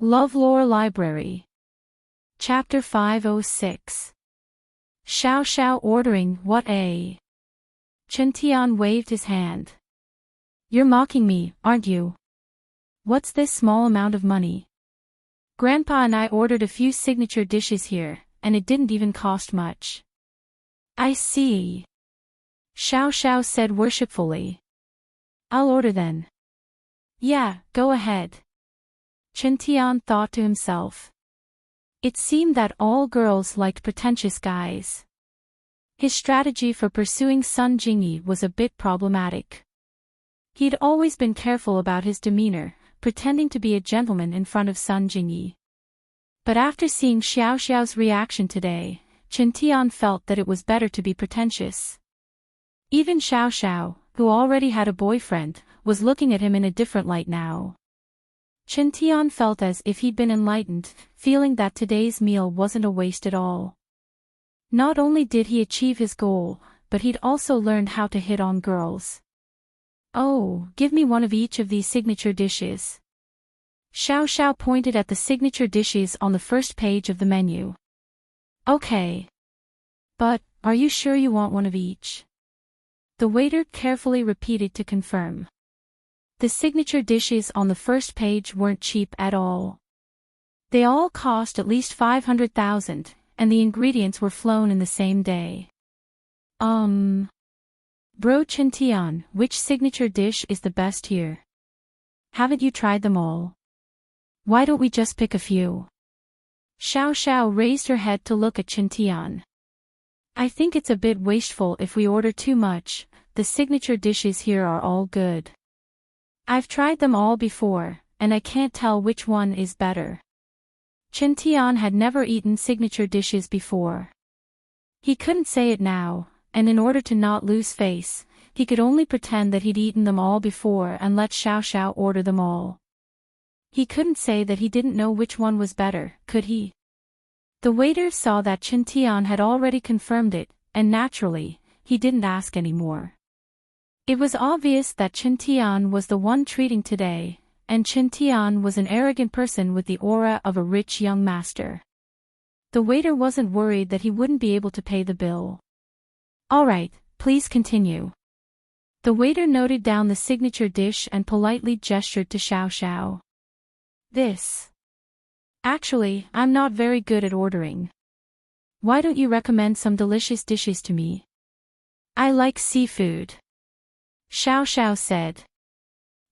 LoveLore Library. Chapter 506. Xiao Xiao ordering what a. Chen Tian waved his hand. You're mocking me, aren't you? What's this small amount of money? Grandpa and I ordered a few signature dishes here, and it didn't even cost much. I see. Xiao Xiao said worshipfully. I'll order then. Yeah, go ahead. Chen Tian thought to himself. It seemed that all girls liked pretentious guys. His strategy for pursuing Sun Jingyi was a bit problematic. He'd always been careful about his demeanor, pretending to be a gentleman in front of Sun Jingyi. But after seeing Xiao Xiao's reaction today, Chen Tian felt that it was better to be pretentious. Even Xiao Xiao, who already had a boyfriend, was looking at him in a different light now. Chen Tian felt as if he'd been enlightened, feeling that today's meal wasn't a waste at all. Not only did he achieve his goal, but he'd also learned how to hit on girls. Oh, give me one of each of these signature dishes. Xiao Xiao pointed at the signature dishes on the first page of the menu. Okay. But, are you sure you want one of each? The waiter carefully repeated to confirm. The signature dishes on the first page weren't cheap at all. They all cost at least 500,000, and the ingredients were flown in the same day. Bro Chen Tian, which signature dish is the best here? Haven't you tried them all? Why don't we just pick a few? Xiao Xiao raised her head to look at Chen Tian. I think it's a bit wasteful if we order too much. The signature dishes here are all good. I've tried them all before, and I can't tell which one is better. Chen Tian had never eaten signature dishes before. He couldn't say it now, and in order to not lose face, he could only pretend that he'd eaten them all before and let Xiao Xiao order them all. He couldn't say that he didn't know which one was better, could he? The waiter saw that Chen Tian had already confirmed it, and naturally, he didn't ask any more. It was obvious that Chen Tian was the one treating today, and Chen Tian was an arrogant person with the aura of a rich young master. The waiter wasn't worried that he wouldn't be able to pay the bill. All right, please continue. The waiter noted down the signature dish and politely gestured to Xiao Xiao. This. Actually, I'm not very good at ordering. Why don't you recommend some delicious dishes to me? I like seafood. Xiao Xiao said.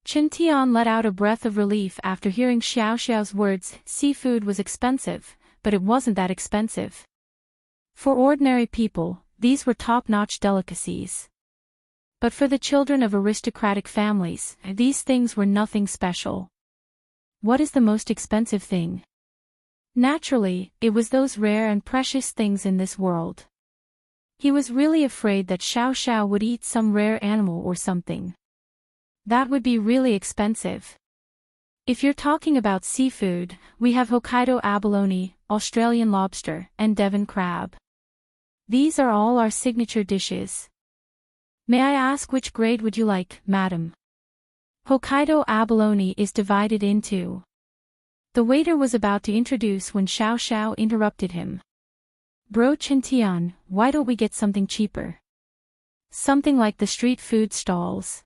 Chen Tian let out a breath of relief after hearing Xiao Xiao's words. Seafood was expensive, but it wasn't that expensive. For ordinary people, these were top-notch delicacies. But for the children of aristocratic families, these things were nothing special. What is the most expensive thing? Naturally, it was those rare and precious things in this world. He was really afraid that Xiao Xiao would eat some rare animal or something. That would be really expensive. If you're talking about seafood, we have Hokkaido abalone, Australian lobster, and Devon crab. These are all our signature dishes. May I ask which grade would you like, madam? Hokkaido abalone is divided into. The waiter was about to introduce when Xiao Xiao interrupted him. Bro Chen Tian, why don't we get something cheaper? Something like the street food stalls.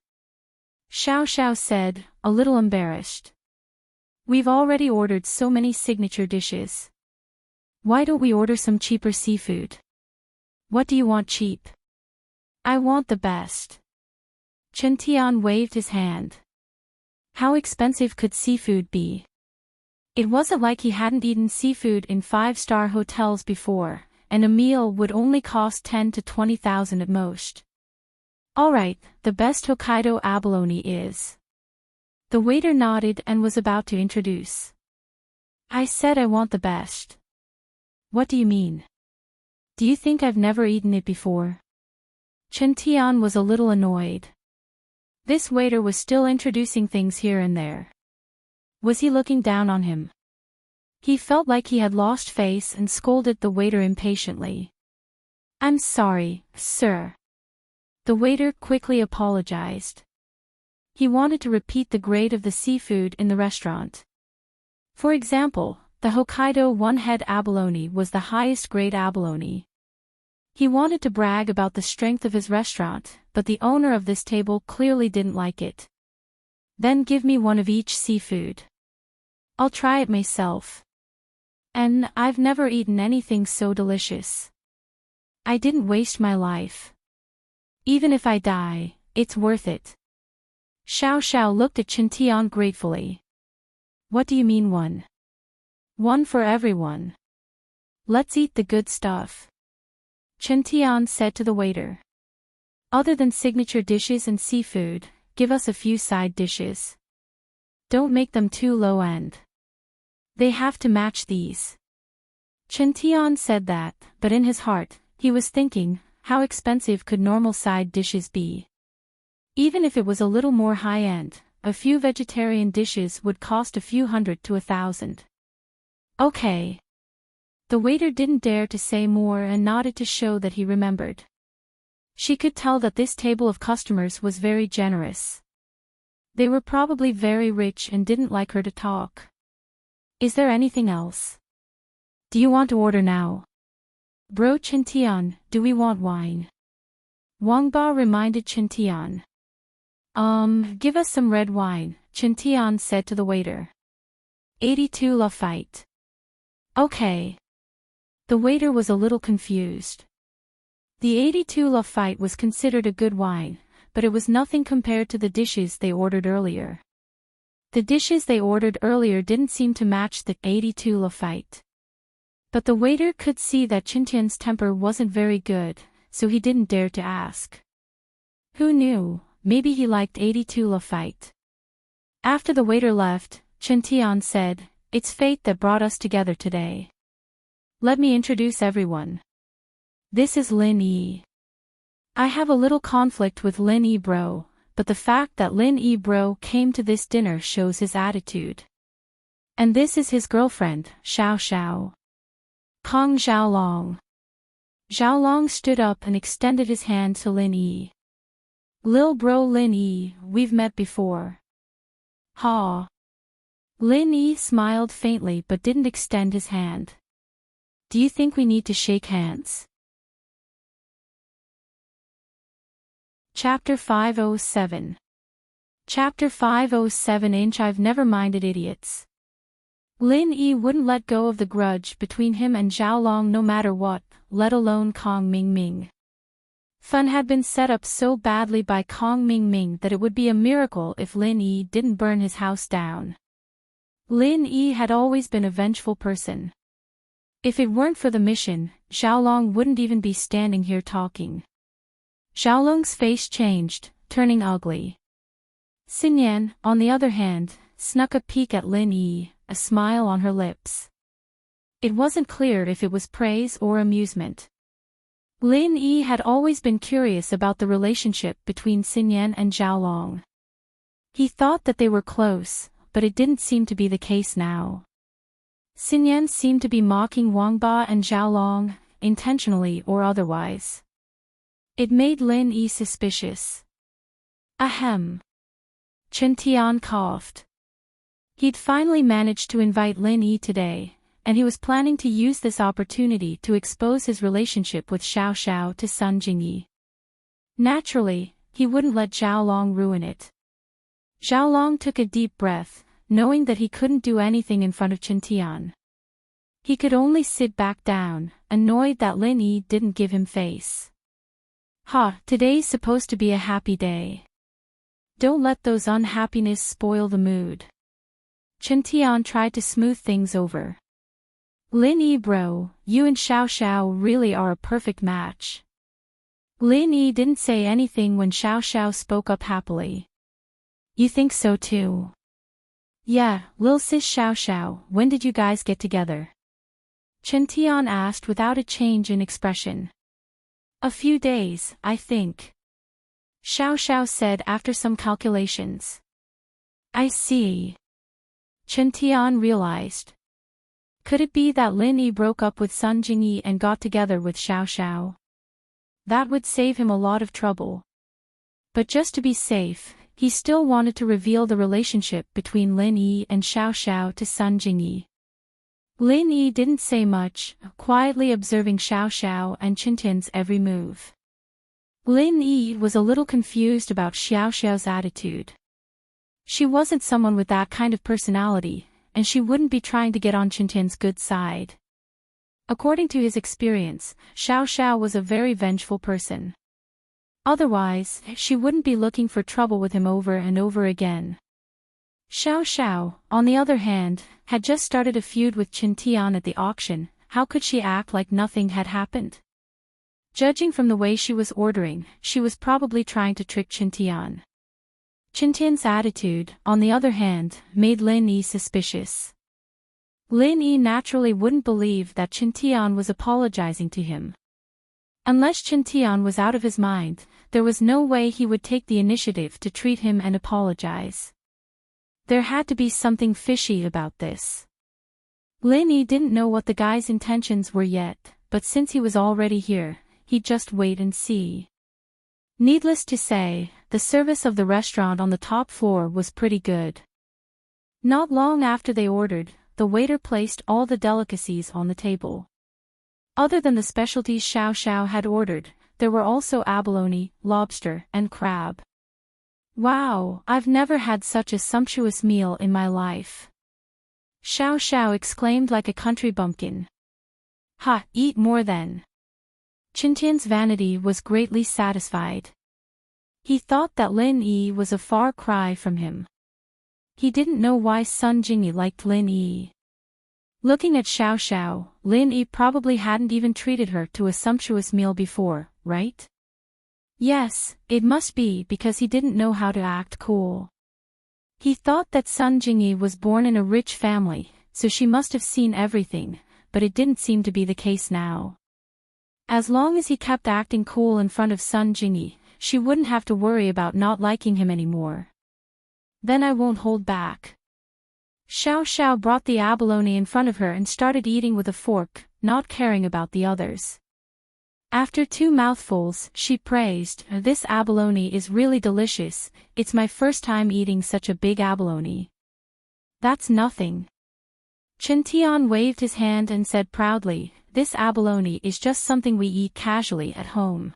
Xiao Xiao said, a little embarrassed. We've already ordered so many signature dishes. Why don't we order some cheaper seafood? What do you want cheap? I want the best. Chen Tian waved his hand. How expensive could seafood be? It wasn't like he hadn't eaten seafood in 5-star hotels before, and a meal would only cost 10 to 20,000 at most. Alright, the best Hokkaido abalone is. The waiter nodded and was about to introduce. I said I want the best. What do you mean? Do you think I've never eaten it before? Chen Tian was a little annoyed. This waiter was still introducing things here and there. Was he looking down on him? He felt like he had lost face and scolded the waiter impatiently. I'm sorry, sir. The waiter quickly apologized. He wanted to repeat the grade of the seafood in the restaurant. For example, the Hokkaido one-head abalone was the highest grade abalone. He wanted to brag about the strength of his restaurant, but the owner of this table clearly didn't like it. Then give me one of each seafood. I'll try it myself. And I've never eaten anything so delicious. I didn't waste my life. Even if I die, it's worth it. Xiao Xiao looked at Chen Tian gratefully. What do you mean one? One for everyone. Let's eat the good stuff. Chen Tian said to the waiter. Other than signature dishes and seafood, give us a few side dishes. Don't make them too low-end. They have to match these. Chen Tian said that, but in his heart, he was thinking, how expensive could normal side dishes be? Even if it was a little more high-end, a few vegetarian dishes would cost a few hundred to 1,000. Okay. The waiter didn't dare to say more and nodded to show that he remembered. She could tell that this table of customers was very generous. They were probably very rich and didn't like her to talk. Is there anything else? Do you want to order now? Bro Chen Tian, do we want wine? Wang Ba reminded Chen Tian. Give us some red wine, Chen Tian said to the waiter. 82 La Fight. Okay. The waiter was a little confused. The 82 La Fight was considered a good wine, but it was nothing compared to the dishes they ordered earlier. The dishes they ordered earlier didn't seem to match the 82 La Fight. But the waiter could see that Chen Tian's temper wasn't very good, so he didn't dare to ask. Who knew, maybe he liked 82 La Fight. After the waiter left, Chen Tian said, "It's fate that brought us together today. Let me introduce everyone. This is Lin Yi. I have a little conflict with Lin Yi bro, but the fact that Lin Yi bro came to this dinner shows his attitude. And this is his girlfriend, Xiao Xiao. Kong Xiaolong." Xiaolong stood up and extended his hand to Lin Yi. "Lil bro Lin Yi, we've met before." Ha. Lin Yi smiled faintly but didn't extend his hand. Do you think we need to shake hands? Chapter 507. Chapter 507 I've never minded idiots. Lin Yi wouldn't let go of the grudge between him and Xiaolong no matter what, let alone Kong Mingming. Fun had been set up so badly by Kong Mingming that it would be a miracle if Lin Yi didn't burn his house down. Lin Yi had always been a vengeful person. If it weren't for the mission, Xiaolong wouldn't even be standing here talking. Xiaolong's face changed, turning ugly. Xinyan, on the other hand, snuck a peek at Lin Yi, a smile on her lips. It wasn't clear if it was praise or amusement. Lin Yi had always been curious about the relationship between Xinyan and Xiaolong. He thought that they were close, but it didn't seem to be the case now. Xinyan seemed to be mocking Wang Ba and Xiaolong, intentionally or otherwise. It made Lin Yi suspicious. Ahem. Chen Tian coughed. He'd finally managed to invite Lin Yi today, and he was planning to use this opportunity to expose his relationship with Xiao Xiao to Sun Jingyi. Naturally, he wouldn't let Xiaolong ruin it. Xiaolong took a deep breath, knowing that he couldn't do anything in front of Chen Tian. He could only sit back down, annoyed that Lin Yi didn't give him face. Today's supposed to be a happy day. Don't let those unhappiness spoil the mood. Chen Tian tried to smooth things over. Lin Yi bro, you and Xiao Xiao really are a perfect match. Lin Yi didn't say anything when Xiao Xiao spoke up happily. You think so too? Yeah, Lil Sis Xiao Xiao, when did you guys get together? Chen Tian asked without a change in expression. A few days, I think. Xiao Xiao said after some calculations. I see. Chen Tian realized. Could it be that Lin Yi broke up with Sun Jingyi and got together with Xiao Xiao? That would save him a lot of trouble. But just to be safe, he still wanted to reveal the relationship between Lin Yi and Xiao Xiao to Sun Jingyi. Lin Yi didn't say much, quietly observing Xiao Xiao and Qintian's every move. Lin Yi was a little confused about Xiao Xiao's attitude. She wasn't someone with that kind of personality, and she wouldn't be trying to get on Qintian's good side. According to his experience, Xiao Xiao was a very vengeful person. Otherwise, she wouldn't be looking for trouble with him over and over again. Xiao Xiao, on the other hand, had just started a feud with Qintian at the auction. How could she act like nothing had happened? Judging from the way she was ordering, she was probably trying to trick Qintian. Qintian's attitude, on the other hand, made Lin Yi suspicious. Lin Yi naturally wouldn't believe that Qintian was apologizing to him. Unless Qintian was out of his mind, there was no way he would take the initiative to treat him and apologize. There had to be something fishy about this. Lin Yi didn't know what the guy's intentions were yet, but since he was already here, he'd just wait and see. Needless to say, the service of the restaurant on the top floor was pretty good. Not long after they ordered, the waiter placed all the delicacies on the table. Other than the specialties Xiao Xiao had ordered, there were also abalone, lobster, and crab. Wow, I've never had such a sumptuous meal in my life. Xiao Xiao exclaimed like a country bumpkin. Ha, eat more then. Qintian's vanity was greatly satisfied. He thought that Lin Yi was a far cry from him. He didn't know why Sun Jingyi liked Lin Yi. Looking at Xiao Xiao, Lin Yi probably hadn't even treated her to a sumptuous meal before, right? Yes, it must be because he didn't know how to act cool. He thought that Sun Jingyi was born in a rich family, so she must have seen everything, but it didn't seem to be the case now. As long as he kept acting cool in front of Sun Jingyi, she wouldn't have to worry about not liking him anymore. Then I won't hold back. Xiao Xiao brought the abalone in front of her and started eating with a fork, not caring about the others. After 2 mouthfuls, she praised, "This abalone is really delicious, it's my first time eating such a big abalone." "That's nothing." Qintian waved his hand and said proudly, "This abalone is just something we eat casually at home.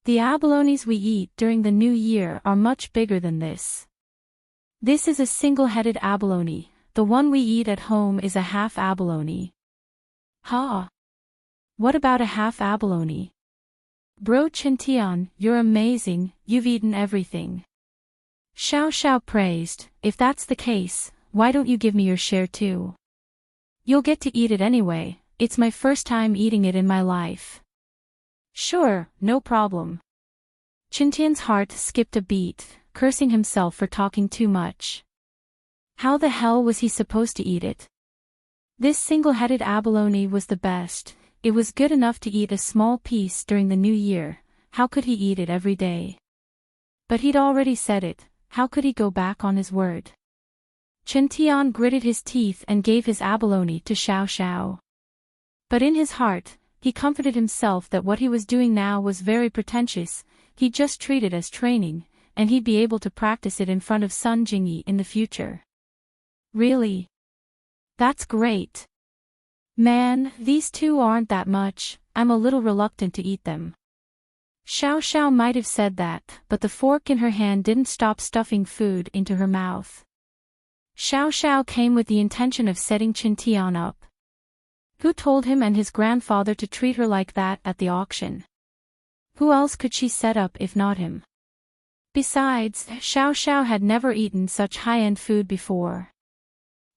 The abalones we eat during the New Year are much bigger than this. This is a single-headed abalone, the one we eat at home is a half abalone." "Ha! What about a half abalone?" "Bro Qintian, you're amazing, you've eaten everything." Xiao Xiao praised, "If that's the case, why don't you give me your share too? You'll get to eat it anyway, it's my first time eating it in my life." "Sure, no problem." Qintian's heart skipped a beat, cursing himself for talking too much. How the hell was he supposed to eat it? This single-headed abalone was the best. It was good enough to eat a small piece during the New Year. How could he eat it every day? But he'd already said it, how could he go back on his word? Qintian gritted his teeth and gave his abalone to Xiao Xiao. But in his heart, he comforted himself that what he was doing now was very pretentious. He'd just treat it as training, and he'd be able to practice it in front of Sun Jingyi in the future. Really? That's great. Man, these 2 aren't that much, I'm a little reluctant to eat them. Xiao Xiao might have said that, but the fork in her hand didn't stop stuffing food into her mouth. Xiao Xiao came with the intention of setting Qintian up. Who told him and his grandfather to treat her like that at the auction? Who else could she set up if not him? Besides, Xiao Xiao had never eaten such high-end food before.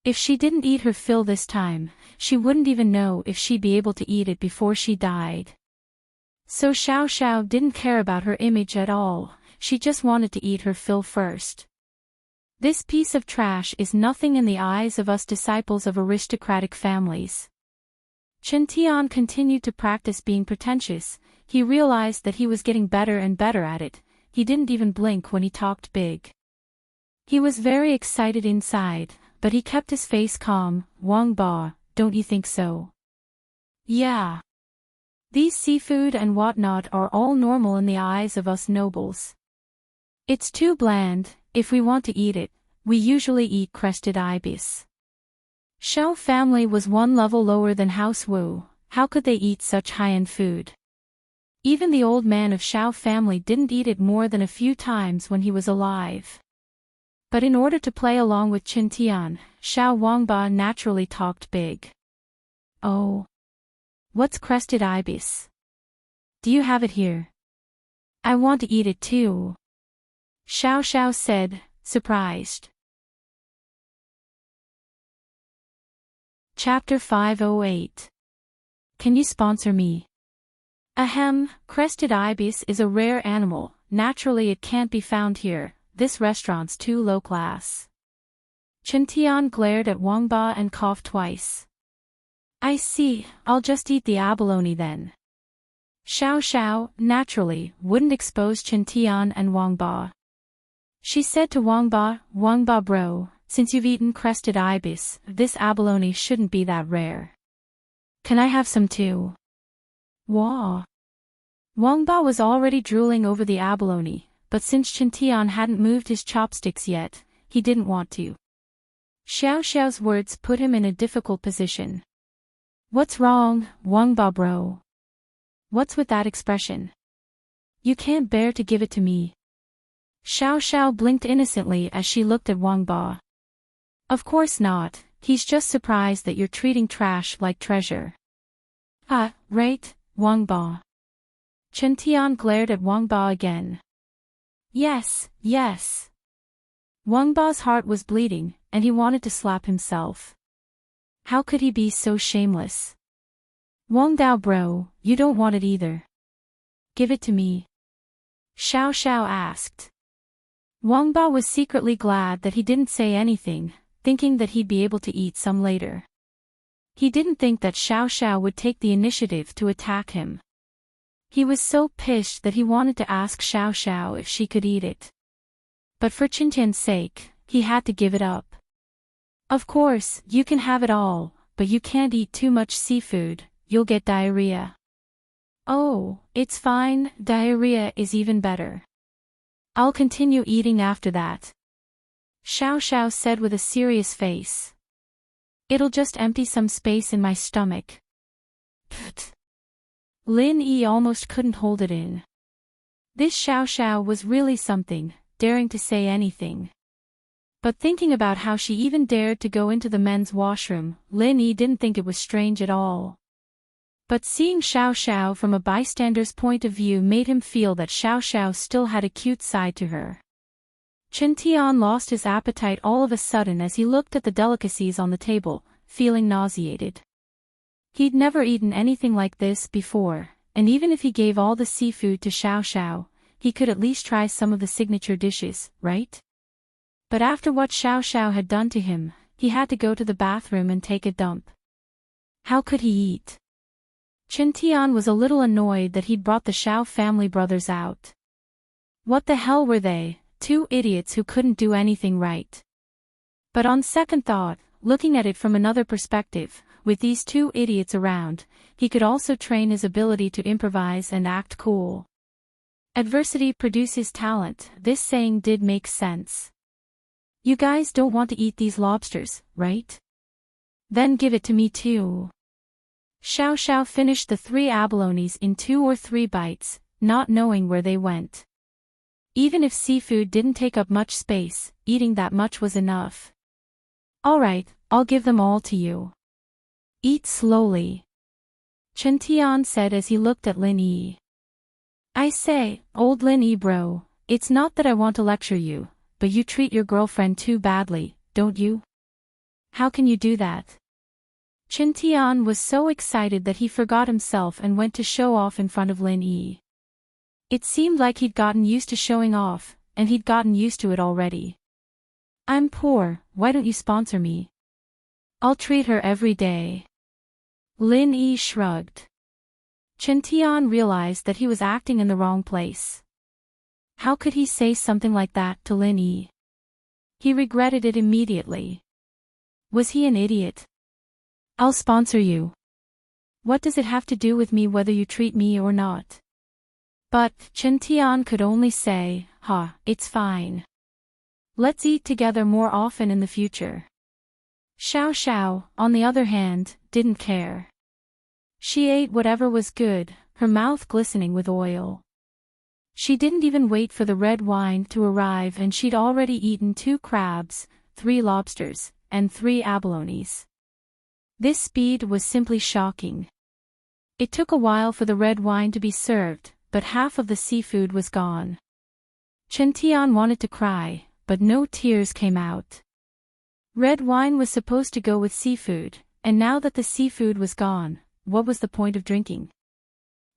If she didn't eat her fill this time, she wouldn't even know if she'd be able to eat it before she died. So Xiao Xiao didn't care about her image at all, she just wanted to eat her fill first. This piece of trash is nothing in the eyes of us disciples of aristocratic families. Qintian continued to practice being pretentious. He realized that he was getting better and better at it. He didn't even blink when he talked big. He was very excited inside, but he kept his face calm. "Wang Ba, don't you think so?" "Yeah. These seafood and whatnot are all normal in the eyes of us nobles. It's too bland. If we want to eat it, we usually eat crested ibis. Xiao family was one level lower than House Wu. How could they eat such high-end food? Even the old man of Xiao family didn't eat it more than a few times when he was alive. But in order to play along with Qin Tian, Xiao Wangba naturally talked big. Oh. What's crested ibis? Do you have it here? I want to eat it too. Xiao Xiao said, surprised. Chapter 508. Can you sponsor me? Ahem, crested ibis is a rare animal, naturally it can't be found here, this restaurant's too low class. Qin Tian glared at Wangba and coughed twice. I see, I'll just eat the abalone then. Xiao Xiao, naturally, wouldn't expose Qin Tian and Wangba. She said to Wangba, Wangba bro, since you've eaten crested ibis, this abalone shouldn't be that rare. Can I have some too? Wah. Wangba was already drooling over the abalone, but since Qin Tian hadn't moved his chopsticks yet, he didn't want to. Xiao Xiao's words put him in a difficult position. What's wrong, Wangba bro? What's with that expression? You can't bear to give it to me. Xiao Xiao blinked innocently as she looked at Wangba. Of course not, he's just surprised that you're treating trash like treasure. Ah, right, Wangba. Qin Tian glared at Wangba again. Yes, yes. Wangba's heart was bleeding, and he wanted to slap himself. How could he be so shameless? Wangdao bro, you don't want it either. Give it to me. Xiao Xiao asked. Wangba was secretly glad that he didn't say anything, thinking that he'd be able to eat some later. He didn't think that Xiao Xiao would take the initiative to attack him. He was so pissed that he wanted to ask Xiao Xiao if she could eat it. But for Qin Tian's sake, he had to give it up. Of course, you can have it all, but you can't eat too much seafood, you'll get diarrhea. Oh, it's fine, diarrhea is even better. I'll continue eating after that. Xiao Xiao said with a serious face. It'll just empty some space in my stomach. Pfft. Lin Yi almost couldn't hold it in. This Xiao Xiao was really something, daring to say anything. But thinking about how she even dared to go into the men's washroom, Lin Yi didn't think it was strange at all. But seeing Xiao Xiao from a bystander's point of view made him feel that Xiao Xiao still had a cute side to her. Qin Tian lost his appetite all of a sudden as he looked at the delicacies on the table, feeling nauseated. He'd never eaten anything like this before, and even if he gave all the seafood to Xiao Xiao, he could at least try some of the signature dishes, right? But after what Xiao Xiao had done to him, he had to go to the bathroom and take a dump. How could he eat? Qin Tian was a little annoyed that he'd brought the Xiao family brothers out. What the hell were they, two idiots who couldn't do anything right? But on second thought, looking at it from another perspective, with these two idiots around, he could also train his ability to improvise and act cool. Adversity produces talent, this saying did make sense. You guys don't want to eat these lobsters, right? Then give it to me too. Xiao Xiao finished the 3 abalones in 2 or 3 bites, not knowing where they went. Even if seafood didn't take up much space, eating that much was enough. Alright, I'll give them all to you. Eat slowly. Qin Tian said as he looked at Lin Yi. I say, old Lin Yi bro, it's not that I want to lecture you, but you treat your girlfriend too badly, don't you? How can you do that? Qin Tian was so excited that he forgot himself and went to show off in front of Lin Yi. It seemed like he'd gotten used to showing off, and he'd gotten used to it already. I'm poor, why don't you sponsor me? I'll treat her every day. Lin Yi shrugged. Qin Tian realized that he was acting in the wrong place. How could he say something like that to Lin Yi? He regretted it immediately. Was he an idiot? I'll sponsor you. What does it have to do with me whether you treat me or not? But Qin Tian could only say, Ha, it's fine. Let's eat together more often in the future. Xiao Xiao, on the other hand, didn't care. She ate whatever was good, her mouth glistening with oil. She didn't even wait for the red wine to arrive and she'd already eaten 2 crabs, 3 lobsters, and 3 abalones. This speed was simply shocking. It took a while for the red wine to be served, but half of the seafood was gone. Chen Tian wanted to cry, but no tears came out. Red wine was supposed to go with seafood, and now that the seafood was gone, what was the point of drinking?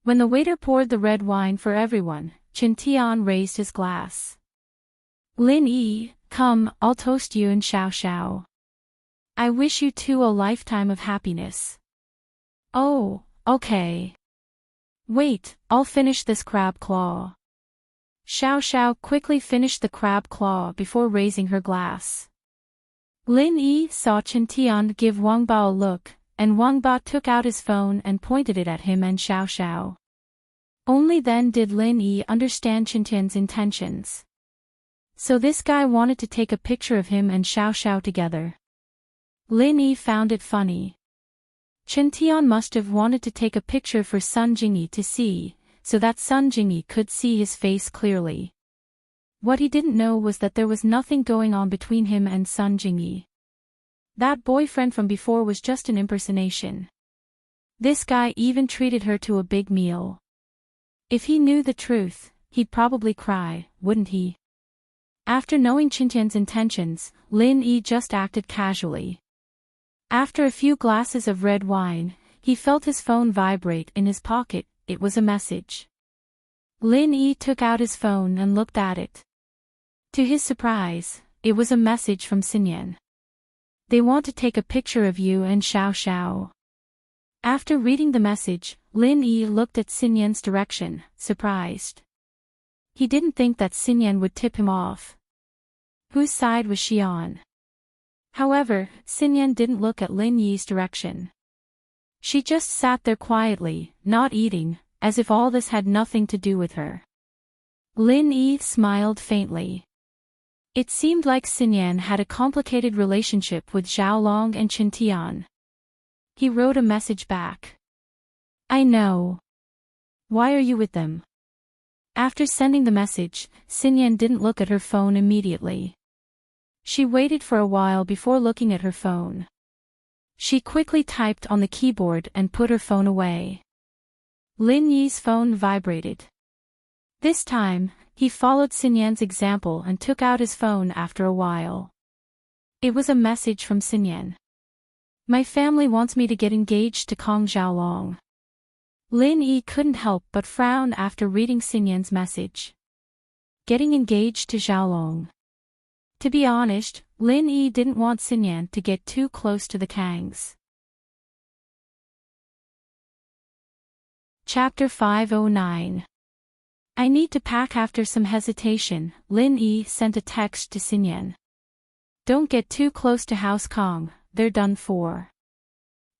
When the waiter poured the red wine for everyone, Chen Tian raised his glass. Lin Yi, come, I'll toast you and Xiao Xiao. I wish you two a lifetime of happiness. Oh, okay. Wait, I'll finish this crab claw. Xiao Xiao quickly finished the crab claw before raising her glass. Lin Yi saw Chen Tian give Wang Bao a look, and Wang Bao took out his phone and pointed it at him and Xiao Xiao. Only then did Lin Yi understand Chen Tian's intentions. So this guy wanted to take a picture of him and Xiao Xiao together. Lin Yi found it funny. Chen Tian must have wanted to take a picture for Sun Jingyi to see, so that Sun Jingyi could see his face clearly. What he didn't know was that there was nothing going on between him and Sun Jingyi. That boyfriend from before was just an impersonation. This guy even treated her to a big meal. If he knew the truth, he'd probably cry, wouldn't he? After knowing Chen Tian's intentions, Lin Yi just acted casually. After a few glasses of red wine, he felt his phone vibrate in his pocket. It was a message. Lin Yi took out his phone and looked at it. To his surprise, it was a message from Xinyan. They want to take a picture of you and Xiao Xiao. After reading the message, Lin Yi looked at Xinyan's direction, surprised. He didn't think that Xinyan would tip him off. Whose side was she on? However, Xinyan didn't look at Lin Yi's direction. She just sat there quietly, not eating, as if all this had nothing to do with her. Lin Yi smiled faintly. It seemed like Xinyan had a complicated relationship with Xiaolong and Chen Tian. He wrote a message back. I know. Why are you with them? After sending the message, Xinyan didn't look at her phone immediately. She waited for a while before looking at her phone. She quickly typed on the keyboard and put her phone away. Lin Yi's phone vibrated. This time, he followed Xinyan's example and took out his phone after a while. It was a message from Xinyan. My family wants me to get engaged to Kong Xiaolong. Lin Yi couldn't help but frown after reading Xinyan's message. Getting engaged to Xiaolong. To be honest, Lin Yi didn't want Xinyan to get too close to the Kangs. Chapter 509. I need to pack. After some hesitation, Lin Yi sent a text to Xinyan. Don't get too close to House Kong, they're done for.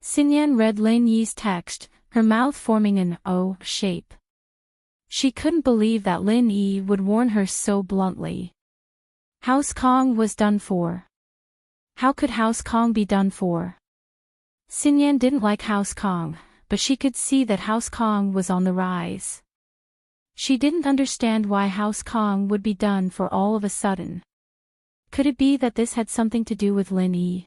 Xinyan read Lin Yi's text, her mouth forming an O shape. She couldn't believe that Lin Yi would warn her so bluntly. House Kong was done for. How could House Kong be done for? Xinyan didn't like House Kong, but she could see that House Kong was on the rise. She didn't understand why House Kong would be done for all of a sudden. Could it be that this had something to do with Lin Yi?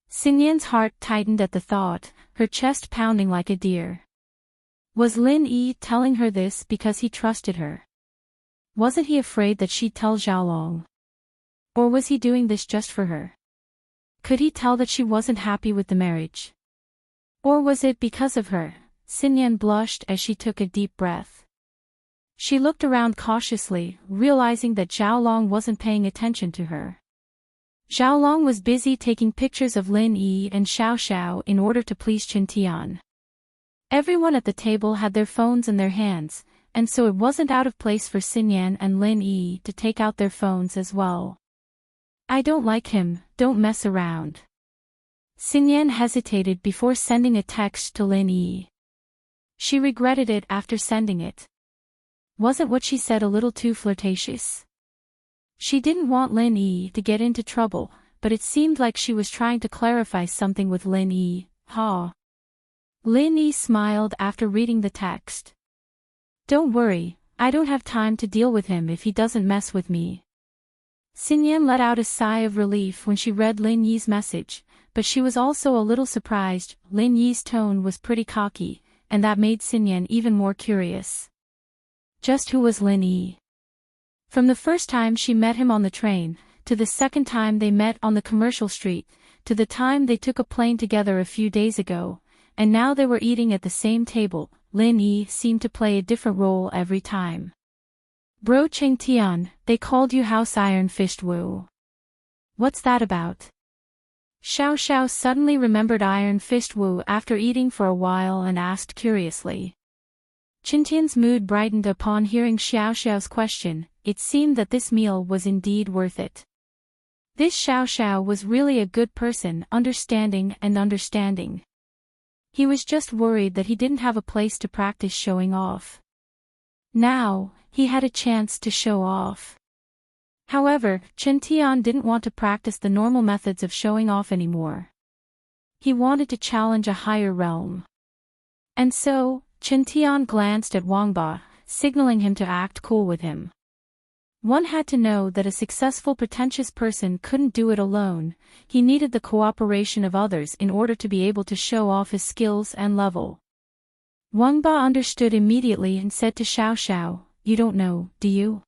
Xinyan's heart tightened at the thought, her chest pounding like a deer. Was Lin Yi telling her this because he trusted her? Wasn't he afraid that she'd tell Xiaolong? Or was he doing this just for her? Could he tell that she wasn't happy with the marriage? Or was it because of her? Xinyan blushed as she took a deep breath. She looked around cautiously, realizing that Xiaolong wasn't paying attention to her. Xiaolong was busy taking pictures of Lin Yi and Xiao Xiao in order to please Chen Tian. Everyone at the table had their phones in their hands, and so it wasn't out of place for Xinyan and Lin Yi to take out their phones as well. I don't like him, don't mess around. Xinyan hesitated before sending a text to Lin Yi. She regretted it after sending it. Wasn't what she said a little too flirtatious? She didn't want Lin Yi to get into trouble, but it seemed like she was trying to clarify something with Lin Yi. Lin Yi smiled after reading the text. Don't worry, I don't have time to deal with him if he doesn't mess with me. Xinyan let out a sigh of relief when she read Lin Yi's message, but she was also a little surprised. Lin Yi's tone was pretty cocky, and that made Xinyan even more curious. Just who was Lin Yi? From the first time she met him on the train, to the second time they met on the commercial street, to the time they took a plane together a few days ago, and now they were eating at the same table, Lin Yi seemed to play a different role every time. Bro Chengtian, they called you House Iron Fist Wu. What's that about? Xiao Xiao suddenly remembered Iron Fist Wu after eating for a while and asked curiously. Qintian's mood brightened upon hearing Xiao Xiao's question. It seemed that this meal was indeed worth it. This Xiao Xiao was really a good person, understanding. He was just worried that he didn't have a place to practice showing off. Now, he had a chance to show off. However, Chen Tian didn't want to practice the normal methods of showing off anymore. He wanted to challenge a higher realm. And so, Chen Tian glanced at Wang Ba, signaling him to act cool with him. One had to know that a successful pretentious person couldn't do it alone. He needed the cooperation of others in order to be able to show off his skills and level. Wang Ba understood immediately and said to Xiao Xiao, "You don't know, do you?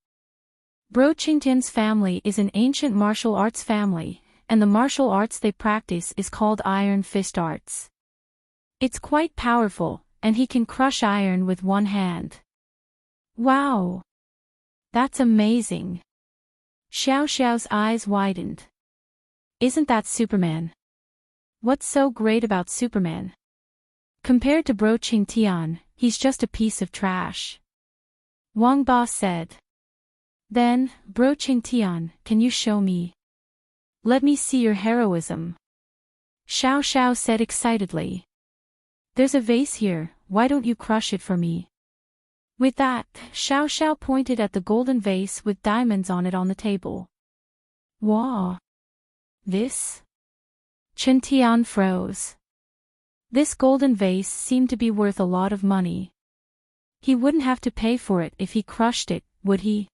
Bro Qingtian's family is an ancient martial arts family, and the martial arts they practice is called Iron Fist Arts. It's quite powerful, and he can crush iron with one hand." Wow! That's amazing. Xiao Xiao's eyes widened. Isn't that Superman? What's so great about Superman? Compared to Bro Qingtian, he's just a piece of trash. Wang Ba said. Then, Bro Qingtian, can you show me? Let me see your heroism. Xiao Xiao said excitedly. There's a vase here, why don't you crush it for me? With that, Xiao Xiao pointed at the golden vase with diamonds on it on the table. Wow! This? Chen Tian froze. This golden vase seemed to be worth a lot of money. He wouldn't have to pay for it if he crushed it, would he?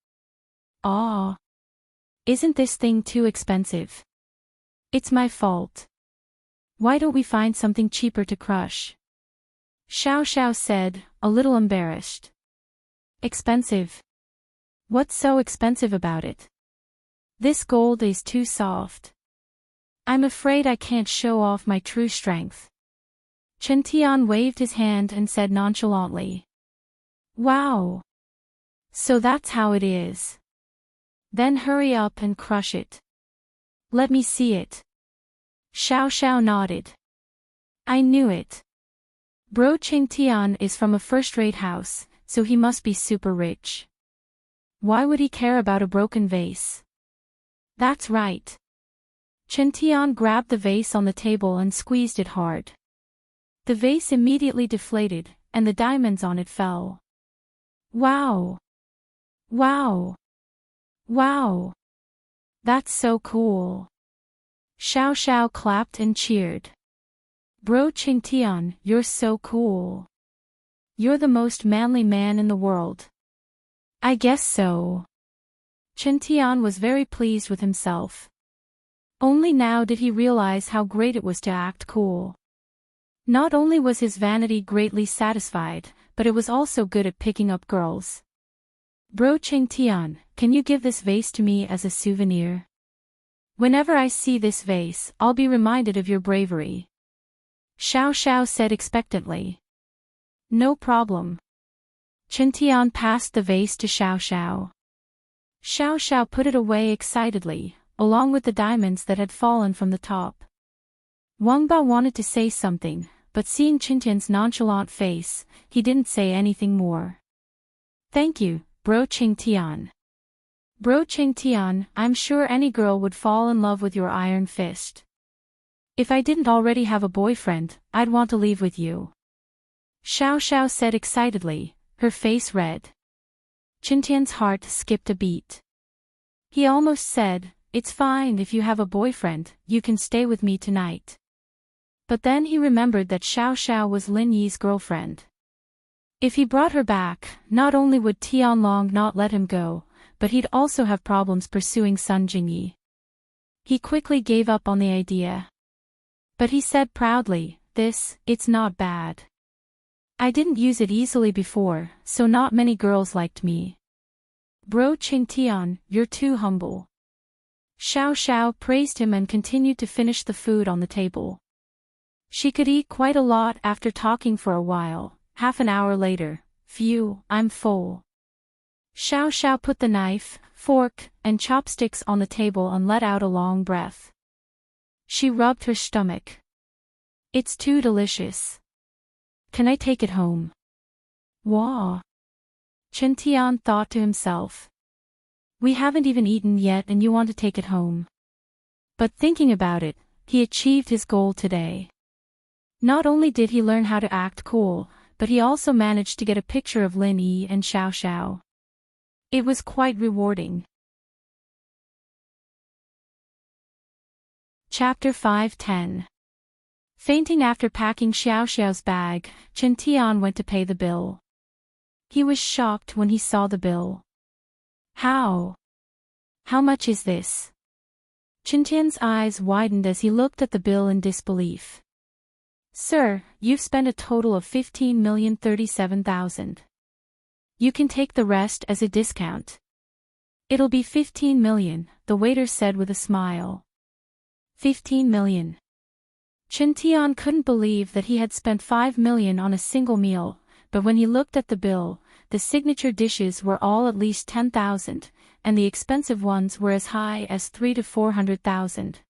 Ah! Isn't this thing too expensive? It's my fault. Why don't we find something cheaper to crush? Xiao Xiao said, a little embarrassed. Expensive? What's so expensive about it? This gold is too soft. I'm afraid I can't show off my true strength. Chen Tian waved his hand and said nonchalantly. Wow! So that's how it is. Then hurry up and crush it. Let me see it. Xiao Xiao nodded. I knew it. Bro Qingtian is from a first-rate house, so he must be super rich. Why would he care about a broken vase? That's right. Chen Tian grabbed the vase on the table and squeezed it hard. The vase immediately deflated, and the diamonds on it fell. Wow! Wow! Wow! That's so cool. Xiao Xiao clapped and cheered. Bro Qingtian, you're so cool. You're the most manly man in the world. I guess so. Chen Tian was very pleased with himself. Only now did he realize how great it was to act cool. Not only was his vanity greatly satisfied, but it was also good at picking up girls. Bro Qingtian, can you give this vase to me as a souvenir? Whenever I see this vase, I'll be reminded of your bravery. Xiao Xiao said expectantly. No problem. Chen Tian passed the vase to Xiao Xiao. Xiao Xiao put it away excitedly, along with the diamonds that had fallen from the top. Wang Ba wanted to say something, but seeing Qingtian's nonchalant face, he didn't say anything more. Thank you, Bro Qingtian. Bro Qingtian, I'm sure any girl would fall in love with your iron fist. If I didn't already have a boyfriend, I'd want to leave with you. Xiao Xiao said excitedly, her face red. Chintian's heart skipped a beat. He almost said, "It's fine if you have a boyfriend, you can stay with me tonight." But then he remembered that Xiao Xiao was Lin Yi's girlfriend. If he brought her back, not only would Tianlong not let him go, but he'd also have problems pursuing Sun Jingyi. He quickly gave up on the idea. But he said proudly, it's not bad. I didn't use it easily before, so not many girls liked me." "Bro Qingtian, you're too humble." Xiao Xiao praised him and continued to finish the food on the table. She could eat quite a lot after talking for a while. Half an hour later, "Phew, I'm full." Xiao Xiao put the knife, fork, and chopsticks on the table and let out a long breath. She rubbed her stomach. "It's too delicious. Can I take it home?" "Wah." Chen Tian thought to himself. "We haven't even eaten yet and you want to take it home." But thinking about it, he achieved his goal today. Not only did he learn how to act cool, but he also managed to get a picture of Lin Yi and Xiao Xiao. It was quite rewarding. Chapter 5:10. Fainting after packing Xiao Xiao's bag, Chen Tian went to pay the bill. He was shocked when he saw the bill. How much is this?" Chen Tian's eyes widened as he looked at the bill in disbelief. "Sir, you've spent a total of 15,037,000. You can take the rest as a discount." "It'll be 15 million, the waiter said with a smile. 15 million. Chen Tian couldn't believe that he had spent 5 million on a single meal, but when he looked at the bill, the signature dishes were all at least 10,000, and the expensive ones were as high as 300,000 to 400,000.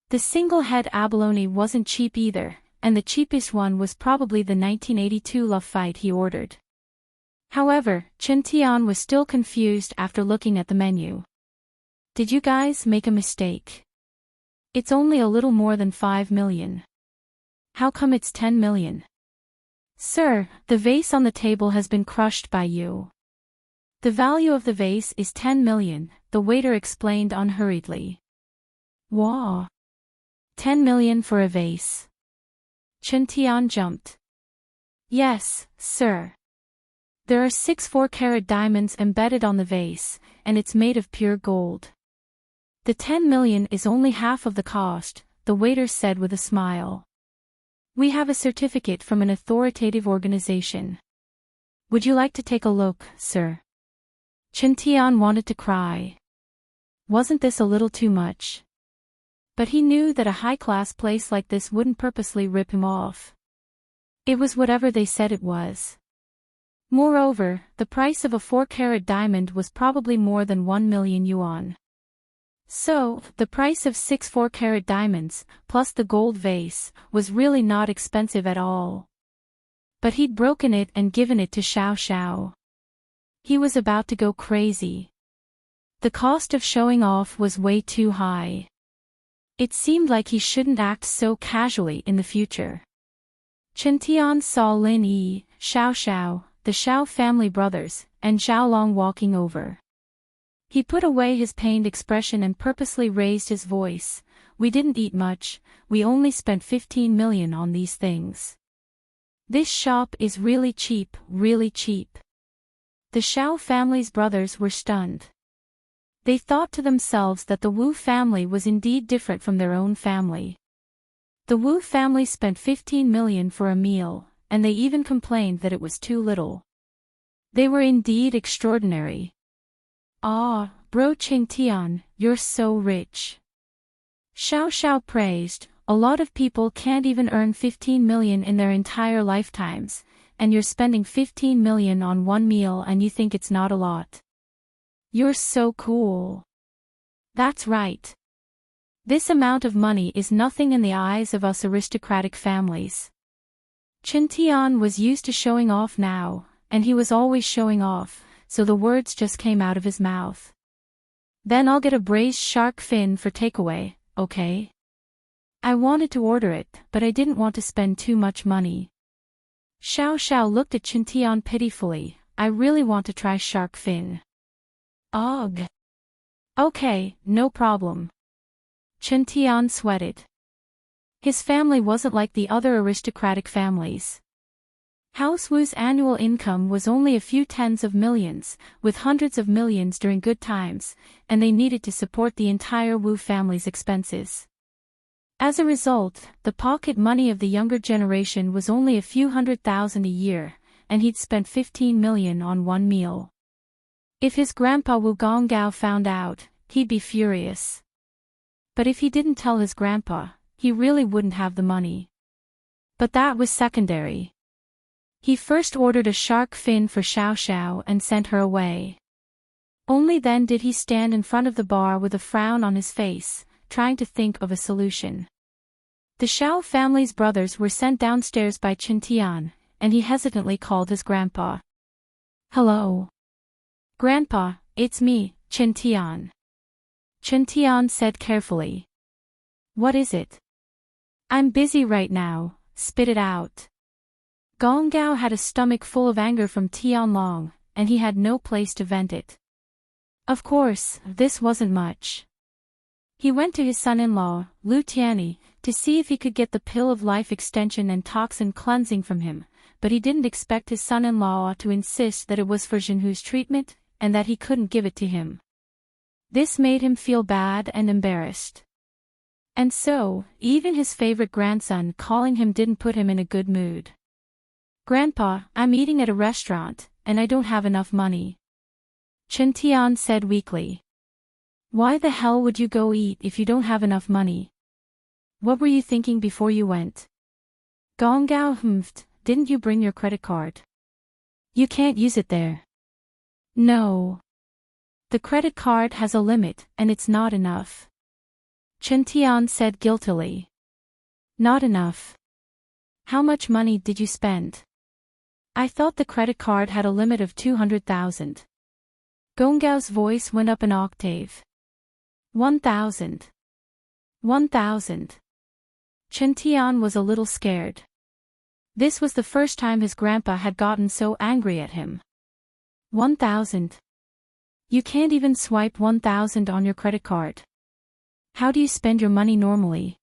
The single-head abalone wasn't cheap either, and the cheapest one was probably the 1982 love fight he ordered. However, Chen Tian was still confused after looking at the menu. "Did you guys make a mistake? It's only a little more than 5 million. How come it's 10 million? "Sir, the vase on the table has been crushed by you. The value of the vase is 10 million, the waiter explained unhurriedly. "Wow! 10 million for a vase?" Chen Tian jumped. "Yes, sir. There are 6 4-carat diamonds embedded on the vase, and it's made of pure gold. The 10 million is only half of the cost," the waiter said with a smile. "We have a certificate from an authoritative organization. Would you like to take a look, sir?" Chen Tian wanted to cry. Wasn't this a little too much? But he knew that a high-class place like this wouldn't purposely rip him off. It was whatever they said it was. Moreover, the price of a 4-carat diamond was probably more than 1 million yuan. So, the price of 6 4-carat diamonds, plus the gold vase, was really not expensive at all. But he'd broken it and given it to Xiao Xiao. He was about to go crazy. The cost of showing off was way too high. It seemed like he shouldn't act so casually in the future. Chen Tian saw Lin Yi, Xiao Xiao, the Xiao family brothers, and Xiaolong walking over. He put away his pained expression and purposely raised his voice. "We didn't eat much, we only spent 15 million on these things. This shop is really cheap, really cheap." The Xiao family's brothers were stunned. They thought to themselves that the Wu family was indeed different from their own family. The Wu family spent 15 million for a meal, and they even complained that it was too little. They were indeed extraordinary. "Ah, bro Qingtian, you're so rich." Xiao Xiao praised, "A lot of people can't even earn 15 million in their entire lifetimes, and you're spending 15 million on one meal and you think it's not a lot. You're so cool." "That's right. This amount of money is nothing in the eyes of us aristocratic families." Chen Tian was used to showing off now, and he was always showing off, so the words just came out of his mouth. "Then I'll get a braised shark fin for takeaway, okay? I wanted to order it, but I didn't want to spend too much money." Xiao Xiao looked at Chen Tian pitifully. I really want to try shark fin. Ugh. Okay, no problem. Chen Tian sweated. His family wasn't like the other aristocratic families. House Wu's annual income was only a few tens of millions, with hundreds of millions during good times, and they needed to support the entire Wu family's expenses. As a result, the pocket money of the younger generation was only a few $100,000 a year, and he'd spent 15 million on one meal. If his grandpa Wu Gonggao found out, he'd be furious. But if he didn't tell his grandpa, he really wouldn't have the money. But that was secondary. He first ordered a shark fin for Xiao Xiao and sent her away. Only then did he stand in front of the bar with a frown on his face, trying to think of a solution. The Xiao family's brothers were sent downstairs by Chen Tian, and he hesitantly called his grandpa. Hello. Grandpa, it's me, Chen Tian. Chen Tian said carefully. What is it? I'm busy right now, spit it out. Gonggao had a stomach full of anger from Tianlong, and he had no place to vent it. Of course, this wasn't much. He went to his son-in-law, Lu Tianyi, to see if he could get the pill of life extension and toxin cleansing from him, but he didn't expect his son-in-law to insist that it was for Jinhu's treatment, and that he couldn't give it to him. This made him feel bad and embarrassed. And so, even his favorite grandson calling him didn't put him in a good mood. Grandpa, I'm eating at a restaurant, and I don't have enough money. Chen Tian said weakly. Why the hell would you go eat if you don't have enough money? What were you thinking before you went? Gonggao humphed, didn't you bring your credit card? You can't use it there. No. The credit card has a limit, and it's not enough. Chen Tian said guiltily. Not enough. How much money did you spend? I thought the credit card had a limit of 200,000. Gonggao's voice went up an octave. 1,000. 1,000. Chen Tian was a little scared. This was the first time his grandpa had gotten so angry at him. 1,000. You can't even swipe 1,000 on your credit card. How do you spend your money normally?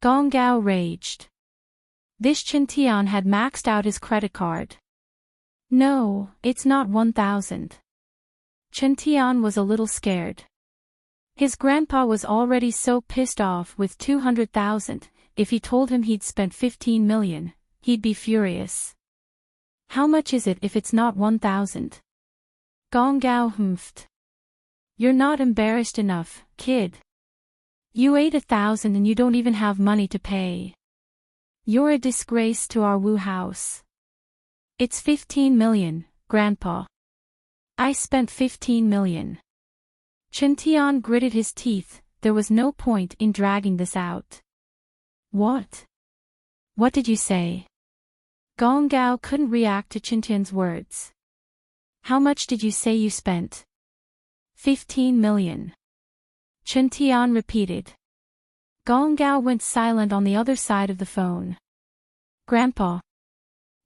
Gonggao raged. This Chen Tian had maxed out his credit card. No, it's not 1,000. Chen Tian was a little scared. His grandpa was already so pissed off with 200,000, if he told him he'd spent 15 million, he'd be furious. How much is it if it's not 1,000? Gonggao humphed. You're not embarrassed enough, kid. You ate 1,000 and you don't even have money to pay. You're a disgrace to our Wu house. It's 15 million, Grandpa. I spent 15 million. Chen Tian gritted his teeth, there was no point in dragging this out. What? What did you say? Gonggao couldn't react to Chen Tian's words. How much did you say you spent? 15 million. Chen Tian repeated. Gonggao went silent on the other side of the phone. Grandpa.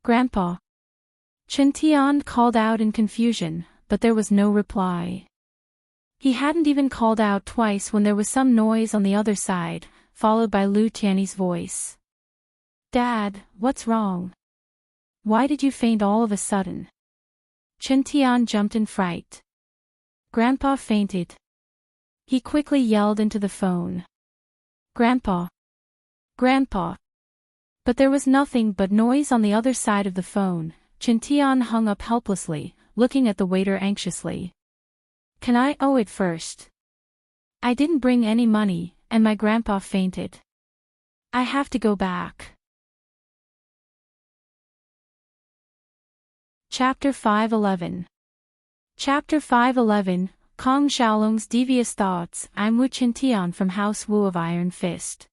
Grandpa. Chen Tian called out in confusion, but there was no reply. He hadn't even called out twice when there was some noise on the other side, followed by Lu Tianyi's voice. Dad, what's wrong? Why did you faint all of a sudden? Chen Tian jumped in fright. Grandpa fainted. He quickly yelled into the phone. Grandpa. Grandpa. But there was nothing but noise on the other side of the phone. Chen Tian hung up helplessly, looking at the waiter anxiously. Can I owe it first? I didn't bring any money, and my grandpa fainted. I have to go back. Chapter 511. Chapter 511, Kong Xiaolong's Devious Thoughts. I'm Wu Chen Tian from House Wu of Iron Fist.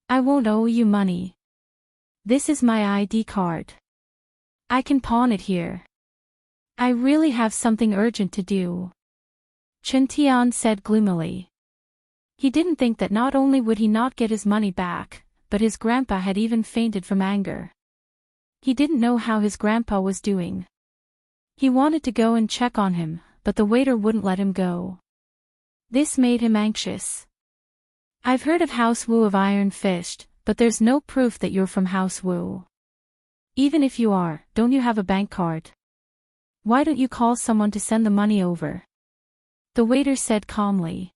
I won't owe you money. This is my ID card. I can pawn it here. I really have something urgent to do. Chen Tian said gloomily. He didn't think that not only would he not get his money back, but his grandpa had even fainted from anger. He didn't know how his grandpa was doing. He wanted to go and check on him, but the waiter wouldn't let him go. This made him anxious. I've heard of House Wu of Iron Fist, but there's no proof that you're from House Wu. Even if you are, don't you have a bank card? Why don't you call someone to send the money over? The waiter said calmly.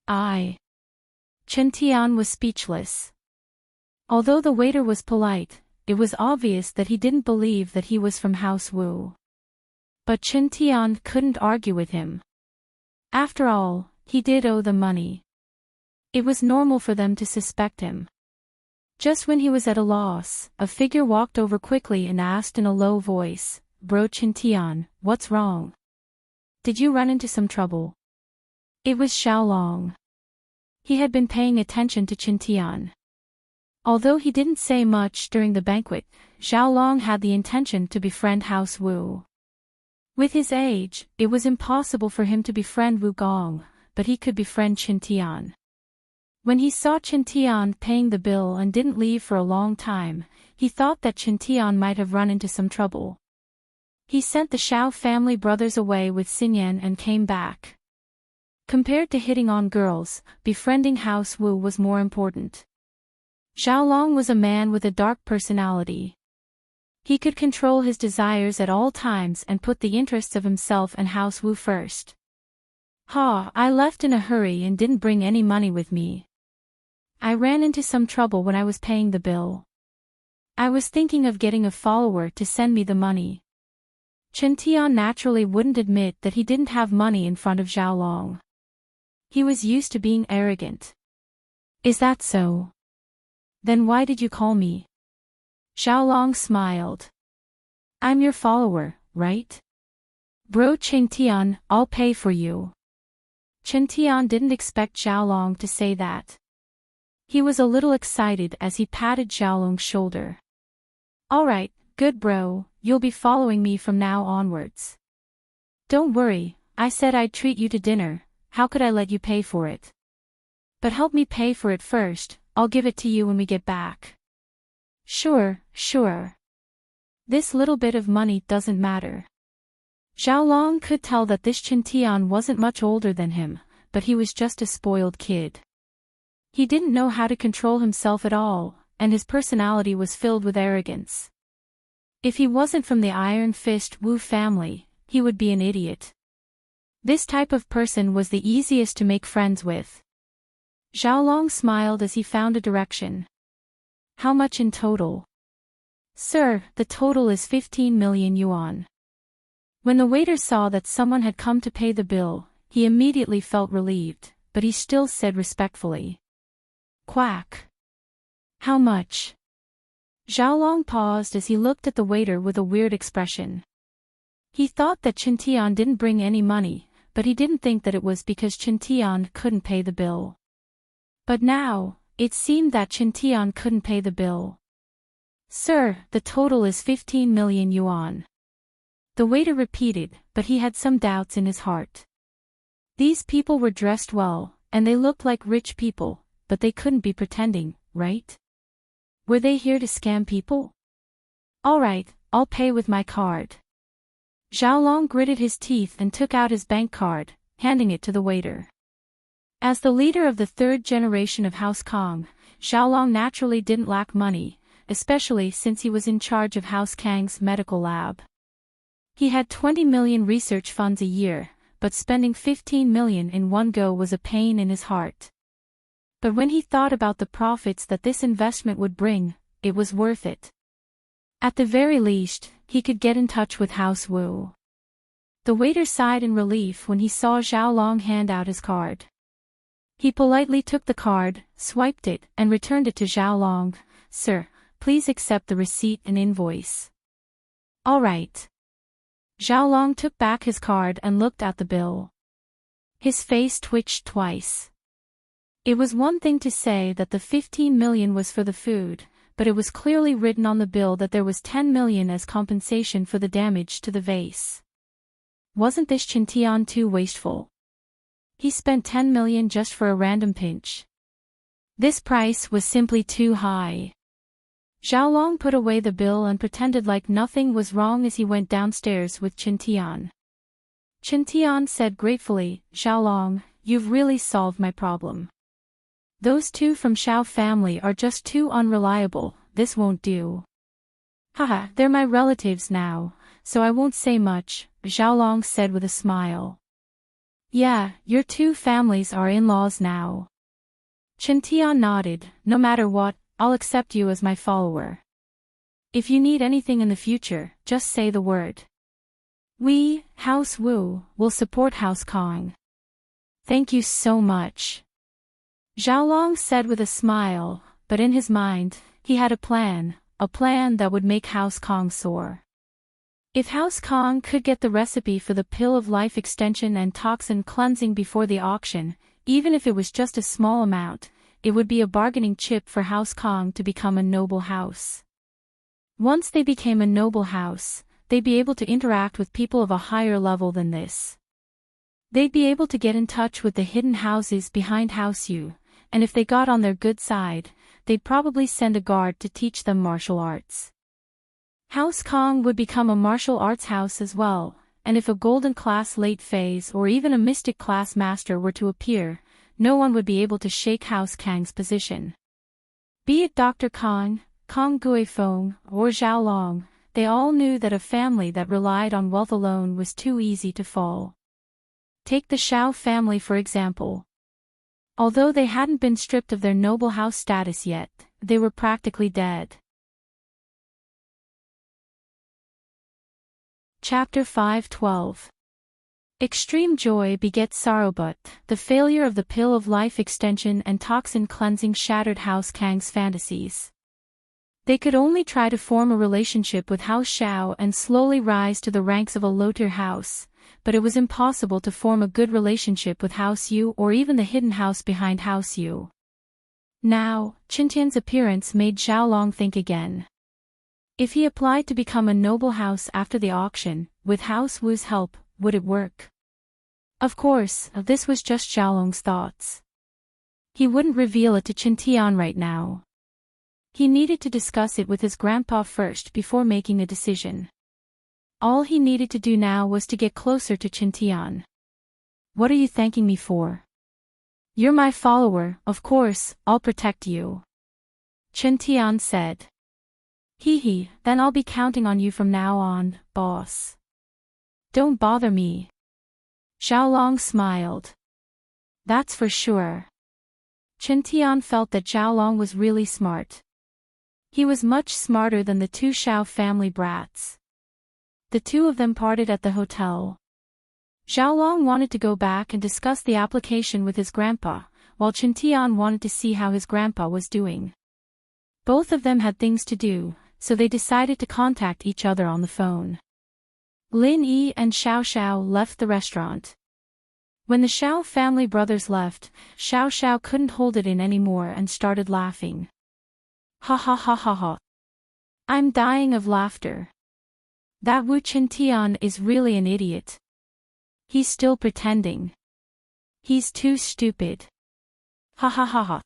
Chen Tian was speechless. Although the waiter was polite, it was obvious that he didn't believe that he was from House Wu. But Chen Tian couldn't argue with him. After all, he did owe them money. It was normal for them to suspect him. Just when he was at a loss, a figure walked over quickly and asked in a low voice, "Bro Chen Tian, what's wrong? Did you run into some trouble?" It was Xiaolong. He had been paying attention to Chen Tian. Although he didn't say much during the banquet, Xiaolong had the intention to befriend House Wu. With his age, it was impossible for him to befriend Wu Gong, but he could befriend Chen Tian. When he saw Chen Tian paying the bill and didn't leave for a long time, he thought that Chen Tian might have run into some trouble. He sent the Xiao family brothers away with Xinyan and came back. Compared to hitting on girls, befriending House Wu was more important. Xiaolong was a man with a dark personality. He could control his desires at all times and put the interests of himself and House Wu first. I left in a hurry and didn't bring any money with me. I ran into some trouble when I was paying the bill. I was thinking of getting a follower to send me the money. Chen Tian naturally wouldn't admit that he didn't have money in front of Xiaolong. He was used to being arrogant. Is that so? Then why did you call me? Xiaolong smiled. I'm your follower, right? Bro Chen Tian, I'll pay for you. Chen Tian didn't expect Xiaolong to say that. He was a little excited as he patted Xiaolong's shoulder. Alright, good bro, you'll be following me from now onwards. Don't worry, I said I'd treat you to dinner, how could I let you pay for it? But help me pay for it first, I'll give it to you when we get back. Sure. This little bit of money doesn't matter. Xiaolong could tell that this Chen Tian wasn't much older than him, but he was just a spoiled kid. He didn't know how to control himself at all, and his personality was filled with arrogance. If he wasn't from the Iron Fist Wu family, he would be an idiot. This type of person was the easiest to make friends with. Xiaolong smiled as he found a direction. How much in total? Sir, the total is 15 million yuan. When the waiter saw that someone had come to pay the bill, he immediately felt relieved, but he still said respectfully. Quack. How much? Xiaolong paused as he looked at the waiter with a weird expression. He thought that Chen Tian didn't bring any money, but he didn't think that it was because Chen Tian couldn't pay the bill. But now, it seemed that Chen Tian couldn't pay the bill. Sir, the total is 15 million yuan. The waiter repeated, but he had some doubts in his heart. These people were dressed well, and they looked like rich people, but they couldn't be pretending, right? Were they here to scam people? Alright, I'll pay with my card. Xiaolong gritted his teeth and took out his bank card, handing it to the waiter. As the leader of the third generation of House Kang, Xiaolong naturally didn't lack money, especially since he was in charge of House Kang's medical lab. He had 20 million research funds a year, but spending 15 million in one go was a pain in his heart. But when he thought about the profits that this investment would bring, it was worth it. At the very least, he could get in touch with House Wu. The waiter sighed in relief when he saw Xiaolong hand out his card. He politely took the card, swiped it, and returned it to Xiaolong. Sir, please accept the receipt and invoice. All right. Xiaolong took back his card and looked at the bill. His face twitched twice. It was one thing to say that the 15 million was for the food, but it was clearly written on the bill that there was 10 million as compensation for the damage to the vase. Wasn't this Chen Tian too wasteful? He spent 10 million just for a random pinch. This price was simply too high. Xiaolong put away the bill and pretended like nothing was wrong as he went downstairs with Qintian. Qintian said gratefully, Xiaolong, you've really solved my problem. Those two from Xiao family are just too unreliable, this won't do. Haha, they're my relatives now, so I won't say much, Xiaolong said with a smile. Yeah, your two families are in-laws now. Qintian nodded, no matter what, I'll accept you as my follower. If you need anything in the future, just say the word. We, House Wu, will support House Kong. Thank you so much. Xiaolong said with a smile, but in his mind, he had a plan that would make House Kong soar. If House Kong could get the recipe for the pill of life extension and toxin cleansing before the auction, even if it was just a small amount, it would be a bargaining chip for House Kong to become a noble house. Once they became a noble house, they'd be able to interact with people of a higher level than this. They'd be able to get in touch with the hidden houses behind House Yu, and if they got on their good side, they'd probably send a guard to teach them martial arts. House Kong would become a martial arts house as well, and if a golden class late phase or even a mystic class master were to appear, no one would be able to shake House Kang's position. Be it Dr. Kong, Kong Guifeng, or Xiaolong, they all knew that a family that relied on wealth alone was too easy to fall. Take the Xiao family for example. Although they hadn't been stripped of their noble house status yet, they were practically dead. Chapter 5:12. Extreme joy begets sorrow, but the failure of the pill of life extension and toxin cleansing shattered House Kang's fantasies. They could only try to form a relationship with House Xiao and slowly rise to the ranks of a low-tier house, but it was impossible to form a good relationship with House Yu or even the hidden house behind House Yu. Now, Qintian's appearance made Xiaolong think again. If he applied to become a noble house after the auction, with House Wu's help, would it work? Of course, this was just Xiaolong's thoughts. He wouldn't reveal it to Qintian right now. He needed to discuss it with his grandpa first before making a decision. All he needed to do now was to get closer to Qintian. What are you thanking me for? You're my follower, of course, I'll protect you. Qintian said. Hee, then I'll be counting on you from now on, boss. Don't bother me. Xiaolong smiled. That's for sure. Qintian felt that Xiaolong was really smart. He was much smarter than the two Xiao family brats. The two of them parted at the hotel. Xiaolong wanted to go back and discuss the application with his grandpa, while Qintian wanted to see how his grandpa was doing. Both of them had things to do, so they decided to contact each other on the phone. Lin Yi and Xiao Xiao left the restaurant. When the Xiao family brothers left, Xiao Xiao couldn't hold it in anymore and started laughing. Ha ha ha ha ha. I'm dying of laughter. That Wu Qintian is really an idiot. He's still pretending. He's too stupid. Ha ha ha ha.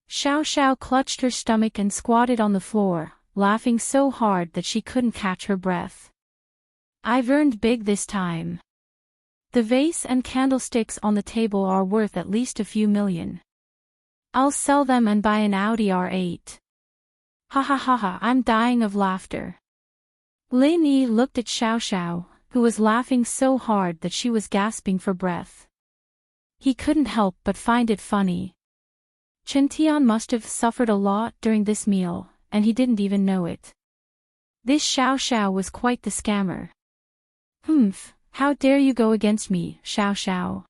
Xiao Xiao clutched her stomach and squatted on the floor, laughing so hard that she couldn't catch her breath. I've earned big this time. The vase and candlesticks on the table are worth at least a few million. I'll sell them and buy an Audi R8. Ha ha ha ha, I'm dying of laughter. Lin Yi looked at Xiao Xiao, who was laughing so hard that she was gasping for breath. He couldn't help but find it funny. Qintian must have suffered a lot during this meal, and he didn't even know it. This Xiao Xiao was quite the scammer. Humph, how dare you go against me, Xiao Xiao.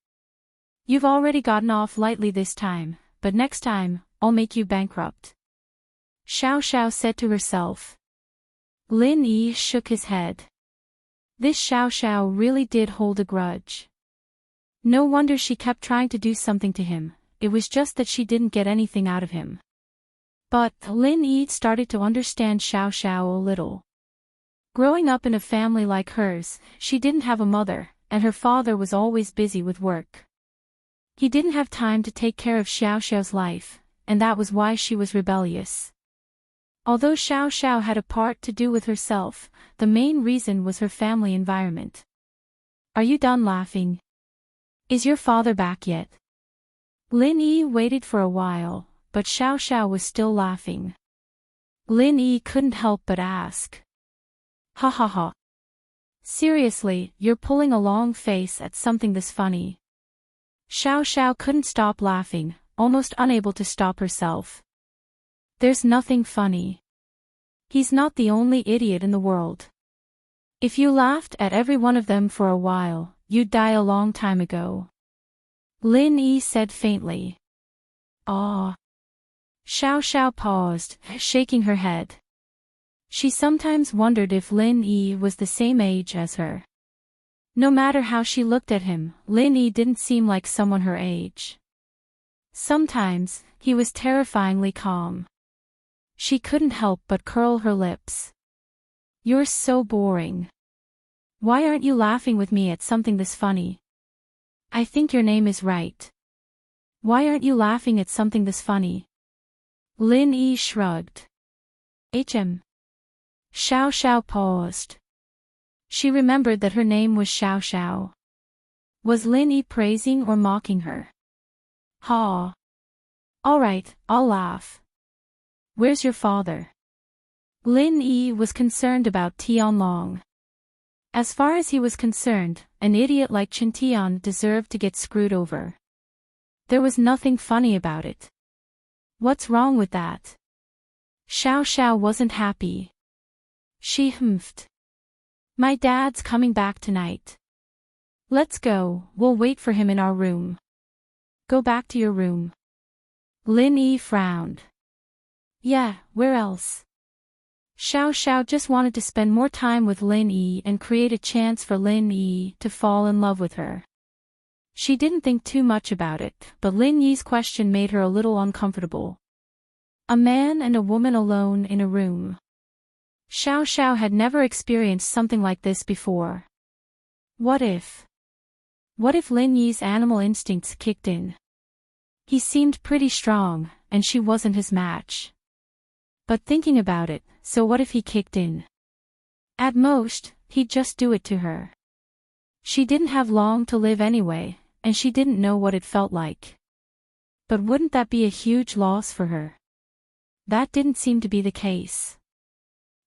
You've already gotten off lightly this time, but next time, I'll make you bankrupt. Xiao Xiao said to herself. Lin Yi shook his head. This Xiao Xiao really did hold a grudge. No wonder she kept trying to do something to him, it was just that she didn't get anything out of him. But Lin Yi started to understand Xiao Xiao a little. Growing up in a family like hers, she didn't have a mother, and her father was always busy with work. He didn't have time to take care of Xiao Xiao's life, and that was why she was rebellious. Although Xiao Xiao had a part to do with herself, the main reason was her family environment. Are you done laughing? Is your father back yet? Lin Yi waited for a while, but Xiao Xiao was still laughing. Lin Yi couldn't help but ask. Ha ha ha. Seriously, you're pulling a long face at something this funny. Xiao Xiao couldn't stop laughing, almost unable to stop herself. There's nothing funny. He's not the only idiot in the world. If you laughed at every one of them for a while, you'd die a long time ago. Lin Yi said faintly. Ah. Xiao Xiao paused, shaking her head. She sometimes wondered if Lin Yi was the same age as her. No matter how she looked at him, Lin Yi didn't seem like someone her age. Sometimes, he was terrifyingly calm. She couldn't help but curl her lips. You're so boring. Why aren't you laughing with me at something this funny? I think your name is right. Why aren't you laughing at something this funny? Lin Yi shrugged. Hm. Xiao Xiao paused. She remembered that her name was Xiao Xiao. Was Lin Yi praising or mocking her? Ha. Alright, I'll laugh. Where's your father? Lin Yi was concerned about Tianlong. As far as he was concerned, an idiot like Chen Tian deserved to get screwed over. There was nothing funny about it. What's wrong with that? Xiao Xiao wasn't happy. She humphed. My dad's coming back tonight. Let's go, we'll wait for him in our room. Go back to your room. Lin Yi frowned. Yeah, where else? Xiao Xiao just wanted to spend more time with Lin Yi and create a chance for Lin Yi to fall in love with her. She didn't think too much about it, but Lin Yi's question made her a little uncomfortable. A man and a woman alone in a room. Xiao Xiao had never experienced something like this before. What if? What if Lin Yi's animal instincts kicked in? He seemed pretty strong, and she wasn't his match. But thinking about it, so what if he kicked in? At most, he'd just do it to her. She didn't have long to live anyway, and she didn't know what it felt like. But wouldn't that be a huge loss for her? That didn't seem to be the case.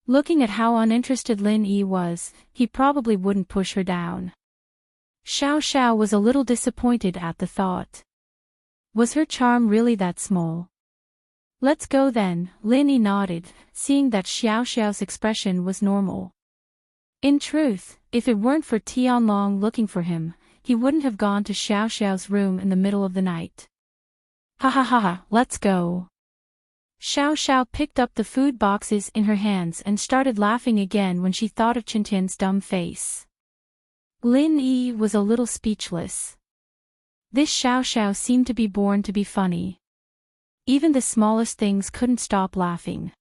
Looking at how uninterested Lin Yi was, he probably wouldn't push her down. Xiao Xiao was a little disappointed at the thought. Was her charm really that small? Let's go then, Lin Yi nodded, seeing that Xiao Xiao's expression was normal. In truth, if it weren't for Tianlong looking for him, he wouldn't have gone to Xiao Xiao's room in the middle of the night. Ha ha ha ha, let's go. Xiao Xiao picked up the food boxes in her hands and started laughing again when she thought of Chen Tian's dumb face. Lin Yi was a little speechless. This Xiao Xiao seemed to be born to be funny. Even the smallest things couldn't stop laughing.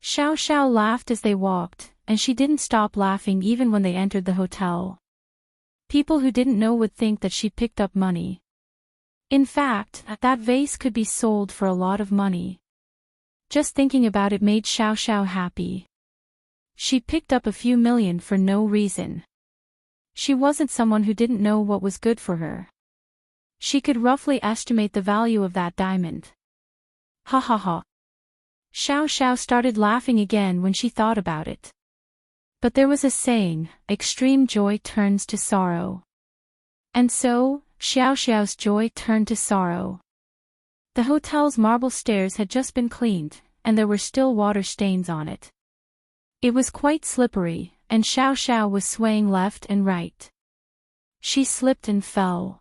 Xiao Xiao laughed as they walked, and she didn't stop laughing even when they entered the hotel. People who didn't know would think that she picked up money. In fact, that vase could be sold for a lot of money. Just thinking about it made Xiao Xiao happy. She picked up a few million for no reason. She wasn't someone who didn't know what was good for her. She could roughly estimate the value of that diamond. Ha ha ha. Xiao Xiao started laughing again when she thought about it. But there was a saying, extreme joy turns to sorrow. And so, Xiao Xiao's joy turned to sorrow. The hotel's marble stairs had just been cleaned, and there were still water stains on it. It was quite slippery, and Xiao Xiao was swaying left and right. She slipped and fell.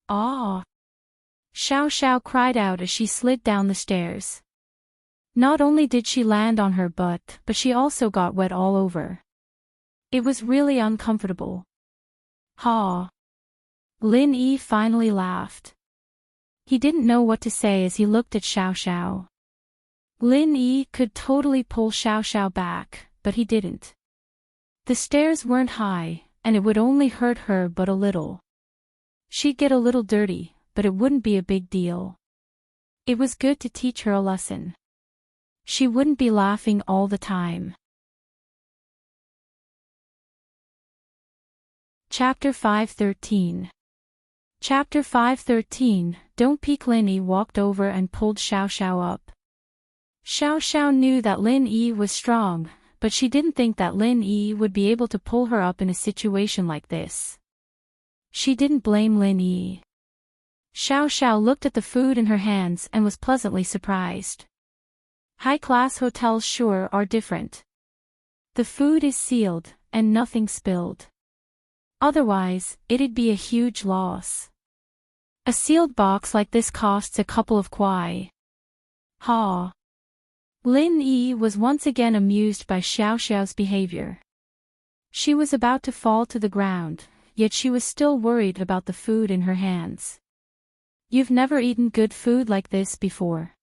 Ah! Xiao Xiao cried out as she slid down the stairs. Not only did she land on her butt, but she also got wet all over. It was really uncomfortable. Ha! Lin Yi finally laughed. He didn't know what to say as he looked at Xiao Xiao. Lin Yi could totally pull Xiao Xiao back, but he didn't. The stairs weren't high, and it would only hurt her but a little. She'd get a little dirty, but it wouldn't be a big deal. It was good to teach her a lesson. She wouldn't be laughing all the time. Chapter 5:13. Chapter 5:13. Don't peek. Lin Yi walked over and pulled Xiao Xiao up. Xiao Xiao knew that Lin Yi was strong, but she didn't think that Lin Yi would be able to pull her up in a situation like this. She didn't blame Lin Yi. Xiao Xiao looked at the food in her hands and was pleasantly surprised. High-class hotels sure are different. The food is sealed, and nothing spilled. Otherwise, it'd be a huge loss. A sealed box like this costs a couple of kuai. Ha! Lin Yi was once again amused by Xiao Xiao's behavior. She was about to fall to the ground, yet she was still worried about the food in her hands. You've never eaten good food like this before.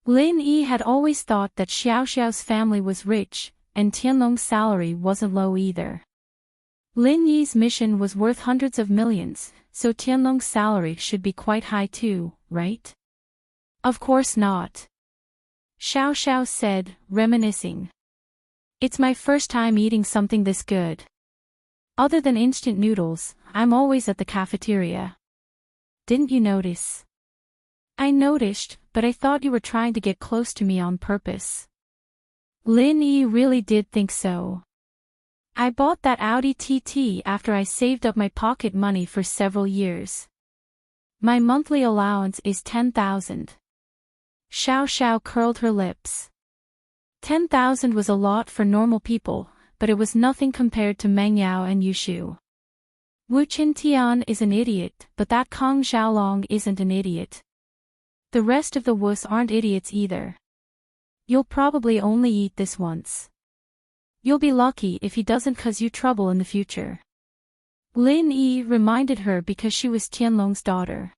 Lin Yi had always thought that Xiao Xiao's family was rich, and Tianlong's salary wasn't low either. Lin Yi's mission was worth hundreds of millions, so Tianlong's salary should be quite high too, right? Of course not. Xiao Xiao said, reminiscing. It's my first time eating something this good. Other than instant noodles, I'm always at the cafeteria. Didn't you notice? I noticed, but I thought you were trying to get close to me on purpose. Lin Yi really did think so. I bought that Audi TT after I saved up my pocket money for several years. My monthly allowance is 10,000. Xiao Xiao curled her lips. 10,000 was a lot for normal people, but it was nothing compared to Meng Yao and Yushu. Wu Qintian is an idiot, but that Kong Xiaolong isn't an idiot. The rest of the Wus aren't idiots either. You'll probably only eat this once. You'll be lucky if he doesn't cause you trouble in the future. Lin Yi reminded her because she was Tianlong's daughter.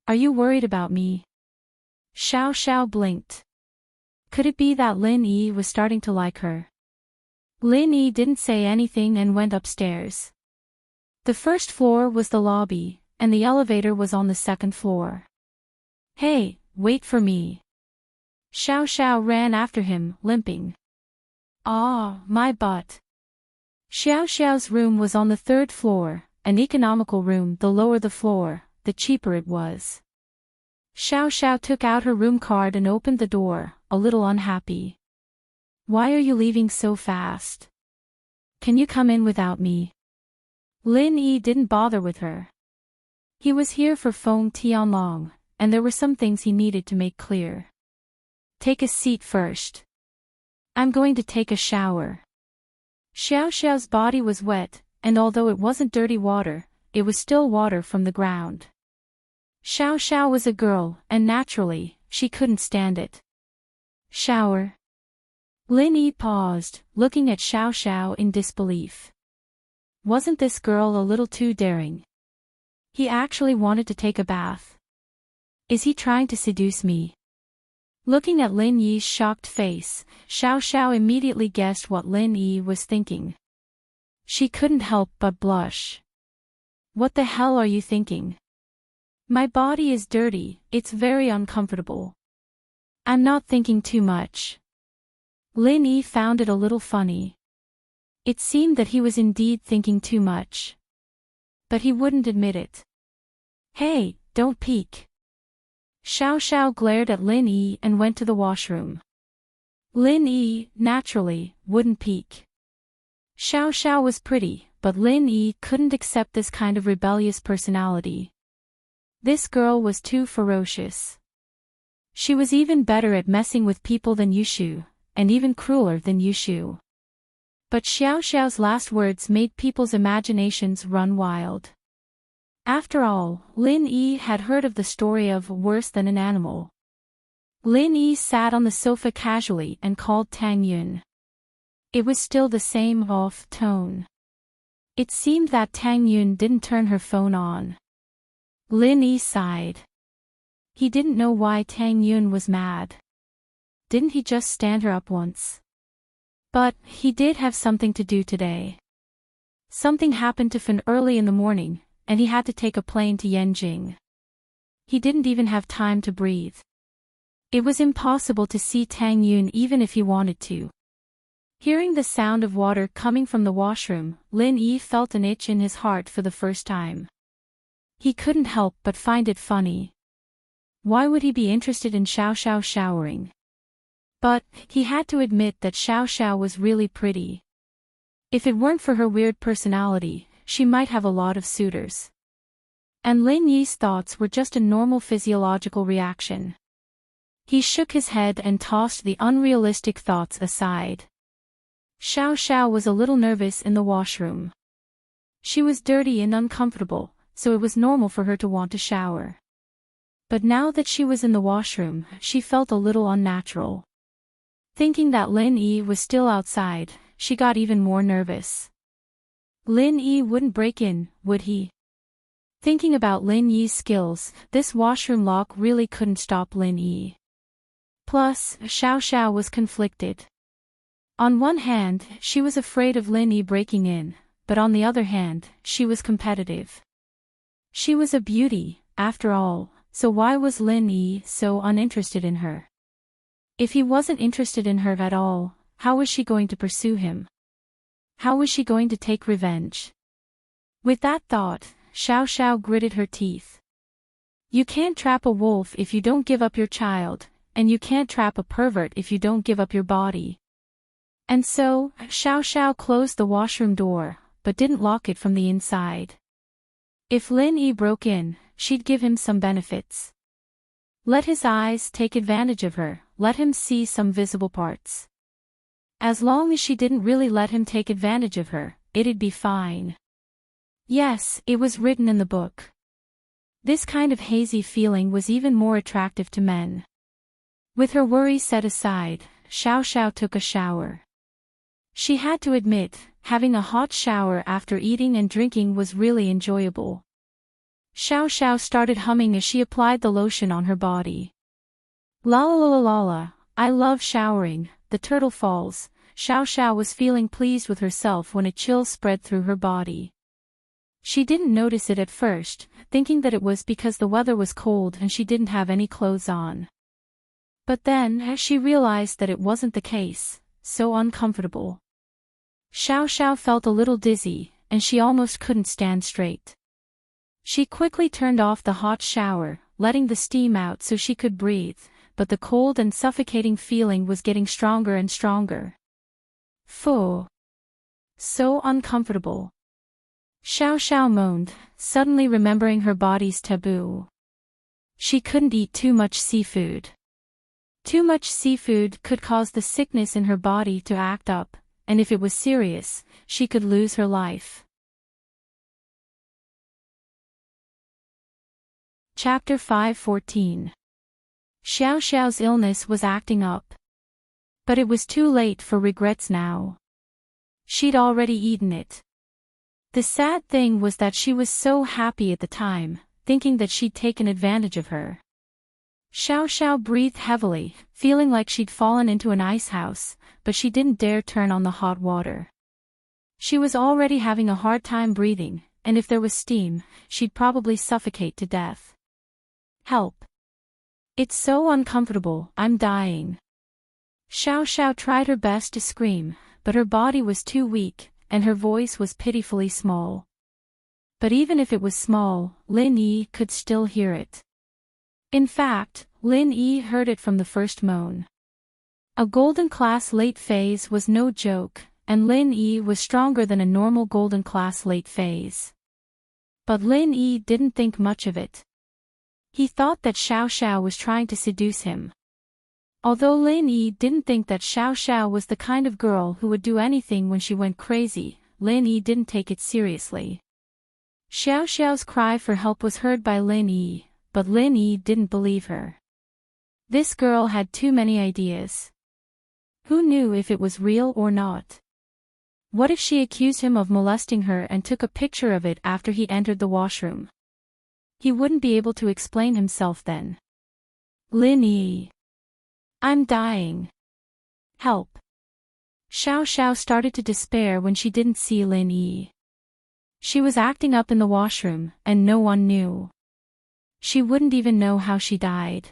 Are you worried about me? Xiao Xiao blinked. Could it be that Lin Yi was starting to like her? Lin Yi didn't say anything and went upstairs. The first floor was the lobby, and the elevator was on the second floor. Hey, wait for me. Xiao Xiao ran after him, limping. Ah, my butt. Xiao Xiao's room was on the third floor, an economical room. The lower the floor, the cheaper it was. Xiao Xiao took out her room card and opened the door, a little unhappy. Why are you leaving so fast? Can you come in without me? Lin Yi didn't bother with her. He was here for Feng Tianlong, and there were some things he needed to make clear. Take a seat first. I'm going to take a shower. Xiao Xiao's body was wet, and although it wasn't dirty water, it was still water from the ground. Xiao Xiao was a girl, and naturally, she couldn't stand it. Shower. Lin Yi paused, looking at Xiao Xiao in disbelief. Wasn't this girl a little too daring? He actually wanted to take a bath. Is he trying to seduce me? Looking at Lin Yi's shocked face, Xiao Xiao immediately guessed what Lin Yi was thinking. She couldn't help but blush. What the hell are you thinking? My body is dirty, it's very uncomfortable. I'm not thinking too much. Lin Yi found it a little funny. It seemed that he was indeed thinking too much. But he wouldn't admit it. Hey, don't peek. Xiao Xiao glared at Lin Yi and went to the washroom. Lin Yi, naturally, wouldn't peek. Xiao Xiao was pretty, but Lin Yi couldn't accept this kind of rebellious personality. This girl was too ferocious. She was even better at messing with people than Yushu, and even crueler than Yushu. But Xiao Xiao's last words made people's imaginations run wild. After all, Lin Yi had heard of the story of worse than an animal. Lin Yi sat on the sofa casually and called Tang Yun. It was still the same off tone. It seemed that Tang Yun didn't turn her phone on. Lin Yi sighed. He didn't know why Tang Yun was mad. Didn't he just stand her up once? But he did have something to do today. Something happened to Fan early in the morning, and he had to take a plane to Yanjing. He didn't even have time to breathe. It was impossible to see Tang Yun even if he wanted to. Hearing the sound of water coming from the washroom, Lin Yi felt an itch in his heart for the first time. He couldn't help but find it funny. Why would he be interested in Xiao Xiao showering? But, he had to admit that Xiao Xiao was really pretty. If it weren't for her weird personality, she might have a lot of suitors. And Lin Yi's thoughts were just a normal physiological reaction. He shook his head and tossed the unrealistic thoughts aside. Xiao Xiao was a little nervous in the washroom. She was dirty and uncomfortable, so it was normal for her to want to shower. But now that she was in the washroom, she felt a little unnatural. Thinking that Lin Yi was still outside, she got even more nervous. Lin Yi wouldn't break in, would he? Thinking about Lin Yi's skills, this washroom lock really couldn't stop Lin Yi. Plus, Xiao Xiao was conflicted. On one hand, she was afraid of Lin Yi breaking in, but on the other hand, she was competitive. She was a beauty, after all, so why was Lin Yi so uninterested in her? If he wasn't interested in her at all, how was she going to pursue him? How was she going to take revenge? With that thought, Xiao Xiao gritted her teeth. You can't trap a wolf if you don't give up your child, and you can't trap a pervert if you don't give up your body. And so, Xiao Xiao closed the washroom door, but didn't lock it from the inside. If Lin Yi broke in, she'd give him some benefits. Let his eyes take advantage of her, let him see some visible parts. As long as she didn't really let him take advantage of her, it'd be fine. Yes, it was written in the book. This kind of hazy feeling was even more attractive to men. With her worries set aside, Xiao Xiao took a shower. She had to admit, having a hot shower after eating and drinking was really enjoyable. Xiao Xiao started humming as she applied the lotion on her body. La la la la la, I love showering, the turtle falls. Xiao Xiao was feeling pleased with herself when a chill spread through her body. She didn't notice it at first, thinking that it was because the weather was cold and she didn't have any clothes on. But then, as she realized that it wasn't the case, so uncomfortable. Xiao Xiao felt a little dizzy, and she almost couldn't stand straight. She quickly turned off the hot shower, letting the steam out so she could breathe, but the cold and suffocating feeling was getting stronger and stronger. Phew! So uncomfortable. Xiao Xiao moaned, suddenly remembering her body's taboo. She couldn't eat too much seafood. Too much seafood could cause the sickness in her body to act up, and if it was serious, she could lose her life. Chapter 5:14. Xiao Xiao's illness was acting up. But it was too late for regrets now. She'd already eaten it. The sad thing was that she was so happy at the time, thinking that she'd taken advantage of her. Xiao Xiao breathed heavily, feeling like she'd fallen into an ice house, but she didn't dare turn on the hot water. She was already having a hard time breathing, and if there was steam, she'd probably suffocate to death. Help! It's so uncomfortable, I'm dying. Xiao Xiao tried her best to scream, but her body was too weak, and her voice was pitifully small. But even if it was small, Lin Yi could still hear it. In fact, Lin Yi heard it from the first moan. A golden class late phase was no joke, and Lin Yi was stronger than a normal golden class late phase. But Lin Yi didn't think much of it. He thought that Xiao Xiao was trying to seduce him. Although Lin Yi didn't think that Xiao Xiao was the kind of girl who would do anything when she went crazy, Lin Yi didn't take it seriously. Xiao Xiao's cry for help was heard by Lin Yi, but Lin Yi didn't believe her. This girl had too many ideas. Who knew if it was real or not? What if she accused him of molesting her and took a picture of it after he entered the washroom? He wouldn't be able to explain himself then. Lin Yi. I'm dying. Help. Xiao Xiao started to despair when she didn't see Lin Yi. She was acting up in the washroom, and no one knew. She wouldn't even know how she died.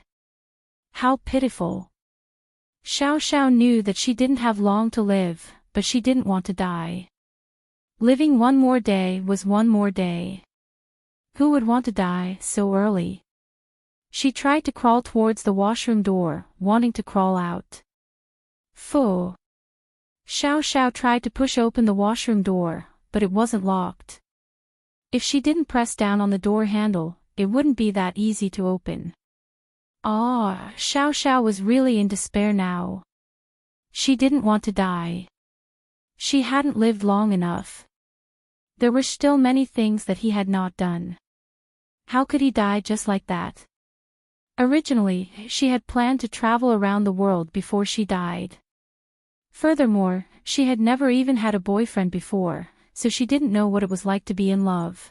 How pitiful. Xiao Xiao knew that she didn't have long to live, but she didn't want to die. Living one more day was one more day. Who would want to die so early? She tried to crawl towards the washroom door, wanting to crawl out. Phew. Xiao Xiao tried to push open the washroom door, but it wasn't locked. If she didn't press down on the door handle, it wouldn't be that easy to open. Xiao Xiao was really in despair now. She didn't want to die. She hadn't lived long enough. There were still many things that he had not done. How could he die just like that? Originally, she had planned to travel around the world before she died. Furthermore, she had never even had a boyfriend before, so she didn't know what it was like to be in love.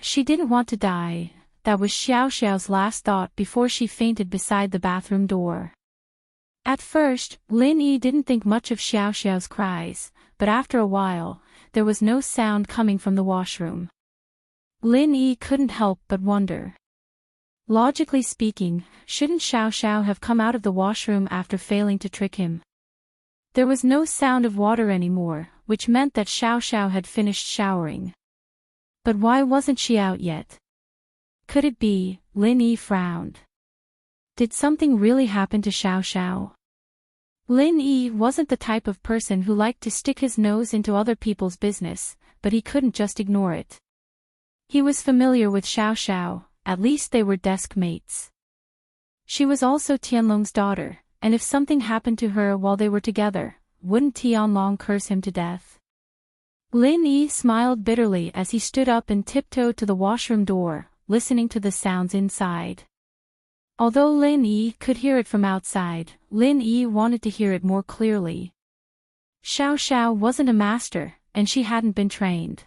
She didn't want to die. That was Xiao Xiao's last thought before she fainted beside the bathroom door. At first, Lin Yi didn't think much of Xiao Xiao's cries, but after a while, there was no sound coming from the washroom. Lin Yi couldn't help but wonder. Logically speaking, shouldn't Xiao Xiao have come out of the washroom after failing to trick him? There was no sound of water anymore, which meant that Xiao Xiao had finished showering. But why wasn't she out yet? Could it be? Lin Yi frowned. Did something really happen to Xiao Xiao? Lin Yi wasn't the type of person who liked to stick his nose into other people's business, but he couldn't just ignore it. He was familiar with Xiao Xiao, at least they were desk mates. She was also Tianlong's daughter, and if something happened to her while they were together, wouldn't Tianlong curse him to death? Lin Yi smiled bitterly as he stood up and tiptoed to the washroom door, listening to the sounds inside. Although Lin Yi could hear it from outside, Lin Yi wanted to hear it more clearly. Xiao Xiao wasn't a master, and she hadn't been trained.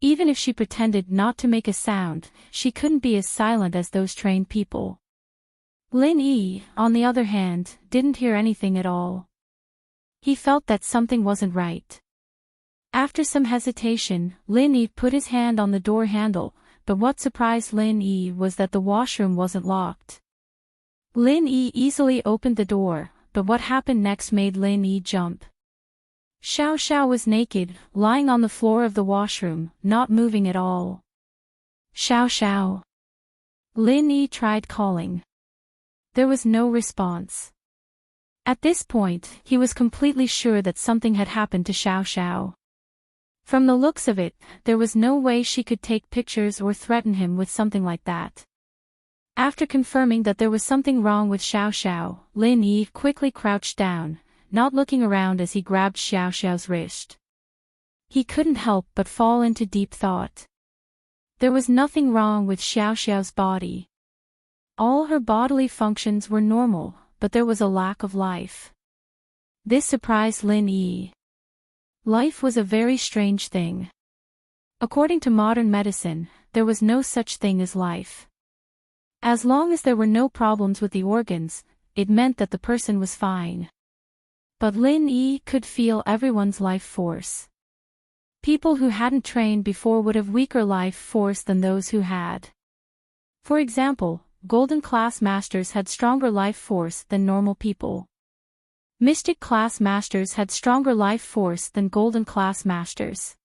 Even if she pretended not to make a sound, she couldn't be as silent as those trained people. Lin Yi, on the other hand, didn't hear anything at all. He felt that something wasn't right. After some hesitation, Lin Yi put his hand on the door handle, but what surprised Lin Yi was that the washroom wasn't locked. Lin Yi easily opened the door, but what happened next made Lin Yi jump. Xiao Xiao was naked, lying on the floor of the washroom, not moving at all. Xiao Xiao. Lin Yi tried calling. There was no response. At this point, he was completely sure that something had happened to Xiao Xiao. From the looks of it, there was no way she could take pictures or threaten him with something like that. After confirming that there was something wrong with Xiao Xiao, Lin Yi quickly crouched down, not looking around as he grabbed Xiao Xiao's wrist. He couldn't help but fall into deep thought. There was nothing wrong with Xiao Xiao's body. All her bodily functions were normal, but there was a lack of life. This surprised Lin Yi. Life was a very strange thing. According to modern medicine, there was no such thing as life. As long as there were no problems with the organs, it meant that the person was fine. But Lin Yi could feel everyone's life force. People who hadn't trained before would have weaker life force than those who had. For example, Golden Class Masters had stronger life force than normal people. Mystic Class Masters had stronger life force than Golden Class Masters.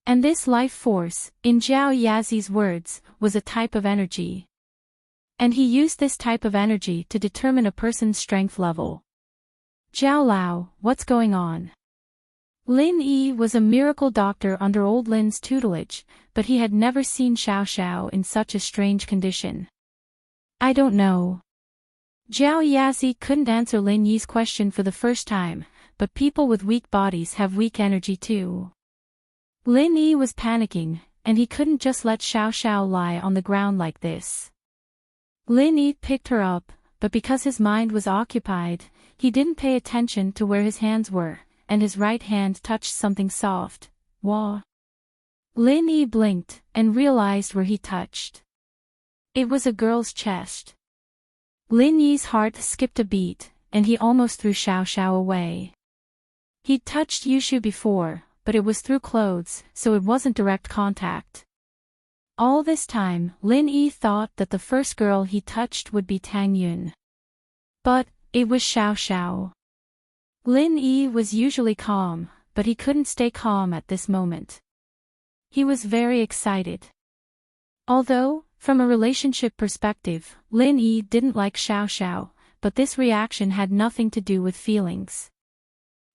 And this life force, in Zhao Yazi's words, was a type of energy. And he used this type of energy to determine a person's strength level. Zhao Lao, what's going on? Lin Yi was a miracle doctor under old Lin's tutelage, but he had never seen Xiao Xiao in such a strange condition. I don't know. Zhao Yazi couldn't answer Lin Yi's question for the first time, but people with weak bodies have weak energy too. Lin Yi was panicking, and he couldn't just let Xiao Xiao lie on the ground like this. Lin Yi picked her up, but because his mind was occupied, he didn't pay attention to where his hands were, and his right hand touched something soft. Wah! Lin Yi blinked, and realized where he touched. It was a girl's chest. Lin Yi's heart skipped a beat, and he almost threw Xiao Xiao away. He'd touched Yushu before, but it was through clothes, so it wasn't direct contact. All this time, Lin Yi thought that the first girl he touched would be Tang Yun. But it was Xiao Xiao. Lin Yi was usually calm, but he couldn't stay calm at this moment. He was very excited. Although, from a relationship perspective, Lin Yi didn't like Xiao Xiao, but this reaction had nothing to do with feelings.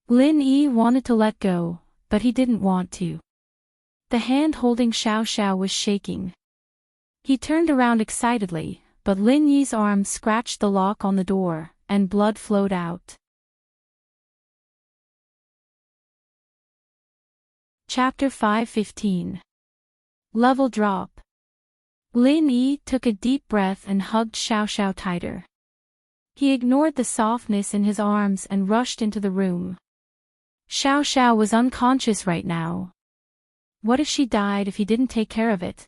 Lin Yi wanted to let go, but he didn't want to. The hand holding Xiao Xiao was shaking. He turned around excitedly, but Lin Yi's arm scratched the lock on the door, and blood flowed out. Chapter 5:15. Level Drop. Lin Yi took a deep breath and hugged Xiao Xiao tighter. He ignored the softness in his arms and rushed into the room. Xiao Xiao was unconscious right now. What if she died if he didn't take care of it?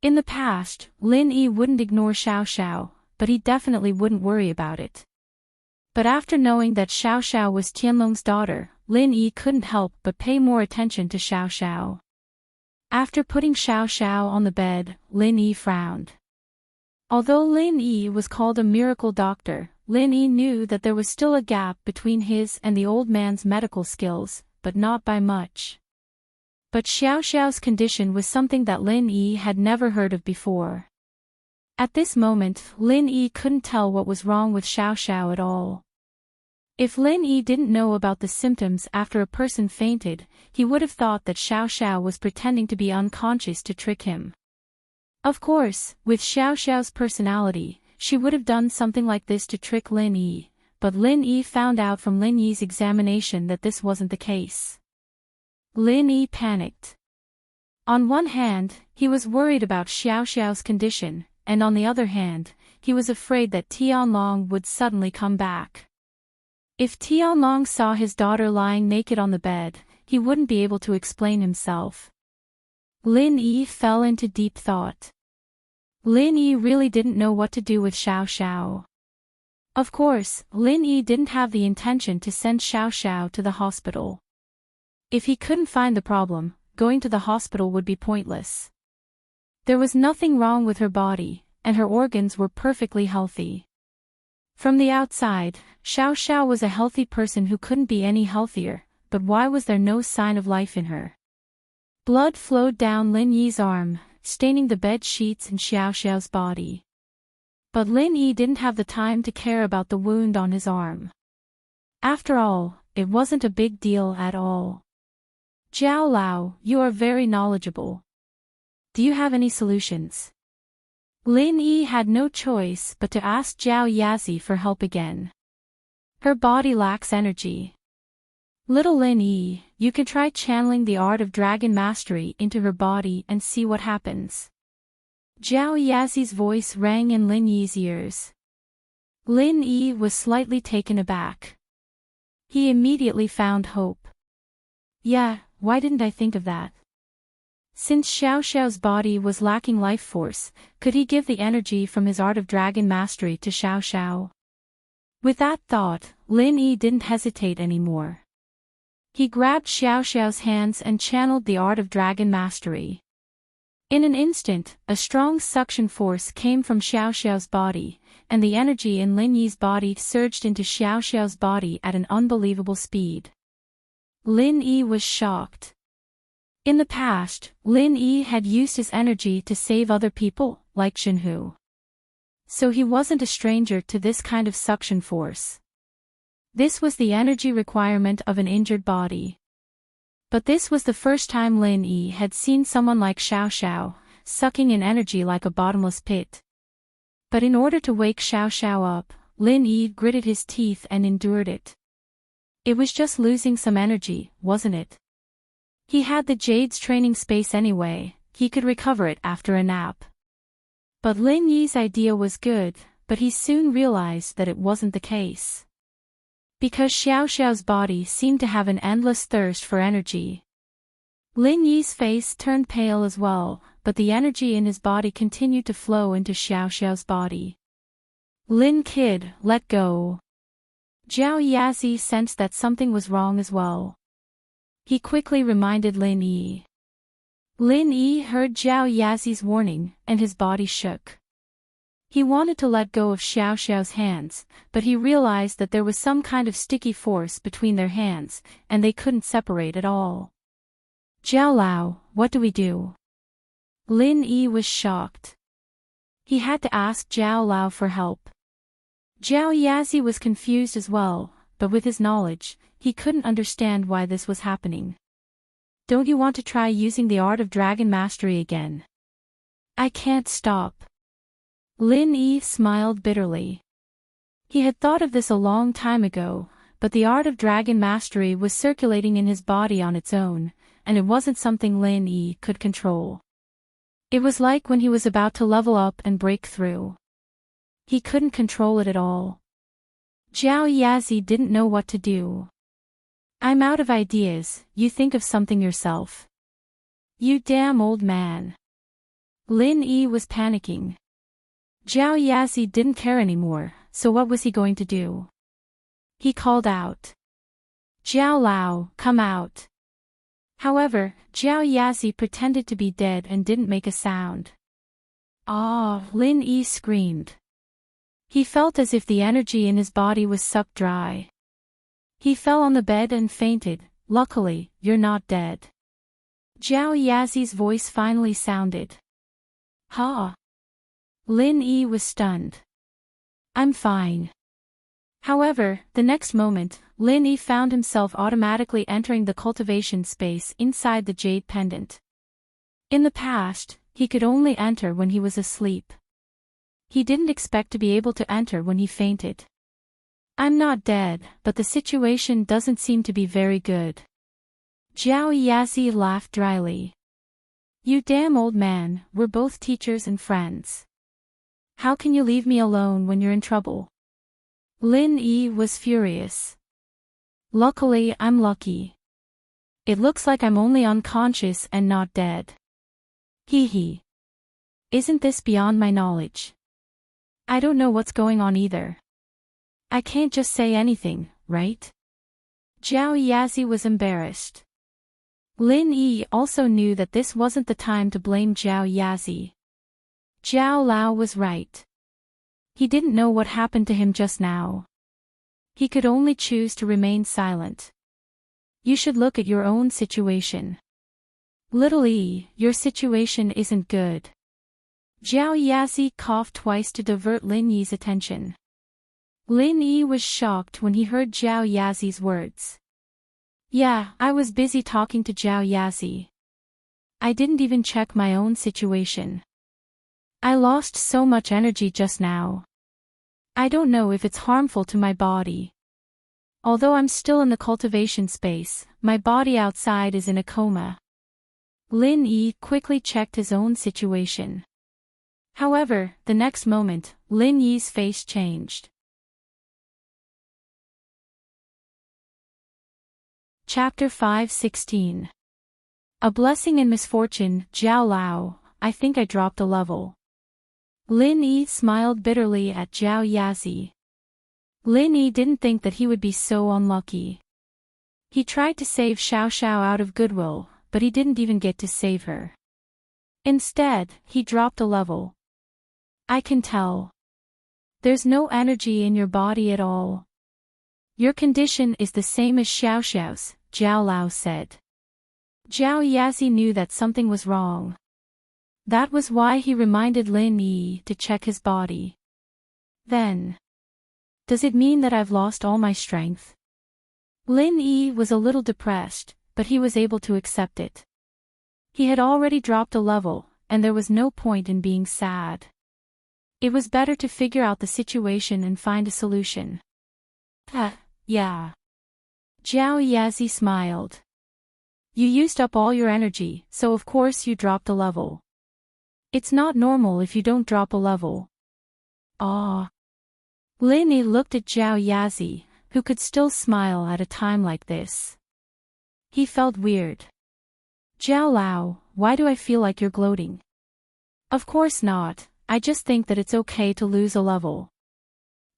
In the past, Lin Yi wouldn't ignore Xiao Xiao, but he definitely wouldn't worry about it. But after knowing that Xiao Xiao was Tianlong's daughter, Lin Yi couldn't help but pay more attention to Xiao Xiao. After putting Xiao Xiao on the bed, Lin Yi frowned. Although Lin Yi was called a miracle doctor, Lin Yi knew that there was still a gap between his and the old man's medical skills, but not by much. But Xiao Xiao's condition was something that Lin Yi had never heard of before. At this moment, Lin Yi couldn't tell what was wrong with Xiao Xiao at all. If Lin Yi didn't know about the symptoms after a person fainted, he would have thought that Xiao Xiao was pretending to be unconscious to trick him. Of course, with Xiao Xiao's personality, she would have done something like this to trick Lin Yi, but Lin Yi found out from Lin Yi's examination that this wasn't the case. Lin Yi panicked. On one hand, he was worried about Xiao Xiao's condition, and on the other hand, he was afraid that Tianlong would suddenly come back. If Tianlong saw his daughter lying naked on the bed, he wouldn't be able to explain himself. Lin Yi fell into deep thought. Lin Yi really didn't know what to do with Xiao Xiao. Of course, Lin Yi didn't have the intention to send Xiao Xiao to the hospital. If he couldn't find the problem, going to the hospital would be pointless. There was nothing wrong with her body, and her organs were perfectly healthy. From the outside, Xiao Xiao was a healthy person who couldn't be any healthier, but why was there no sign of life in her? Blood flowed down Lin Yi's arm, staining the bed sheets and Xiao Xiao's body. But Lin Yi didn't have the time to care about the wound on his arm. After all, it wasn't a big deal at all. Jiao Lao, you are very knowledgeable. Do you have any solutions? Lin Yi had no choice but to ask Jiao Yazi for help again. Her body lacks energy. Little Lin Yi, you can try channeling the art of dragon mastery into her body and see what happens. Jiao Yazi's voice rang in Lin Yi's ears. Lin Yi was slightly taken aback. He immediately found hope. Yeah, why didn't I think of that? Since Xiao Xiao's body was lacking life force, could he give the energy from his art of dragon mastery to Xiao Xiao? With that thought, Lin Yi didn't hesitate anymore. He grabbed Xiao Xiao's hands and channeled the art of dragon mastery. In an instant, a strong suction force came from Xiao Xiao's body, and the energy in Lin Yi's body surged into Xiao Xiao's body at an unbelievable speed. Lin Yi was shocked. In the past, Lin Yi had used his energy to save other people, like Shenhu. So he wasn't a stranger to this kind of suction force. This was the energy requirement of an injured body. But this was the first time Lin Yi had seen someone like Xiao Xiao, sucking in energy like a bottomless pit. But in order to wake Xiao Xiao up, Lin Yi gritted his teeth and endured it. It was just losing some energy, wasn't it? He had the Jade's training space anyway, he could recover it after a nap. But Lin Yi's idea was good, but he soon realized that it wasn't the case. Because Xiao Xiao's body seemed to have an endless thirst for energy. Lin Yi's face turned pale as well, but the energy in his body continued to flow into Xiao Xiao's body. Lin kid, let go. Jiao Yazi sensed that something was wrong as well. He quickly reminded Lin Yi. Lin Yi heard Zhao Yazi's warning, and his body shook. He wanted to let go of Xiao Xiao's hands, but he realized that there was some kind of sticky force between their hands, and they couldn't separate at all. Zhao Lao, what do we do? Lin Yi was shocked. He had to ask Zhao Lao for help. Zhao Yazi was confused as well, but with his knowledge, he couldn't understand why this was happening. Don't you want to try using the art of dragon mastery again? I can't stop. Lin Yi smiled bitterly. He had thought of this a long time ago, but the art of dragon mastery was circulating in his body on its own, and it wasn't something Lin Yi could control. It was like when he was about to level up and break through. He couldn't control it at all. Zhao Yazi didn't know what to do. I'm out of ideas, you think of something yourself. You damn old man. Lin Yi was panicking. Zhao Yazi didn't care anymore, so what was he going to do? He called out. Zhao Lao, come out. However, Zhao Yazi pretended to be dead and didn't make a sound. Ah, Lin Yi screamed. He felt as if the energy in his body was sucked dry. He fell on the bed and fainted. Luckily, you're not dead. Zhao Yazi's voice finally sounded. Ha! Lin Yi was stunned. I'm fine. However, the next moment, Lin Yi found himself automatically entering the cultivation space inside the jade pendant. In the past, he could only enter when he was asleep. He didn't expect to be able to enter when he fainted. I'm not dead, but the situation doesn't seem to be very good. Zhao Yazi laughed dryly. You damn old man, we're both teachers and friends. How can you leave me alone when you're in trouble? Lin Yi was furious. Luckily, I'm lucky. It looks like I'm only unconscious and not dead. Hee hee. Isn't this beyond my knowledge? I don't know what's going on either. I can't just say anything, right? Zhao Yazi was embarrassed. Lin Yi also knew that this wasn't the time to blame Zhao Yazi. Zhao Lao was right. He didn't know what happened to him just now. He could only choose to remain silent. You should look at your own situation. Little Yi, your situation isn't good. Zhao Yazi coughed twice to divert Lin Yi's attention. Lin Yi was shocked when he heard Zhao Yazi's words. Yeah, I was busy talking to Zhao Yazi. I didn't even check my own situation. I lost so much energy just now. I don't know if it's harmful to my body. Although I'm still in the cultivation space, my body outside is in a coma. Lin Yi quickly checked his own situation. However, the next moment, Lin Yi's face changed. Chapter 5:16. A blessing in misfortune, Zhao Lao, I think I dropped a level. Lin Yi smiled bitterly at Zhao Yazi. Lin Yi didn't think that he would be so unlucky. He tried to save Xiao Xiao out of goodwill, but he didn't even get to save her. Instead, he dropped a level. I can tell. There's no energy in your body at all. Your condition is the same as Xiao Xiao's, Zhao Lao said. Zhao Yazi knew that something was wrong. That was why he reminded Lin Yi to check his body. Then. Does it mean that I've lost all my strength? Lin Yi was a little depressed, but he was able to accept it. He had already dropped a level, and there was no point in being sad. It was better to figure out the situation and find a solution. Yeah. Zhao Yazi smiled. You used up all your energy, so of course you dropped a level. It's not normal if you don't drop a level. Ah. Lin Yi looked at Zhao Yazi, who could still smile at a time like this. He felt weird. Zhao Lao, why do I feel like you're gloating? Of course not, I just think that it's okay to lose a level.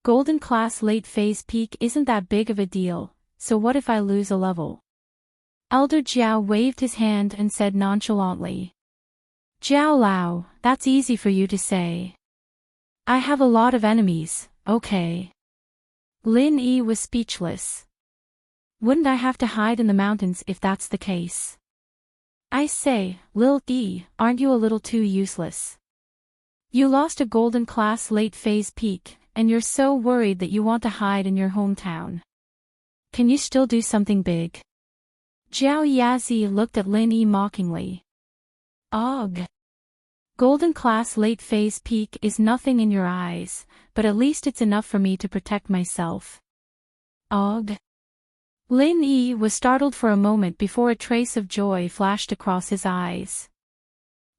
Golden class late phase peak isn't that big of a deal, so what if I lose a level? Elder Jiao waved his hand and said nonchalantly. Jiao Lao, that's easy for you to say. I have a lot of enemies, okay. Lin Yi was speechless. Wouldn't I have to hide in the mountains if that's the case? I say, Lil Yi, aren't you a little too useless? You lost a golden class late phase peak, and you're so worried that you want to hide in your hometown. Can you still do something big? Zhao Yazi looked at Lin Yi mockingly. Ugh. Golden class late phase peak is nothing in your eyes, but at least it's enough for me to protect myself. Ugh. Lin Yi was startled for a moment before a trace of joy flashed across his eyes.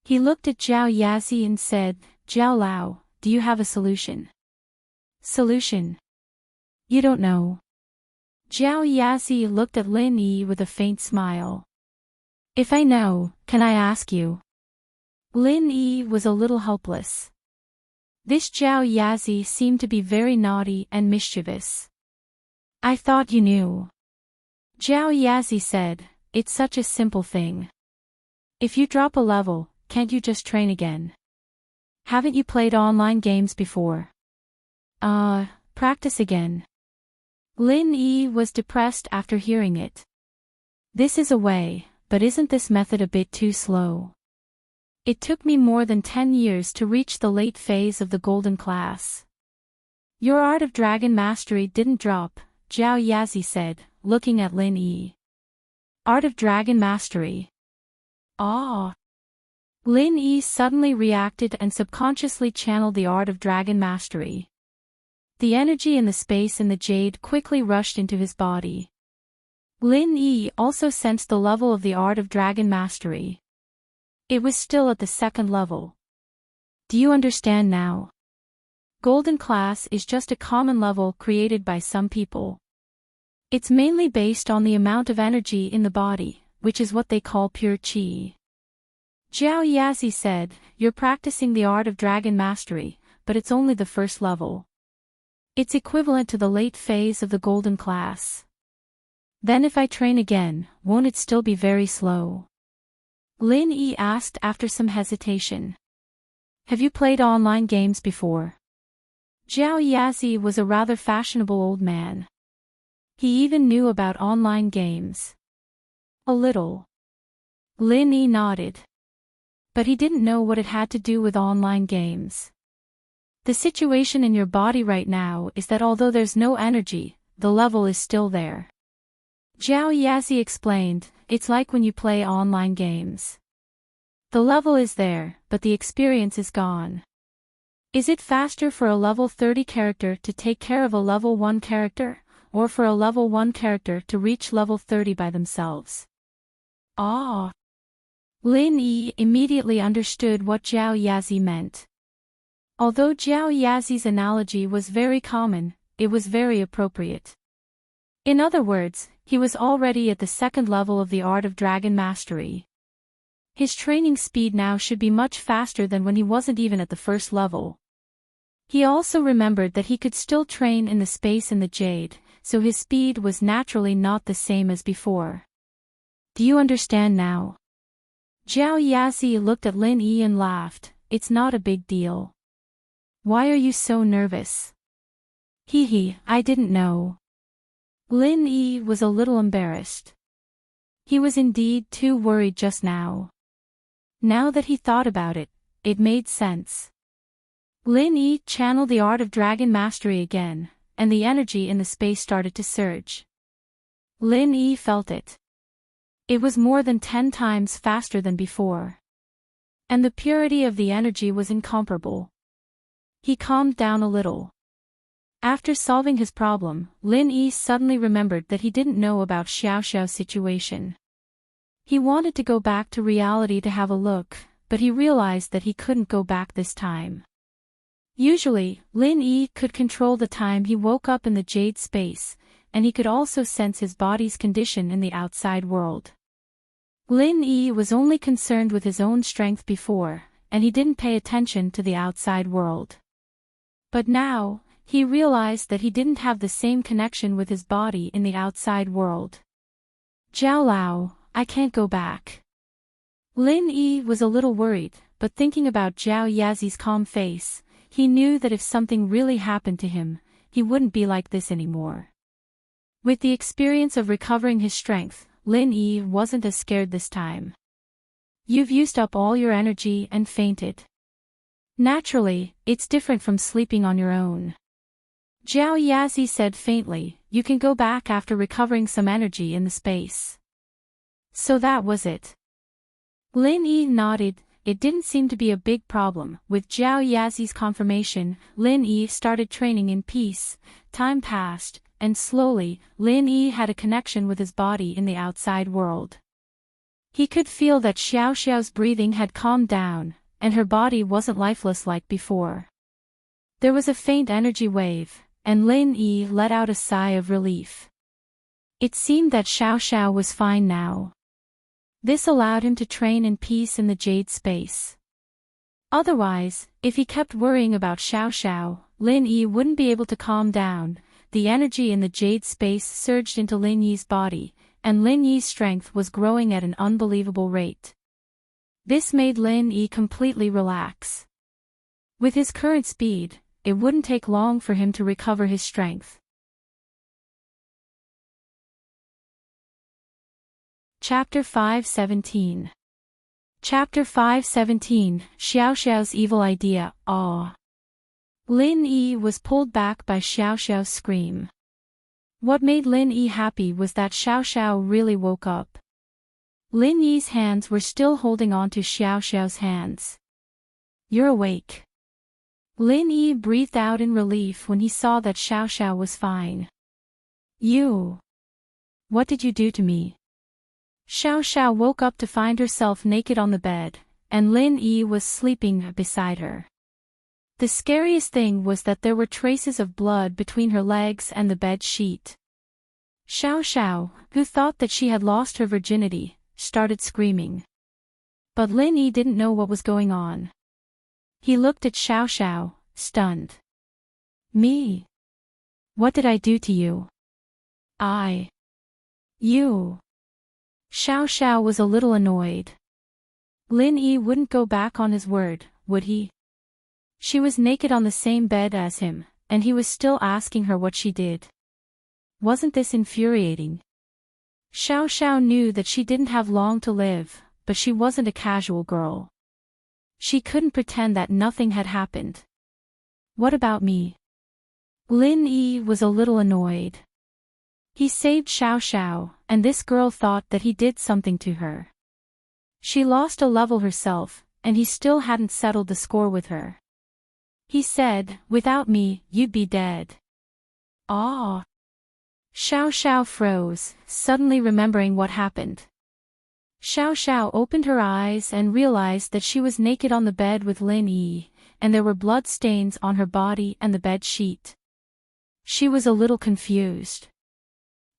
He looked at Zhao Yazi and said, Zhao Lao, do you have a solution? Solution? You don't know. Zhao Yazi looked at Lin Yi with a faint smile. If I know, can I ask you? Lin Yi was a little helpless. This Zhao Yazi seemed to be very naughty and mischievous. I thought you knew. Zhao Yazi said, it's such a simple thing. If you drop a level, can't you just train again? Haven't you played online games before? Practice again. Lin Yi was depressed after hearing it. This is a way, but isn't this method a bit too slow? It took me more than 10 years to reach the late phase of the golden class. Your art of dragon mastery didn't drop, Zhao Yazi said, looking at Lin Yi. Art of dragon mastery. Ah. Lin Yi suddenly reacted and subconsciously channeled the art of dragon mastery. The energy in the space in the jade quickly rushed into his body. Lin Yi also sensed the level of the art of dragon mastery. It was still at the second level. Do you understand now? Golden class is just a common level created by some people. It's mainly based on the amount of energy in the body, which is what they call pure qi. Zhao Yazi said, you're practicing the art of dragon mastery, but it's only the first level. It's equivalent to the late phase of the golden class. Then if I train again, won't it still be very slow? Lin Yi asked after some hesitation. Have you played online games before? Zhao Yazi was a rather fashionable old man. He even knew about online games. A little. Lin Yi nodded. But he didn't know what it had to do with online games. The situation in your body right now is that although there's no energy, the level is still there. Zhao Yazi explained, it's like when you play online games. The level is there, but the experience is gone. Is it faster for a level 30 character to take care of a level 1 character, or for a level 1 character to reach level 30 by themselves? Ah! Lin Yi immediately understood what Zhao Yazi meant. Although Zhao Yazi's analogy was very common, it was very appropriate. In other words, he was already at the second level of the art of dragon mastery. His training speed now should be much faster than when he wasn't even at the first level. He also remembered that he could still train in the space in the jade, so his speed was naturally not the same as before. Do you understand now? Zhao Yazi looked at Lin Yi and laughed, it's not a big deal. Why are you so nervous? I didn't know. Lin Yi was a little embarrassed. He was indeed too worried just now. Now that he thought about it, it made sense. Lin Yi channeled the art of dragon mastery again, and the energy in the space started to surge. Lin Yi felt it. It was more than 10 times faster than before. And the purity of the energy was incomparable. He calmed down a little. After solving his problem, Lin Yi suddenly remembered that he didn't know about Xiao Xiao's situation. He wanted to go back to reality to have a look, but he realized that he couldn't go back this time. Usually, Lin Yi could control the time he woke up in the jade space, and he could also sense his body's condition in the outside world. Lin Yi was only concerned with his own strength before, and he didn't pay attention to the outside world. But now, he realized that he didn't have the same connection with his body in the outside world. Zhao Lao, I can't go back. Lin Yi was a little worried, but thinking about Zhao Yazi's calm face, he knew that if something really happened to him, he wouldn't be like this anymore. With the experience of recovering his strength, Lin Yi wasn't as scared this time. You've used up all your energy and fainted. Naturally, it's different from sleeping on your own. Zhao Yazi said faintly, you can go back after recovering some energy in the space. So that was it. Lin Yi nodded. It didn't seem to be a big problem. With Zhao Yazi's confirmation, Lin Yi started training in peace. Time passed, and slowly, Lin Yi had a connection with his body in the outside world. He could feel that Xiao Xiao's breathing had calmed down, and her body wasn't lifeless like before. There was a faint energy wave, and Lin Yi let out a sigh of relief. It seemed that Xiao Xiao was fine now. This allowed him to train in peace in the jade space. Otherwise, if he kept worrying about Xiao Xiao, Lin Yi wouldn't be able to calm down. The energy in the jade space surged into Lin Yi's body, and Lin Yi's strength was growing at an unbelievable rate. This made Lin Yi completely relax. With his current speed, it wouldn't take long for him to recover his strength. Chapter 5:17. Chapter 5:17, Xiao Xiao's evil idea, awe. Lin Yi was pulled back by Xiao Xiao's scream. What made Lin Yi happy was that Xiao Xiao really woke up. Lin Yi's hands were still holding on to Xiao Xiao's hands. You're awake. Lin Yi breathed out in relief when he saw that Xiao Xiao was fine. You. What did you do to me? Xiao Xiao woke up to find herself naked on the bed, and Lin Yi was sleeping beside her. The scariest thing was that there were traces of blood between her legs and the bed sheet. Xiao Xiao, who thought that she had lost her virginity, started screaming. But Lin Yi didn't know what was going on. He looked at Xiao Xiao, stunned. Me? What did I do to you? You. Xiao Xiao was a little annoyed. Lin Yi wouldn't go back on his word, would he? She was naked on the same bed as him, and he was still asking her what she did. Wasn't this infuriating? Xiao Xiao knew that she didn't have long to live, but she wasn't a casual girl. She couldn't pretend that nothing had happened. What about me? Lin Yi was a little annoyed. He saved Xiao Xiao, and this girl thought that he did something to her. She lost a level herself, and he still hadn't settled the score with her. He said, without me, you'd be dead. Ah! Xiao Xiao froze, suddenly remembering what happened. Xiao Xiao opened her eyes and realized that she was naked on the bed with Lin Yi, and there were blood stains on her body and the bed sheet. She was a little confused.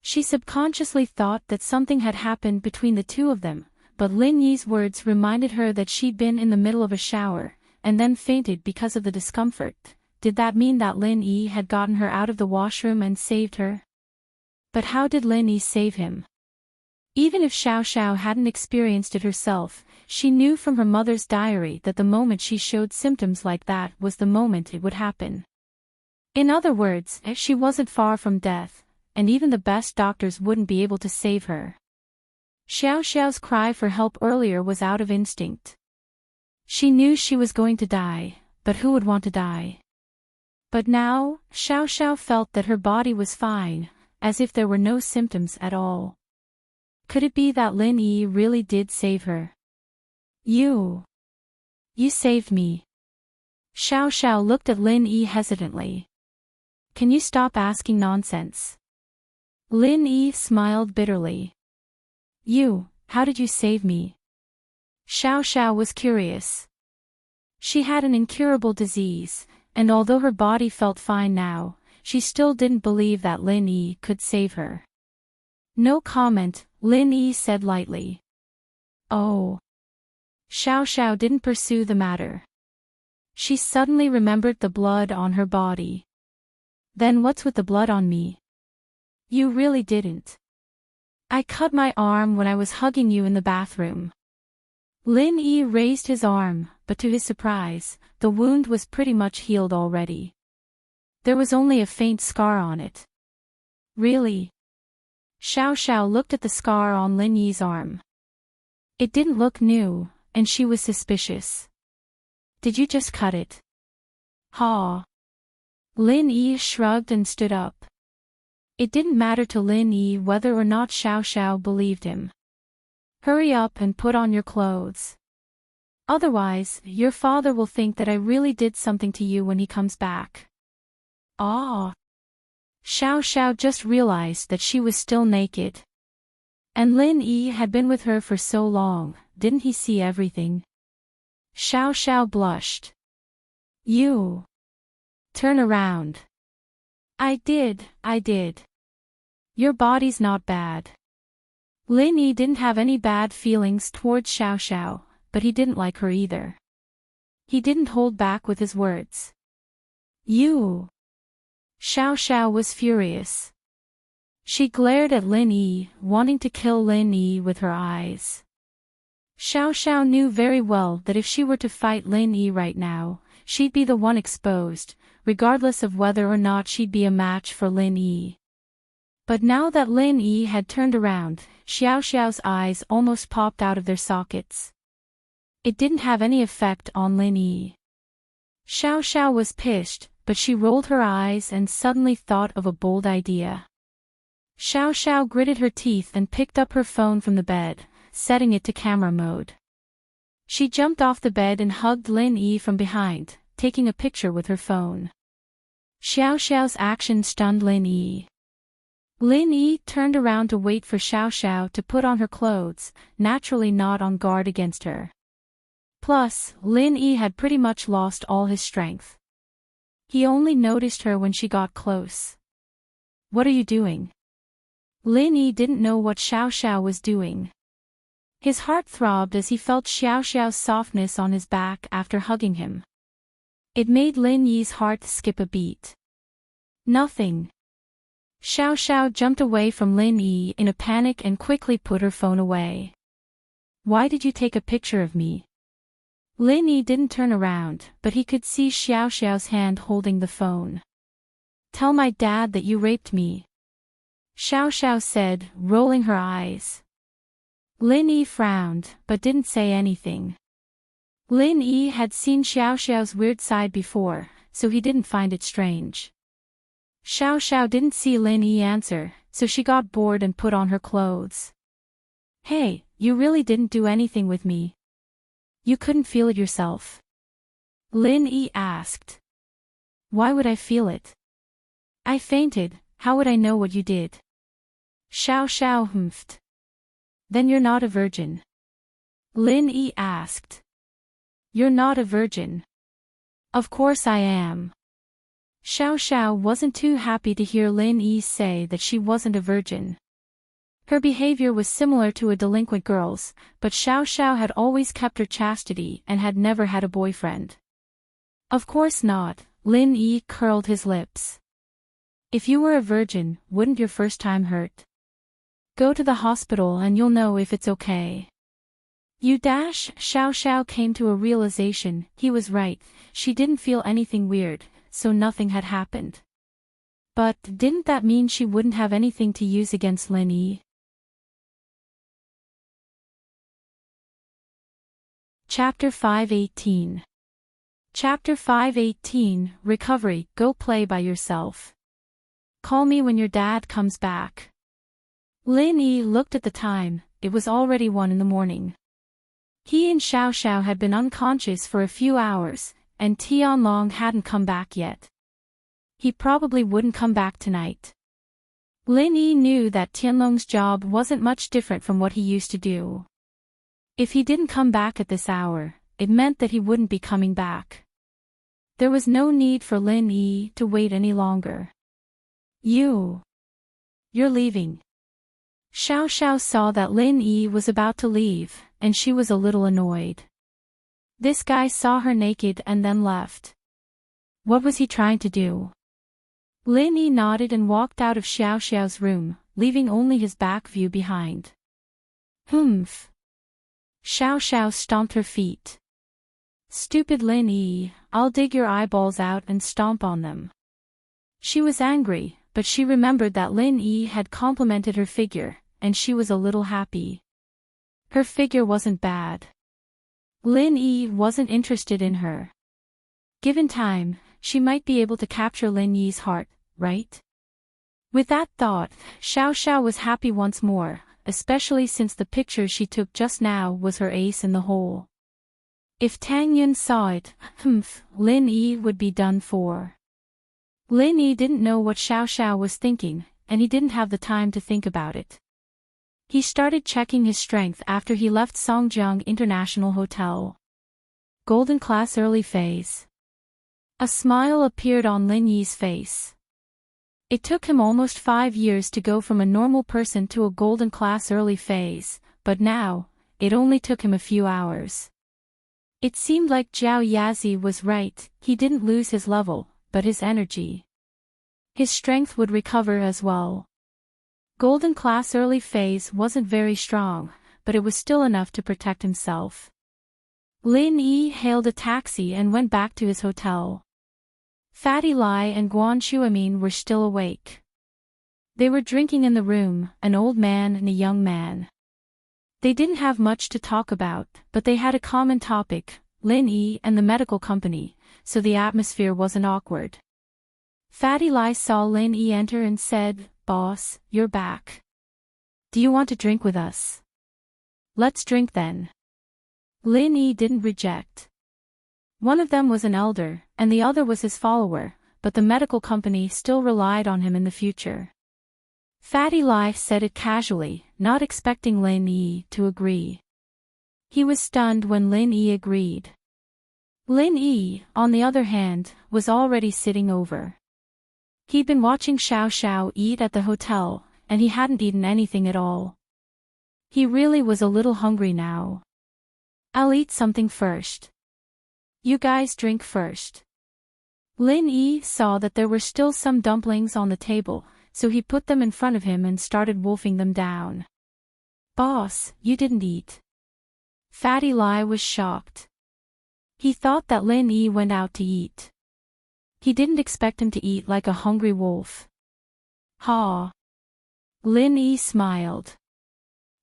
She subconsciously thought that something had happened between the two of them, but Lin Yi's words reminded her that she'd been in the middle of a shower, and then fainted because of the discomfort. Did that mean that Lin Yi had gotten her out of the washroom and saved her? But how did Lin Yi save him? Even if Xiao Xiao hadn't experienced it herself, she knew from her mother's diary that the moment she showed symptoms like that was the moment it would happen. In other words, she wasn't far from death, and even the best doctors wouldn't be able to save her. Xiao Xiao's cry for help earlier was out of instinct. She knew she was going to die, but who would want to die? But now, Xiao Xiao felt that her body was fine, as if there were no symptoms at all. Could it be that Lin Yi really did save her? You saved me. Xiao Xiao looked at Lin Yi hesitantly. Can you stop asking nonsense? Lin Yi smiled bitterly. How did you save me? Xiao Xiao was curious. She had an incurable disease, and although her body felt fine now, she still didn't believe that Lin Yi could save her. No comment, Lin Yi said lightly. Oh. Xiao Xiao didn't pursue the matter. She suddenly remembered the blood on her body. Then what's with the blood on me? You really didn't. I cut my arm when I was hugging you in the bathroom. Lin Yi raised his arm, but to his surprise, the wound was pretty much healed already. There was only a faint scar on it. Really? Xiao Xiao looked at the scar on Lin Yi's arm. It didn't look new, and she was suspicious. Did you just cut it? Ha. Lin Yi shrugged and stood up. It didn't matter to Lin Yi whether or not Xiao Xiao believed him. Hurry up and put on your clothes. Otherwise, your father will think that I really did something to you when he comes back. Ah. Xiao Xiao just realized that she was still naked. And Lin Yi had been with her for so long, didn't he see everything? Xiao Xiao blushed. You. Turn around. I did. Your body's not bad. Lin Yi didn't have any bad feelings towards Xiao Xiao, but he didn't like her either. He didn't hold back with his words. You. Xiao Xiao was furious. She glared at Lin Yi, wanting to kill Lin Yi with her eyes. Xiao Xiao knew very well that if she were to fight Lin Yi right now, she'd be the one exposed, regardless of whether or not she'd be a match for Lin Yi. But now that Lin Yi had turned around, Xiao Xiao's eyes almost popped out of their sockets. It didn't have any effect on Lin Yi. Xiao Xiao was pissed, but she rolled her eyes and suddenly thought of a bold idea. Xiao Xiao gritted her teeth and picked up her phone from the bed, setting it to camera mode. She jumped off the bed and hugged Lin Yi from behind, taking a picture with her phone. Xiao Xiao's action stunned Lin Yi. Lin Yi turned around to wait for Xiao Xiao to put on her clothes, naturally not on guard against her. Plus, Lin Yi had pretty much lost all his strength. He only noticed her when she got close. What are you doing? Lin Yi didn't know what Xiao Xiao was doing. His heart throbbed as he felt Xiao Xiao's softness on his back after hugging him. It made Lin Yi's heart skip a beat. Nothing. Xiao Xiao jumped away from Lin Yi in a panic and quickly put her phone away. Why did you take a picture of me? Lin Yi didn't turn around, but he could see Xiao Xiao's hand holding the phone. Tell my dad that you raped me. Xiao Xiao said, rolling her eyes. Lin Yi frowned, but didn't say anything. Lin Yi had seen Xiao Xiao's weird side before, so he didn't find it strange. Xiao Xiao didn't see Lin Yi answer, so she got bored and put on her clothes. Hey, you really didn't do anything with me. You couldn't feel it yourself? Lin Yi asked. Why would I feel it? I fainted, how would I know what you did? Xiao Xiao humphed. Then you're not a virgin. Lin Yi asked. You're not a virgin. Of course I am. Xiao Xiao wasn't too happy to hear Lin Yi say that she wasn't a virgin. Her behavior was similar to a delinquent girl's, but Xiao Xiao had always kept her chastity and had never had a boyfriend. Of course not, Lin Yi curled his lips. If you were a virgin, wouldn't your first time hurt? Go to the hospital and you'll know if it's okay. Xiao Xiao came to a realization, he was right, she didn't feel anything weird, so nothing had happened. But didn't that mean she wouldn't have anything to use against Lin Yi? Chapter 518. Chapter 518, Recovery, Go Play by Yourself. Call me when your dad comes back. Lin Yi looked at the time, it was already 1 a.m. He and Xiao Xiao had been unconscious for a few hours, and Tianlong hadn't come back yet. He probably wouldn't come back tonight. Lin Yi knew that Tianlong's job wasn't much different from what he used to do. If he didn't come back at this hour, it meant that he wouldn't be coming back. There was no need for Lin Yi to wait any longer. You're leaving. Xiao Xiao saw that Lin Yi was about to leave, and she was a little annoyed. This guy saw her naked and then left. What was he trying to do? Lin Yi nodded and walked out of Xiao Xiao's room, leaving only his back view behind. Humph. Xiao Xiao stomped her feet. Stupid Lin Yi, I'll dig your eyeballs out and stomp on them. She was angry, but she remembered that Lin Yi had complimented her figure, and she was a little happy. Her figure wasn't bad. Lin Yi wasn't interested in her. Given time, she might be able to capture Lin Yi's heart, right? With that thought, Xiao Xiao was happy once more, especially since the picture she took just now was her ace in the hole. If Tang Yun saw it, Lin Yi would be done for. Lin Yi didn't know what Xiao Xiao was thinking, and he didn't have the time to think about it. He started checking his strength after he left Songjiang International Hotel. Golden Class Early Phase. A smile appeared on Lin Yi's face. It took him almost 5 years to go from a normal person to a Golden Class Early Phase, but now, it only took him a few hours. It seemed like Zhao Yazi was right, he didn't lose his level, but his energy. His strength would recover as well. Golden Class Early Phase wasn't very strong, but it was still enough to protect himself. Lin Yi hailed a taxi and went back to his hotel. Fatty Lai and Guan Shuamin were still awake. They were drinking in the room, an old man and a young man. They didn't have much to talk about, but they had a common topic, Lin Yi and the medical company, so the atmosphere wasn't awkward. Fatty Lai saw Lin Yi enter and said, "Boss, you're back. Do you want to drink with us?" "Let's drink then." Lin Yi didn't reject. One of them was an elder, and the other was his follower, but the medical company still relied on him in the future. Fatty Lai said it casually, not expecting Lin Yi to agree. He was stunned when Lin Yi agreed. Lin Yi, on the other hand, was already sitting over. He'd been watching Xiao Xiao eat at the hotel, and he hadn't eaten anything at all. He really was a little hungry now. "I'll eat something first. You guys drink first." Lin Yi saw that there were still some dumplings on the table, so he put them in front of him and started wolfing them down. "Boss, you didn't eat." Fatty Lai was shocked. He thought that Lin Yi went out to eat. He didn't expect him to eat like a hungry wolf. "Ha!" Lin Yi smiled.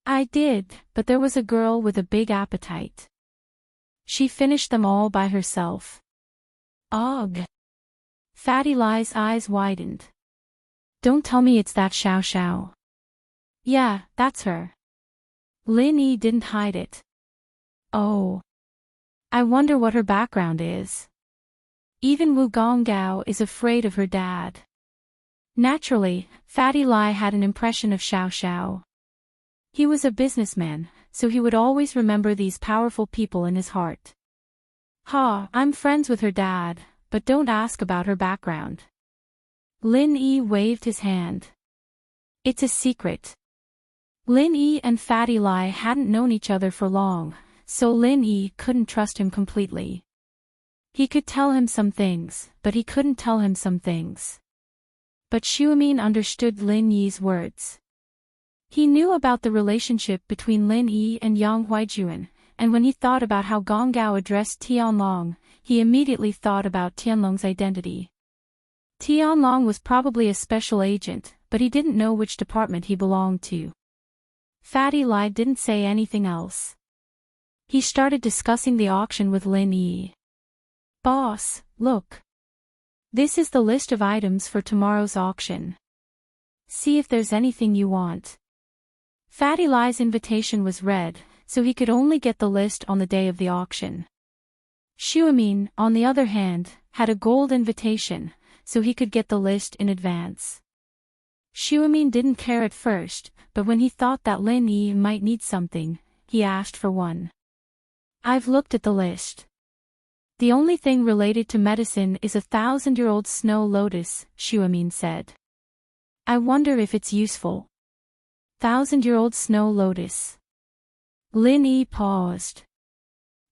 "I did, but there was a girl with a big appetite. She finished them all by herself." "Ugh!" Fatty Lai's eyes widened. "Don't tell me it's that Xiao Xiao." "Yeah, that's her." Lin Yi didn't hide it. "Oh. I wonder what her background is. Even Wu Gonggao is afraid of her dad." Naturally, Fatty Lai had an impression of Xiao Xiao. He was a businessman, so he would always remember these powerful people in his heart. "Ha, I'm friends with her dad, but don't ask about her background." Lin Yi waved his hand. "It's a secret." Lin Yi and Fatty Lai hadn't known each other for long, so Lin Yi couldn't trust him completely. He could tell him some things, but he couldn't tell him some things. But Shuamin understood Lin Yi's words. He knew about the relationship between Lin Yi and Yang Huijuan, and when he thought about how Gonggao addressed Tianlong, he immediately thought about Tianlong's identity. Tianlong was probably a special agent, but he didn't know which department he belonged to. Fatty Lai didn't say anything else. He started discussing the auction with Lin Yi. "Boss, look. This is the list of items for tomorrow's auction. See if there's anything you want." Fatty Lai's invitation was read, so he could only get the list on the day of the auction. Shuamin, on the other hand, had a gold invitation, so he could get the list in advance. Shuamin didn't care at first, but when he thought that Lin Yi might need something, he asked for one. "I've looked at the list. The only thing related to medicine is a 1,000-year-old snow lotus," Shuamin said. "I wonder if it's useful." 1,000-year-old snow lotus. Lin Yi paused.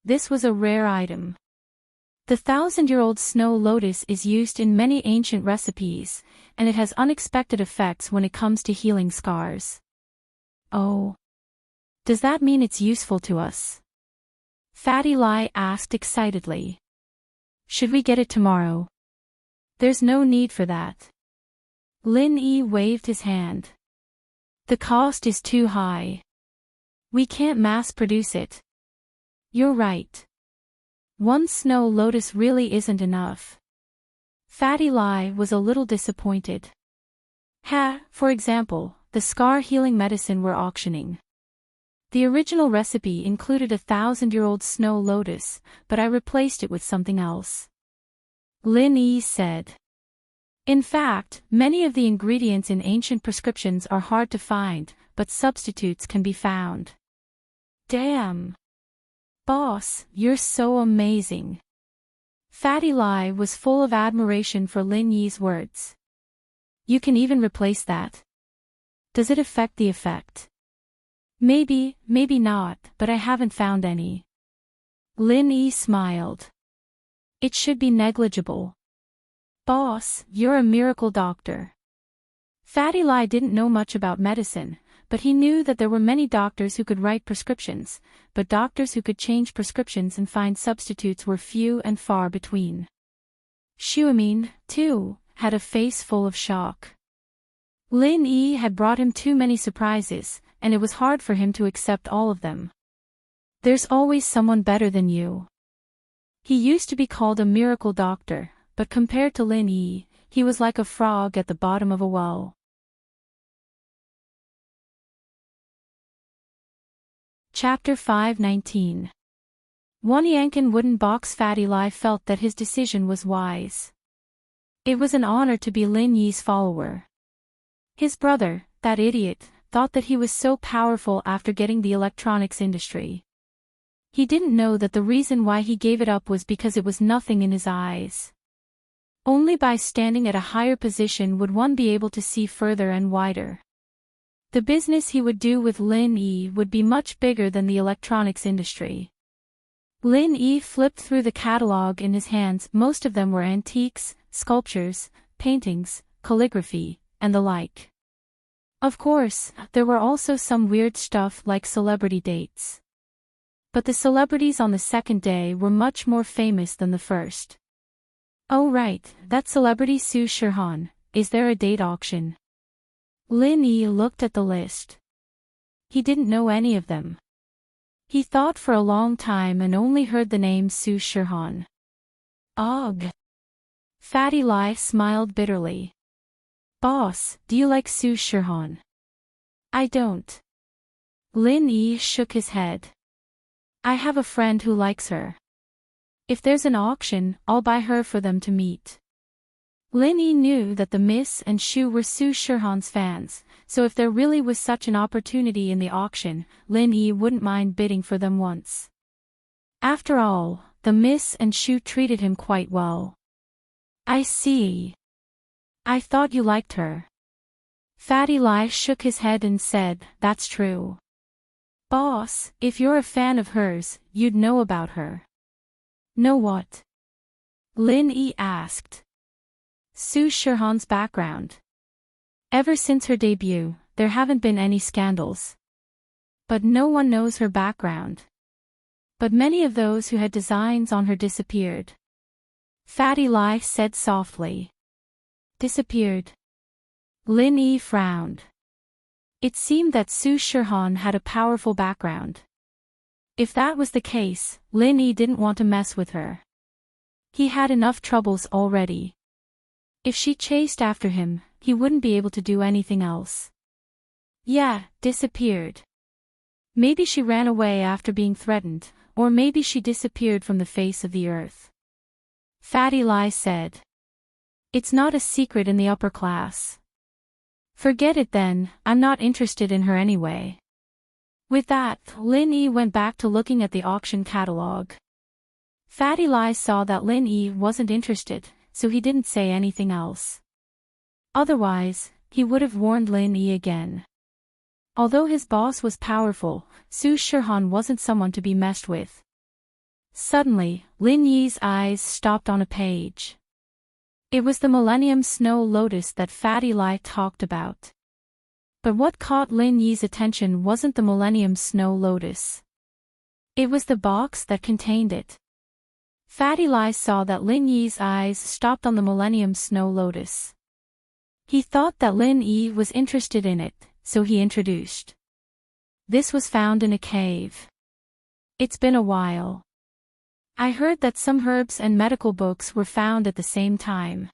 This was a rare item. The 1,000-year-old snow lotus is used in many ancient recipes, and it has unexpected effects when it comes to healing scars. Oh. Does that mean it's useful to us? Fatty Lie asked excitedly. Should we get it tomorrow? There's no need for that. Lin Yi waved his hand. The cost is too high. We can't mass produce it. You're right. One snow lotus really isn't enough. Fatty Lie was a little disappointed. For example, the scar healing medicine we're auctioning. The original recipe included a 1,000-year-old snow lotus, but I replaced it with something else. Lin Yi said. In fact, many of the ingredients in ancient prescriptions are hard to find, but substitutes can be found. Damn. Boss, you're so amazing. Fatty Lie was full of admiration for Lin Yi's words. You can even replace that. Does it affect the effect? Maybe, maybe not, but I haven't found any. Lin Yi smiled. It should be negligible. Boss, you're a miracle doctor. Fatty Lie didn't know much about medicine, but he knew that there were many doctors who could write prescriptions, but doctors who could change prescriptions and find substitutes were few and far between. Xuemin, too, had a face full of shock. Lin Yi had brought him too many surprises, and it was hard for him to accept all of them. There's always someone better than you. He used to be called a miracle doctor, but compared to Lin Yi, he was like a frog at the bottom of a well. Chapter 5:19. Wanyankin wooden box. Fatty Lie felt that his decision was wise. It was an honor to be Lin Yi's follower. His brother, that idiot, thought that he was so powerful after getting the electronics industry. He didn't know that the reason why he gave it up was because it was nothing in his eyes. Only by standing at a higher position would one be able to see further and wider. The business he would do with Lin Yi would be much bigger than the electronics industry. Lin Yi flipped through the catalog in his hands. Most of them were antiques, sculptures, paintings, calligraphy, and the like. Of course, there were also some weird stuff like celebrity dates. But the celebrities on the second day were much more famous than the first. Oh right, that celebrity Su Shihan. Is there a date auction? Lin Yi looked at the list. He didn't know any of them. He thought for a long time and only heard the name Su Shihan. Ugh. Fatty Lie smiled bitterly. Boss, do you like Su Shihan? I don't. Lin Yi shook his head. I have a friend who likes her. If there's an auction, I'll buy her for them to meet. Lin Yi knew that the Miss and Shu were Su Shihan's fans, so if there really was such an opportunity in the auction, Lin Yi wouldn't mind bidding for them once. After all, the Miss and Shu treated him quite well. I see. I thought you liked her. Fatty Lie shook his head and said, that's true. Boss, if you're a fan of hers, you'd know about her. Know what? Lin Yi asked. Su Shihan's background. Ever since her debut, there haven't been any scandals. But no one knows her background. But many of those who had designs on her disappeared. Fatty Lie said softly. Disappeared. Lin Yi frowned. It seemed that Su Shihan had a powerful background. If that was the case, Lin Yi didn't want to mess with her. He had enough troubles already. If she chased after him, he wouldn't be able to do anything else. Yeah, disappeared. Maybe she ran away after being threatened, or maybe she disappeared from the face of the earth. Fatty Lie said. It's not a secret in the upper class. Forget it then, I'm not interested in her anyway. With that, Lin Yi went back to looking at the auction catalog. Fatty Lie saw that Lin Yi wasn't interested, so he didn't say anything else. Otherwise, he would have warned Lin Yi again. Although his boss was powerful, Su Shihan wasn't someone to be messed with. Suddenly, Lin Yi's eyes stopped on a page. It was the Millennium Snow Lotus that Fatty Lai talked about. But what caught Lin Yi's attention wasn't the Millennium Snow Lotus. It was the box that contained it. Fatty Lai saw that Lin Yi's eyes stopped on the Millennium Snow Lotus. He thought that Lin Yi was interested in it, so he introduced. This was found in a cave. It's been a while. I heard that some herbs and medical books were found at the same time.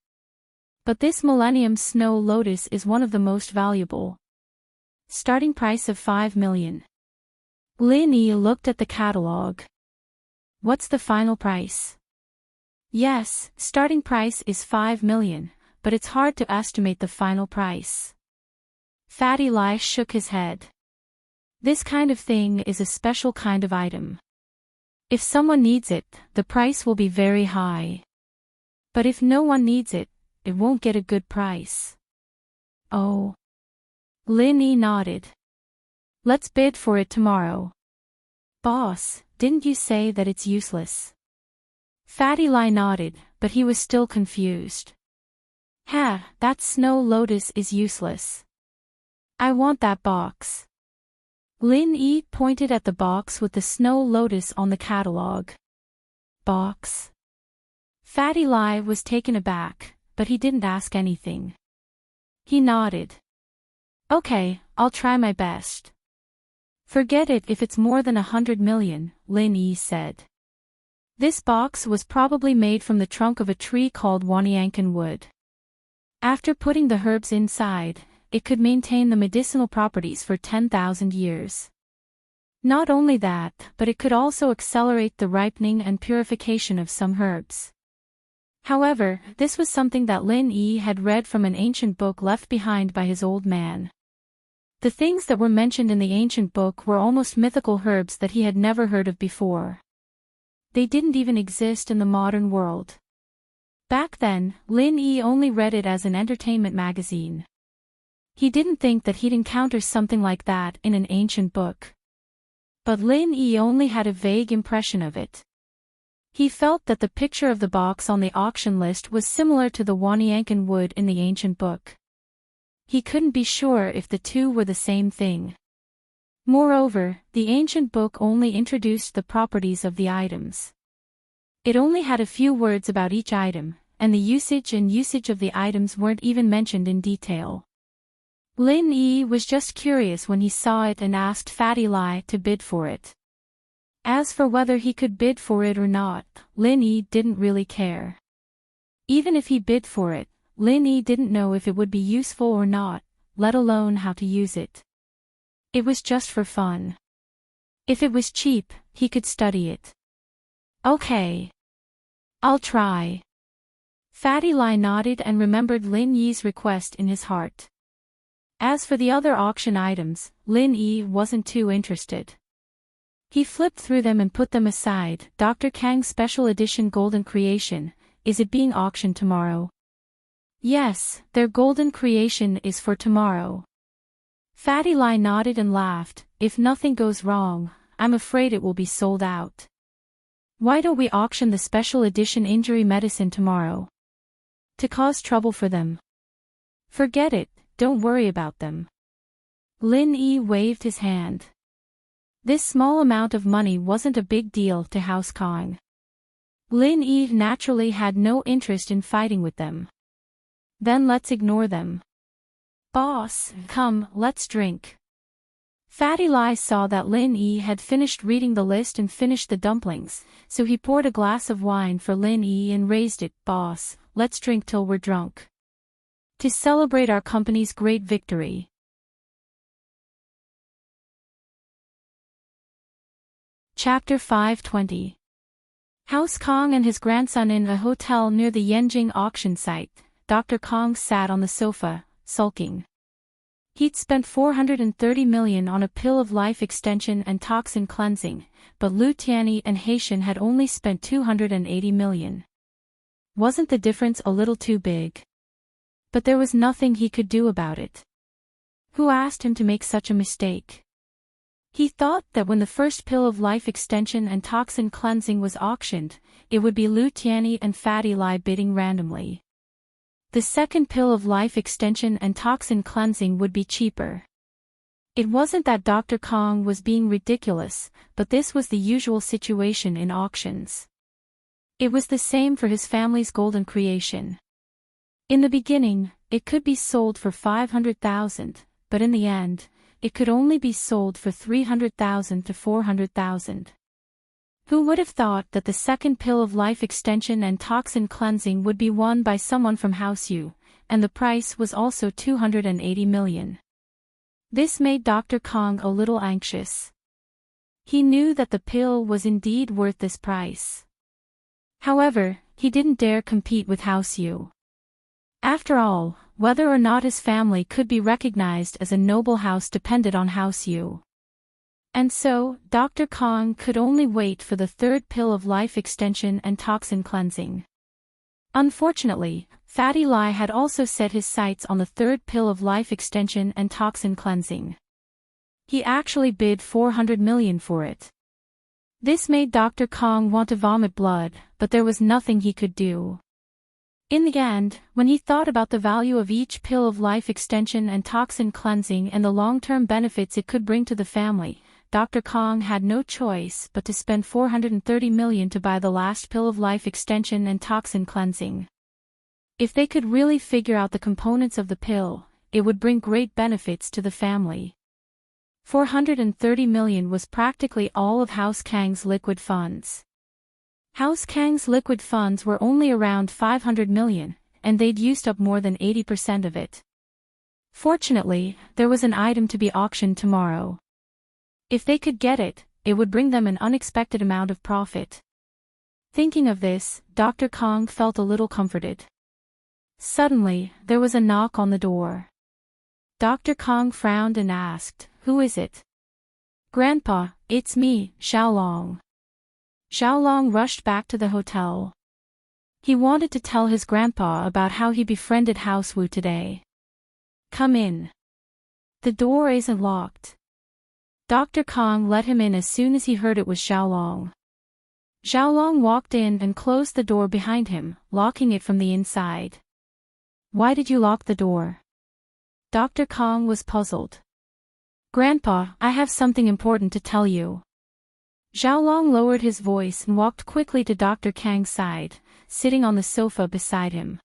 But this Millennium Snow Lotus is one of the most valuable. Starting price of 5 million. Lin Yi looked at the catalog. What's the final price? Yes, starting price is 5 million, but it's hard to estimate the final price. Fatty Lai shook his head. This kind of thing is a special kind of item. If someone needs it, the price will be very high. But if no one needs it, it won't get a good price. Oh. Lin Yi nodded. Let's bid for it tomorrow. Boss, didn't you say that it's useless? Fatty Lai nodded, but he was still confused. That snow lotus is useless. I want that box. Lin Yi pointed at the box with the snow lotus on the catalog. Box? Fatty Lai was taken aback, but he didn't ask anything. He nodded. Okay, I'll try my best. Forget it if it's more than 100 million, Lin Yi said. This box was probably made from the trunk of a tree called Wanyankan wood. After putting the herbs inside, it could maintain the medicinal properties for 10,000 years. Not only that, but it could also accelerate the ripening and purification of some herbs. However, this was something that Lin Yi had read from an ancient book left behind by his old man. The things that were mentioned in the ancient book were almost mythical herbs that he had never heard of before. They didn't even exist in the modern world. Back then, Lin Yi only read it as an entertainment magazine. He didn't think that he'd encounter something like that in an ancient book. But Lin Yi only had a vague impression of it. He felt that the picture of the box on the auction list was similar to the Wanyankan wood in the ancient book. He couldn't be sure if the two were the same thing. Moreover, the ancient book only introduced the properties of the items. It only had a few words about each item, and the usage of the items weren't even mentioned in detail. Lin Yi was just curious when he saw it and asked Fatty Lai to bid for it. As for whether he could bid for it or not, Lin Yi didn't really care. Even if he bid for it, Lin Yi didn't know if it would be useful or not, let alone how to use it. It was just for fun. If it was cheap, he could study it. Okay. I'll try. Fatty Lai nodded and remembered Lin Yi's request in his heart. As for the other auction items, Lin Yi wasn't too interested. He flipped through them and put them aside. Dr. Kang's Special Edition Golden Creation, is it being auctioned tomorrow? Yes, their golden creation is for tomorrow. Fatty Lai nodded and laughed. If nothing goes wrong, I'm afraid it will be sold out. Why don't we auction the special edition injury medicine tomorrow? To cause trouble for them. Forget it, don't worry about them. Lin Yi waved his hand. This small amount of money wasn't a big deal to House Kong. Lin Yi naturally had no interest in fighting with them. Then let's ignore them. Boss, come, let's drink. Fatty Lai saw that Lin Yi had finished reading the list and finished the dumplings, so he poured a glass of wine for Lin Yi and raised it. Boss, let's drink till we're drunk. To celebrate our company's great victory. Chapter 520. House Kong and his grandson in a hotel near the Yenjing auction site. Dr. Kong sat on the sofa, sulking. He'd spent 430 million on a pill of life extension and toxin cleansing, but Lu Tianyi and Haitian had only spent 280 million. Wasn't the difference a little too big? But there was nothing he could do about it. Who asked him to make such a mistake? He thought that when the first pill of life extension and toxin cleansing was auctioned, it would be Lu Tianyi and Fatty Lai bidding randomly. The second pill of life extension and toxin cleansing would be cheaper. It wasn't that Dr. Kong was being ridiculous, but this was the usual situation in auctions. It was the same for his family's golden creation. In the beginning, it could be sold for 500,000, but in the end, it could only be sold for 300,000 to 400,000. Who would have thought that the second pill of life extension and toxin cleansing would be won by someone from House U, and the price was also 280 million. This made Dr. Kong a little anxious. He knew that the pill was indeed worth this price. However, he didn't dare compete with House U. After all, whether or not his family could be recognized as a noble house depended on House U. And so, Dr. Kong could only wait for the third pill of life extension and toxin cleansing. Unfortunately, Fatty Lai had also set his sights on the third pill of life extension and toxin cleansing. He actually bid 400 million for it. This made Dr. Kong want to vomit blood, but there was nothing he could do. In the end, when he thought about the value of each pill of life extension and toxin cleansing and the long-term benefits it could bring to the family, Dr. Kong had no choice but to spend 430 million to buy the last pill of life extension and toxin cleansing. If they could really figure out the components of the pill, it would bring great benefits to the family. 430 million was practically all of House Kang's liquid funds. House Kang's liquid funds were only around 500 million, and they'd used up more than 80% of it. Fortunately, there was an item to be auctioned tomorrow. If they could get it, it would bring them an unexpected amount of profit. Thinking of this, Dr. Kong felt a little comforted. Suddenly, there was a knock on the door. Dr. Kong frowned and asked, "Who is it?" "Grandpa, it's me, Xiaolong." Xiaolong rushed back to the hotel. He wanted to tell his grandpa about how he befriended House Wu today. "Come in. The door isn't locked." Dr. Kong let him in as soon as he heard it was Xiaolong. Xiaolong walked in and closed the door behind him, locking it from the inside. "Why did you lock the door?" Dr. Kong was puzzled. "Grandpa, I have something important to tell you." Xiaolong lowered his voice and walked quickly to Dr. Kang's side, sitting on the sofa beside him.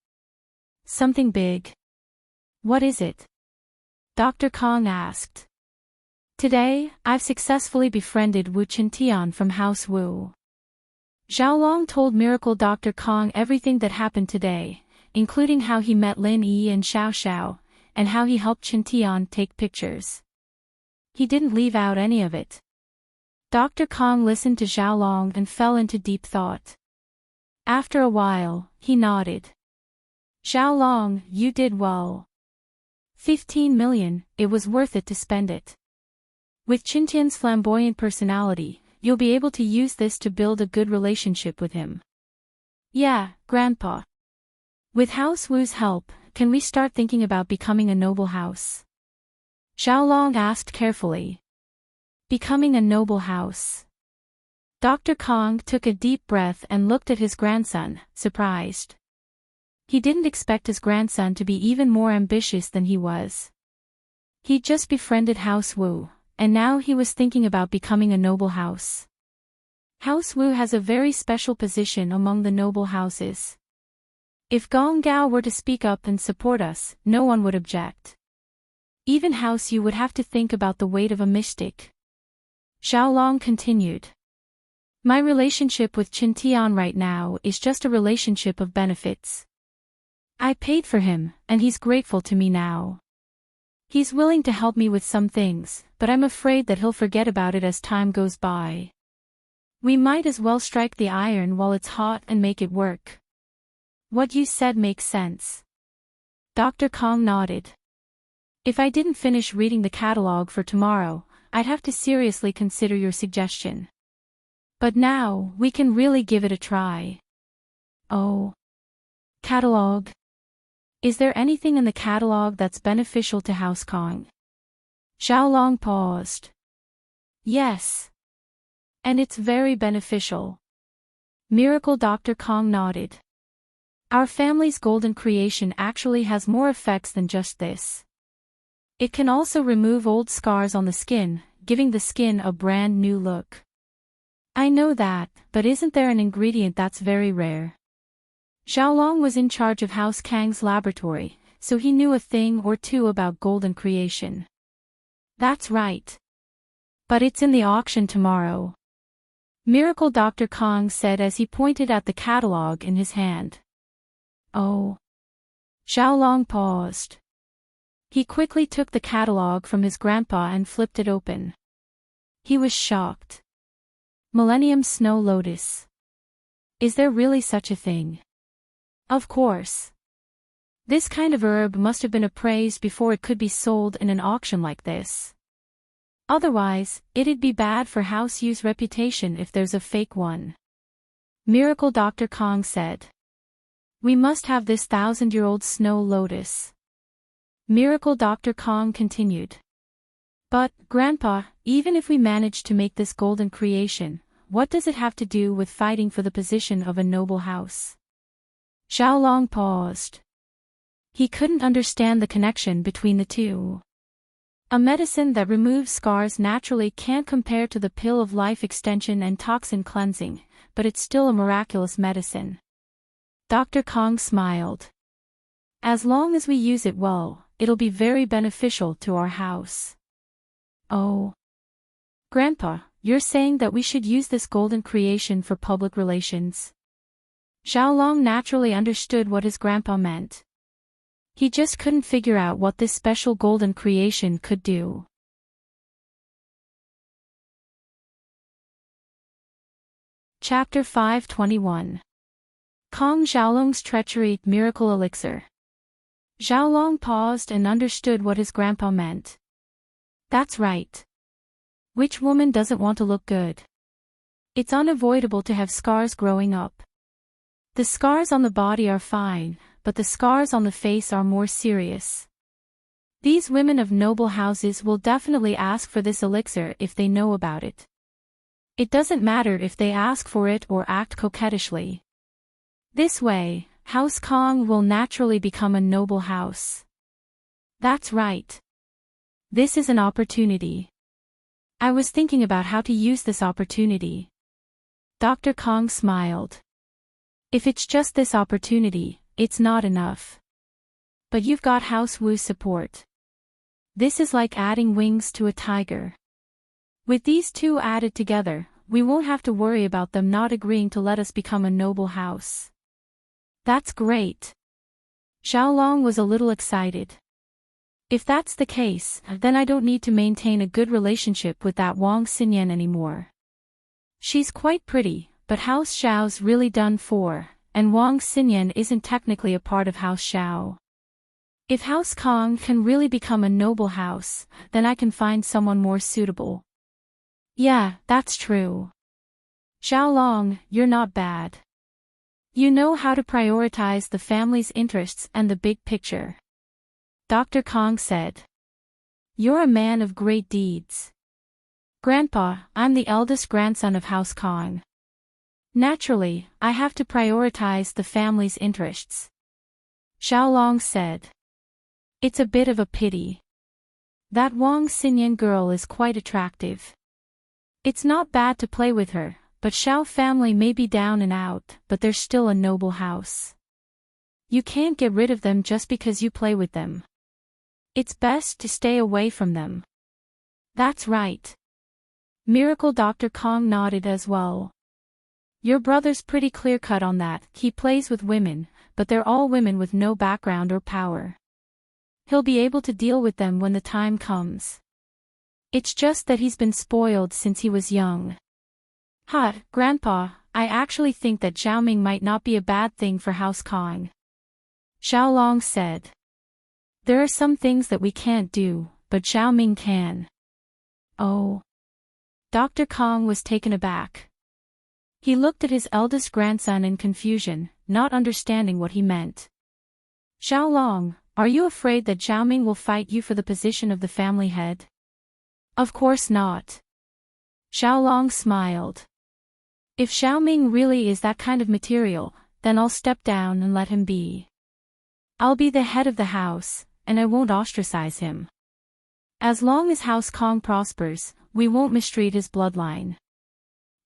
"Something big." "What is it?" Dr. Kong asked. "Today, I've successfully befriended Wu Qintian from House Wu." Xiaolong told Miracle Dr. Kong everything that happened today, including how he met Lin Yi and Xiao Xiao, and how he helped Qintian take pictures. He didn't leave out any of it. Dr. Kong listened to Xiaolong and fell into deep thought. After a while, he nodded. "Xiaolong, you did well. 15 million, it was worth it to spend it. With Qintian's flamboyant personality, you'll be able to use this to build a good relationship with him." "Yeah, Grandpa. With House Wu's help, can we start thinking about becoming a noble house?" Xiaolong asked carefully. "Becoming a noble house." Dr. Kong took a deep breath and looked at his grandson, surprised. He didn't expect his grandson to be even more ambitious than he was. He'd just befriended House Wu, and now he was thinking about becoming a noble house. House Wu has a very special position among the noble houses. If Gong Gao were to speak up and support us, no one would object. Even House Yu would have to think about the weight of a mystic. Xiaolong continued. "My relationship with Qintian right now is just a relationship of benefits. I paid for him, and he's grateful to me now. He's willing to help me with some things, but I'm afraid that he'll forget about it as time goes by. We might as well strike the iron while it's hot and make it work." "What you said makes sense." Dr. Kong nodded. "If I didn't finish reading the catalog for tomorrow, I'd have to seriously consider your suggestion. But now, we can really give it a try." "Oh. Catalog. Is there anything in the catalog that's beneficial to House Kong?" Xiaolong paused. Yes. And it's very beneficial. Miracle Dr. Kong nodded. Our family's golden creation actually has more effects than just this. It can also remove old scars on the skin, giving the skin a brand new look. I know that, but isn't there an ingredient that's very rare? Xiaolong was in charge of House Kang's laboratory, so he knew a thing or two about golden creation. That's right. But it's in the auction tomorrow. Miracle Dr. Kong said as he pointed at the catalog in his hand. Oh. Xiaolong paused. He quickly took the catalog from his grandpa and flipped it open. He was shocked. Millennium Snow Lotus. Is there really such a thing? Of course. This kind of herb must have been appraised before it could be sold in an auction like this. Otherwise, it'd be bad for House Yu's reputation if there's a fake one. Miracle Dr. Kong said. We must have this 1,000-year-old snow lotus. Miracle Dr. Kong continued. But, Grandpa, even if we manage to make this golden creation, what does it have to do with fighting for the position of a noble house? Xiaolong paused. He couldn't understand the connection between the two. A medicine that removes scars naturally can't compare to the pill of life extension and toxin cleansing, but it's still a miraculous medicine. Dr. Kong smiled. As long as we use it well, it'll be very beneficial to our house. Oh. Grandpa, you're saying that we should use this golden creation for public relations? Xiaolong naturally understood what his grandpa meant. He just couldn't figure out what this special golden creation could do. Chapter 521. Kong Xiaolong's Treachery Miracle Elixir. Xiaolong paused and understood what his grandpa meant. That's right. Which woman doesn't want to look good? It's unavoidable to have scars growing up. The scars on the body are fine, but the scars on the face are more serious. These women of noble houses will definitely ask for this elixir if they know about it. It doesn't matter if they ask for it or act coquettishly. This way, House Kong will naturally become a noble house. That's right. This is an opportunity. I was thinking about how to use this opportunity. Dr. Kong smiled. If it's just this opportunity, it's not enough. But you've got House Wu's support. This is like adding wings to a tiger. With these two added together, we won't have to worry about them not agreeing to let us become a noble house. That's great. Xiaolong was a little excited. If that's the case, then I don't need to maintain a good relationship with that Wang Xinyan anymore. She's quite pretty, but House Xiao's really done for, and Wang Xinyan isn't technically a part of House Xiao. If House Kong can really become a noble house, then I can find someone more suitable. Yeah, that's true. Xiaolong, you're not bad. You know how to prioritize the family's interests and the big picture. Dr. Kong said. You're a man of great deeds. Grandpa, I'm the eldest grandson of House Kong. Naturally, I have to prioritize the family's interests. Xiaolong said. It's a bit of a pity. That Wang Xinyan girl is quite attractive. It's not bad to play with her, but Xiao family may be down and out, but they're still a noble house. You can't get rid of them just because you play with them. It's best to stay away from them. That's right. Miracle Dr. Kong nodded as well. Your brother's pretty clear-cut on that. He plays with women, but they're all women with no background or power. He'll be able to deal with them when the time comes. It's just that he's been spoiled since he was young. Grandpa, I actually think that Xiaoming might not be a bad thing for House Kong. Xiaolong said. There are some things that we can't do, but Xiaoming can. Oh. Dr. Kong was taken aback. He looked at his eldest grandson in confusion, not understanding what he meant. Xiaolong, are you afraid that Xiaoming will fight you for the position of the family head? Of course not. Xiaolong smiled. If Xiaoming really is that kind of material, then I'll step down and let him be. I'll be the head of the house, and I won't ostracize him. As long as House Kong prospers, we won't mistreat his bloodline.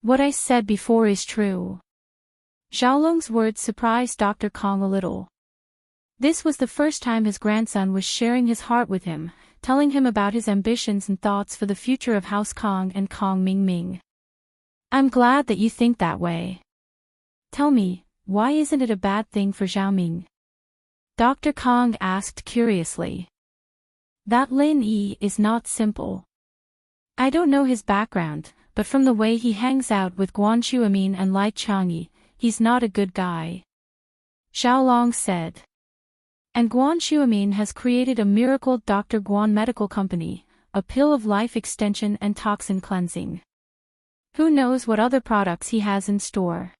What I said before is true. Xiaolong's words surprised Dr. Kong a little. This was the first time his grandson was sharing his heart with him, telling him about his ambitions and thoughts for the future of House Kong and Kong Mingming. I'm glad that you think that way. Tell me, why isn't it a bad thing for Xiaoming? Dr. Kong asked curiously. That Lin Yi is not simple. I don't know his background, but from the way he hangs out with Guan Xuemin and Lai Changyi, he's not a good guy. Xiaolong said. And Guan Xuemin has created a miracle Dr. Guan medical company, a pill of life extension and toxin cleansing. Who knows what other products he has in store?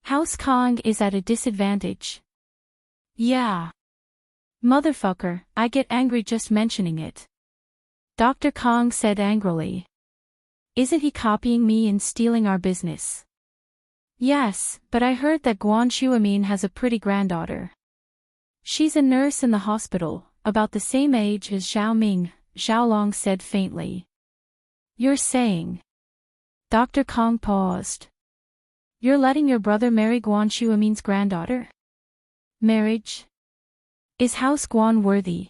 House Kong is at a disadvantage. Yeah. Motherfucker, I get angry just mentioning it. Dr. Kong said angrily. Isn't he copying me and stealing our business? Yes, but I heard that Guan Xuemin has a pretty granddaughter. She's a nurse in the hospital, about the same age as Xiaoming, Xiaolong said faintly. You're saying? Dr. Kong paused. You're letting your brother marry Guan Xuemin's granddaughter? Marriage? Is House Guan worthy?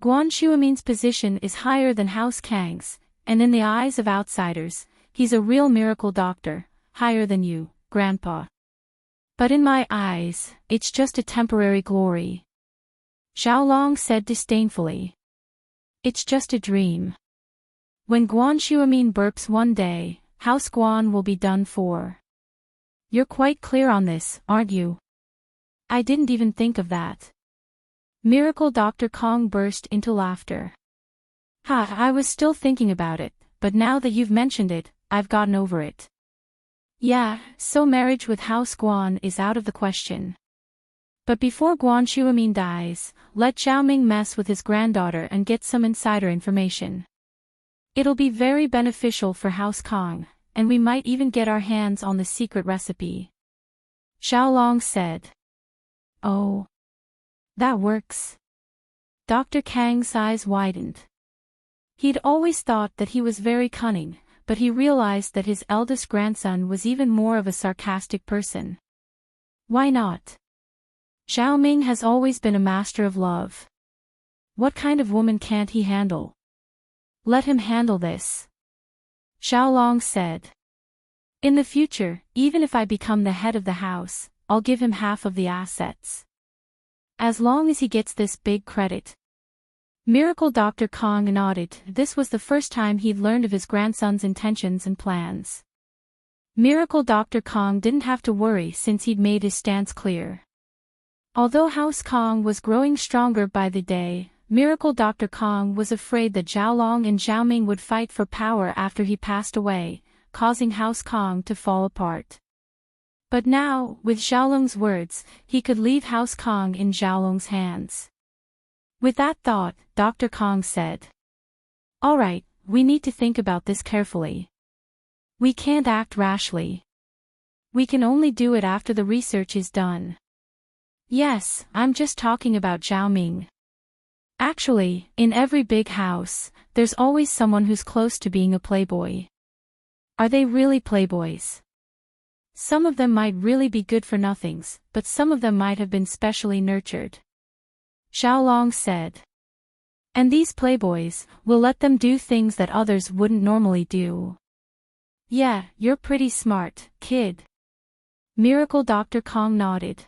Guan Xuemin's position is higher than House Kang's, and in the eyes of outsiders, he's a real miracle doctor, higher than you, Grandpa. But in my eyes, it's just a temporary glory. Xiaolong said disdainfully. It's just a dream. When Guan Xuemin burps one day, House Guan will be done for. You're quite clear on this, aren't you? I didn't even think of that. Miracle Dr. Kong burst into laughter. Ha, I was still thinking about it, but now that you've mentioned it, I've gotten over it. Yeah, so marriage with House Guan is out of the question. But before Guan Xuemin dies, let Xiaoming mess with his granddaughter and get some insider information. It'll be very beneficial for House Kong, and we might even get our hands on the secret recipe. Xiaolong said. Oh. That works. Dr. Kang's eyes widened. He'd always thought that he was very cunning, but he realized that his eldest grandson was even more of a sarcastic person. Why not? Xiaoming has always been a master of love. What kind of woman can't he handle? Let him handle this. Xiaolong said. In the future, even if I become the head of the house, I'll give him half of the assets. As long as he gets this big credit. Miracle Dr. Kong nodded. This was the first time he'd learned of his grandson's intentions and plans. Miracle Dr. Kong didn't have to worry since he'd made his stance clear. Although House Kong was growing stronger by the day, Miracle Dr. Kong was afraid that Xiaolong and Xiaoming would fight for power after he passed away, causing House Kong to fall apart. But now, with Xiaolong's words, he could leave House Kong in Xiaolong's hands. With that thought, Dr. Kong said. All right, we need to think about this carefully. We can't act rashly. We can only do it after the research is done. Yes, I'm just talking about Xiaoming. Actually, in every big house, there's always someone who's close to being a playboy. Are they really playboys? Some of them might really be good-for-nothings, but some of them might have been specially nurtured. Xiaolong said. And these playboys, will let them do things that others wouldn't normally do. Yeah, you're pretty smart, kid. Miracle Dr. Kong nodded.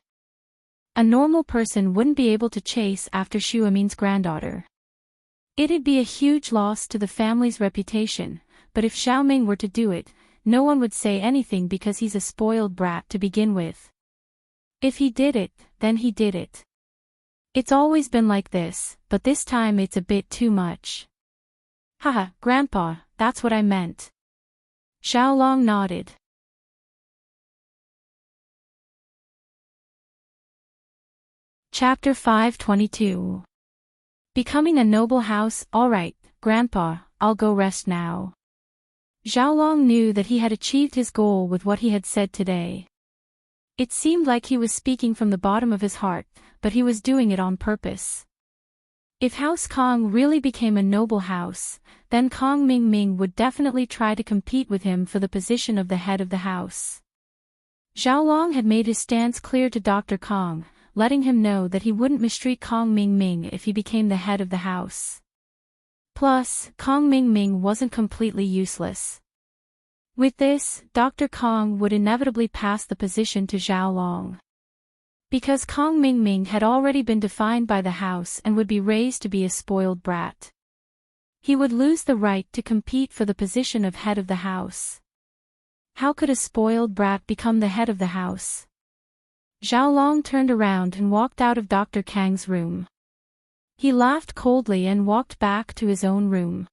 A normal person wouldn't be able to chase after Xuemin's granddaughter. It'd be a huge loss to the family's reputation, but if Xiaoming were to do it, no one would say anything because he's a spoiled brat to begin with. If he did it, then he did it. It's always been like this, but this time it's a bit too much. Haha, Grandpa, that's what I meant. Xiaolong nodded. Chapter 522. Becoming a noble house. Alright, Grandpa, I'll go rest now. Xiaolong knew that he had achieved his goal with what he had said today. It seemed like he was speaking from the bottom of his heart, but he was doing it on purpose. If House Kong really became a noble house, then Kong Mingming would definitely try to compete with him for the position of the head of the house. Xiaolong had made his stance clear to Dr. Kong, letting him know that he wouldn't mistreat Kong Mingming if he became the head of the house. Plus, Kong Mingming wasn't completely useless. With this, Dr. Kong would inevitably pass the position to Xiaolong. Because Kong Mingming had already been defined by the house and would be raised to be a spoiled brat. He would lose the right to compete for the position of head of the house. How could a spoiled brat become the head of the house? Xiaolong turned around and walked out of Dr. Kang's room. He laughed coldly and walked back to his own room.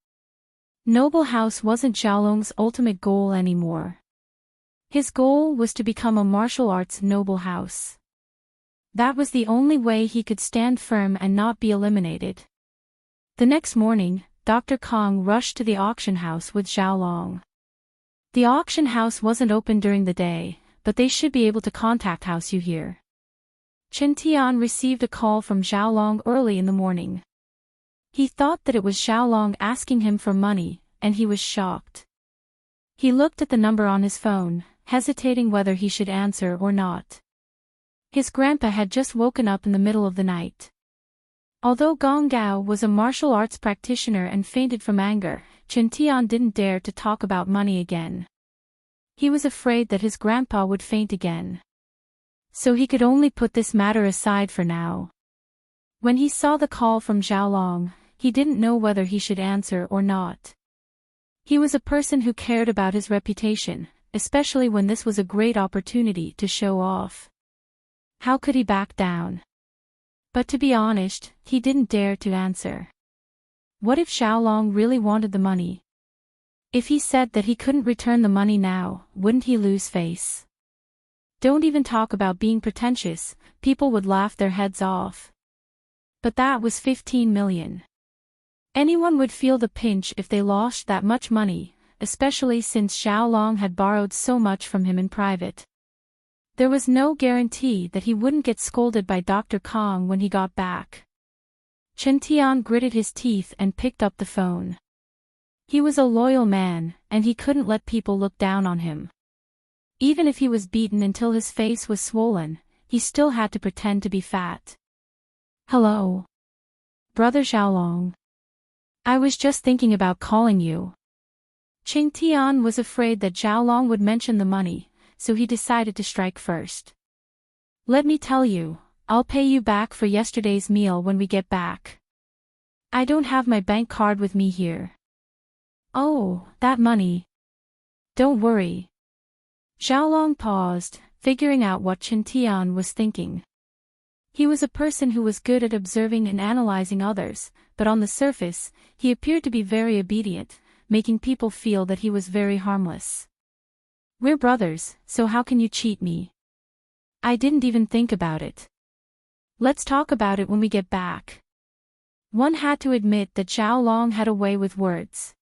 Noble house wasn't Xiaolong's ultimate goal anymore. His goal was to become a martial arts noble house. That was the only way he could stand firm and not be eliminated. The next morning, Dr. Kong rushed to the auction house with Xiaolong. The auction house wasn't open during the day, but they should be able to contact House Yu here. Chen Tian received a call from Xiaolong early in the morning. He thought that it was Xiaolong asking him for money, and he was shocked. He looked at the number on his phone, hesitating whether he should answer or not. His grandpa had just woken up in the middle of the night. Although Gong Gao was a martial arts practitioner and fainted from anger, Chen Tian didn't dare to talk about money again. He was afraid that his grandpa would faint again. So he could only put this matter aside for now. When he saw the call from Xiaolong, he didn't know whether he should answer or not. He was a person who cared about his reputation, especially when this was a great opportunity to show off. How could he back down? But to be honest, he didn't dare to answer. What if Xiaolong really wanted the money? If he said that he couldn't return the money now, wouldn't he lose face? Don't even talk about being pretentious, people would laugh their heads off. But that was 15 million. Anyone would feel the pinch if they lost that much money, especially since Xiaolong had borrowed so much from him in private. There was no guarantee that he wouldn't get scolded by Dr. Kong when he got back. Chen Tian gritted his teeth and picked up the phone. He was a loyal man, and he couldn't let people look down on him. Even if he was beaten until his face was swollen, he still had to pretend to be fat. Hello. Brother Xiaolong. I was just thinking about calling you. Chen Tian was afraid that Xiaolong would mention the money, so he decided to strike first. Let me tell you, I'll pay you back for yesterday's meal when we get back. I don't have my bank card with me here. Oh, that money. Don't worry. Xiaolong paused, figuring out what Chen Tian was thinking. He was a person who was good at observing and analyzing others, but on the surface, he appeared to be very obedient, making people feel that he was very harmless. We're brothers, so how can you cheat me? I didn't even think about it. Let's talk about it when we get back. One had to admit that Xiaolong had a way with words.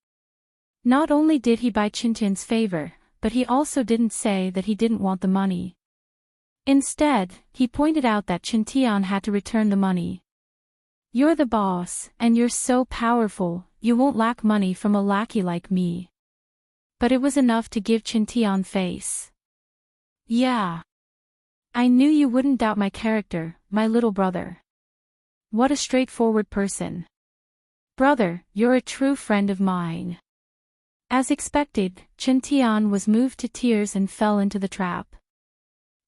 Not only did he buy Chen Tian's favor, but he also didn't say that he didn't want the money. Instead, he pointed out that Chen Tian had to return the money. You're the boss, and you're so powerful, you won't lack money from a lackey like me. But it was enough to give Chen Tian face. Yeah. I knew you wouldn't doubt my character, my little brother. What a straightforward person. Brother, you're a true friend of mine. As expected, Chen Tian was moved to tears and fell into the trap.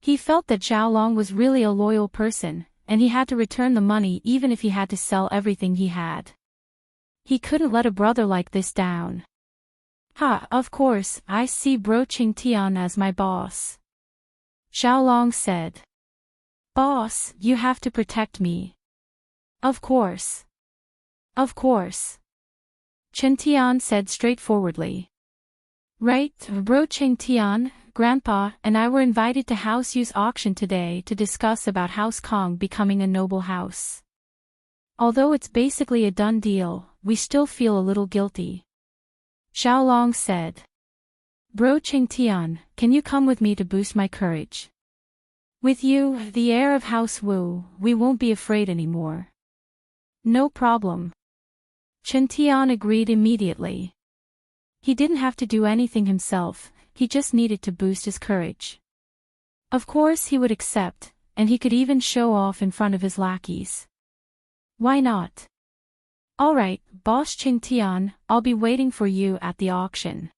He felt that Xiaolong was really a loyal person, and he had to return the money even if he had to sell everything he had. He couldn't let a brother like this down. Ha, of course, I see bro Chen Tian as my boss. Xiaolong said. Boss, you have to protect me. Of course. Of course. Chen Tian said straightforwardly. Right, bro Chen Tian, Grandpa and I were invited to House Yu's auction today to discuss about House Kong becoming a noble house. Although it's basically a done deal, we still feel a little guilty. Xiaolong said. Bro Qingtian, can you come with me to boost my courage? With you, the heir of House Wu, we won't be afraid anymore. No problem. Qingtian agreed immediately. He didn't have to do anything himself, he just needed to boost his courage. Of course he would accept, and he could even show off in front of his lackeys. Why not? Alright, Boss Qingtian, I'll be waiting for you at the auction.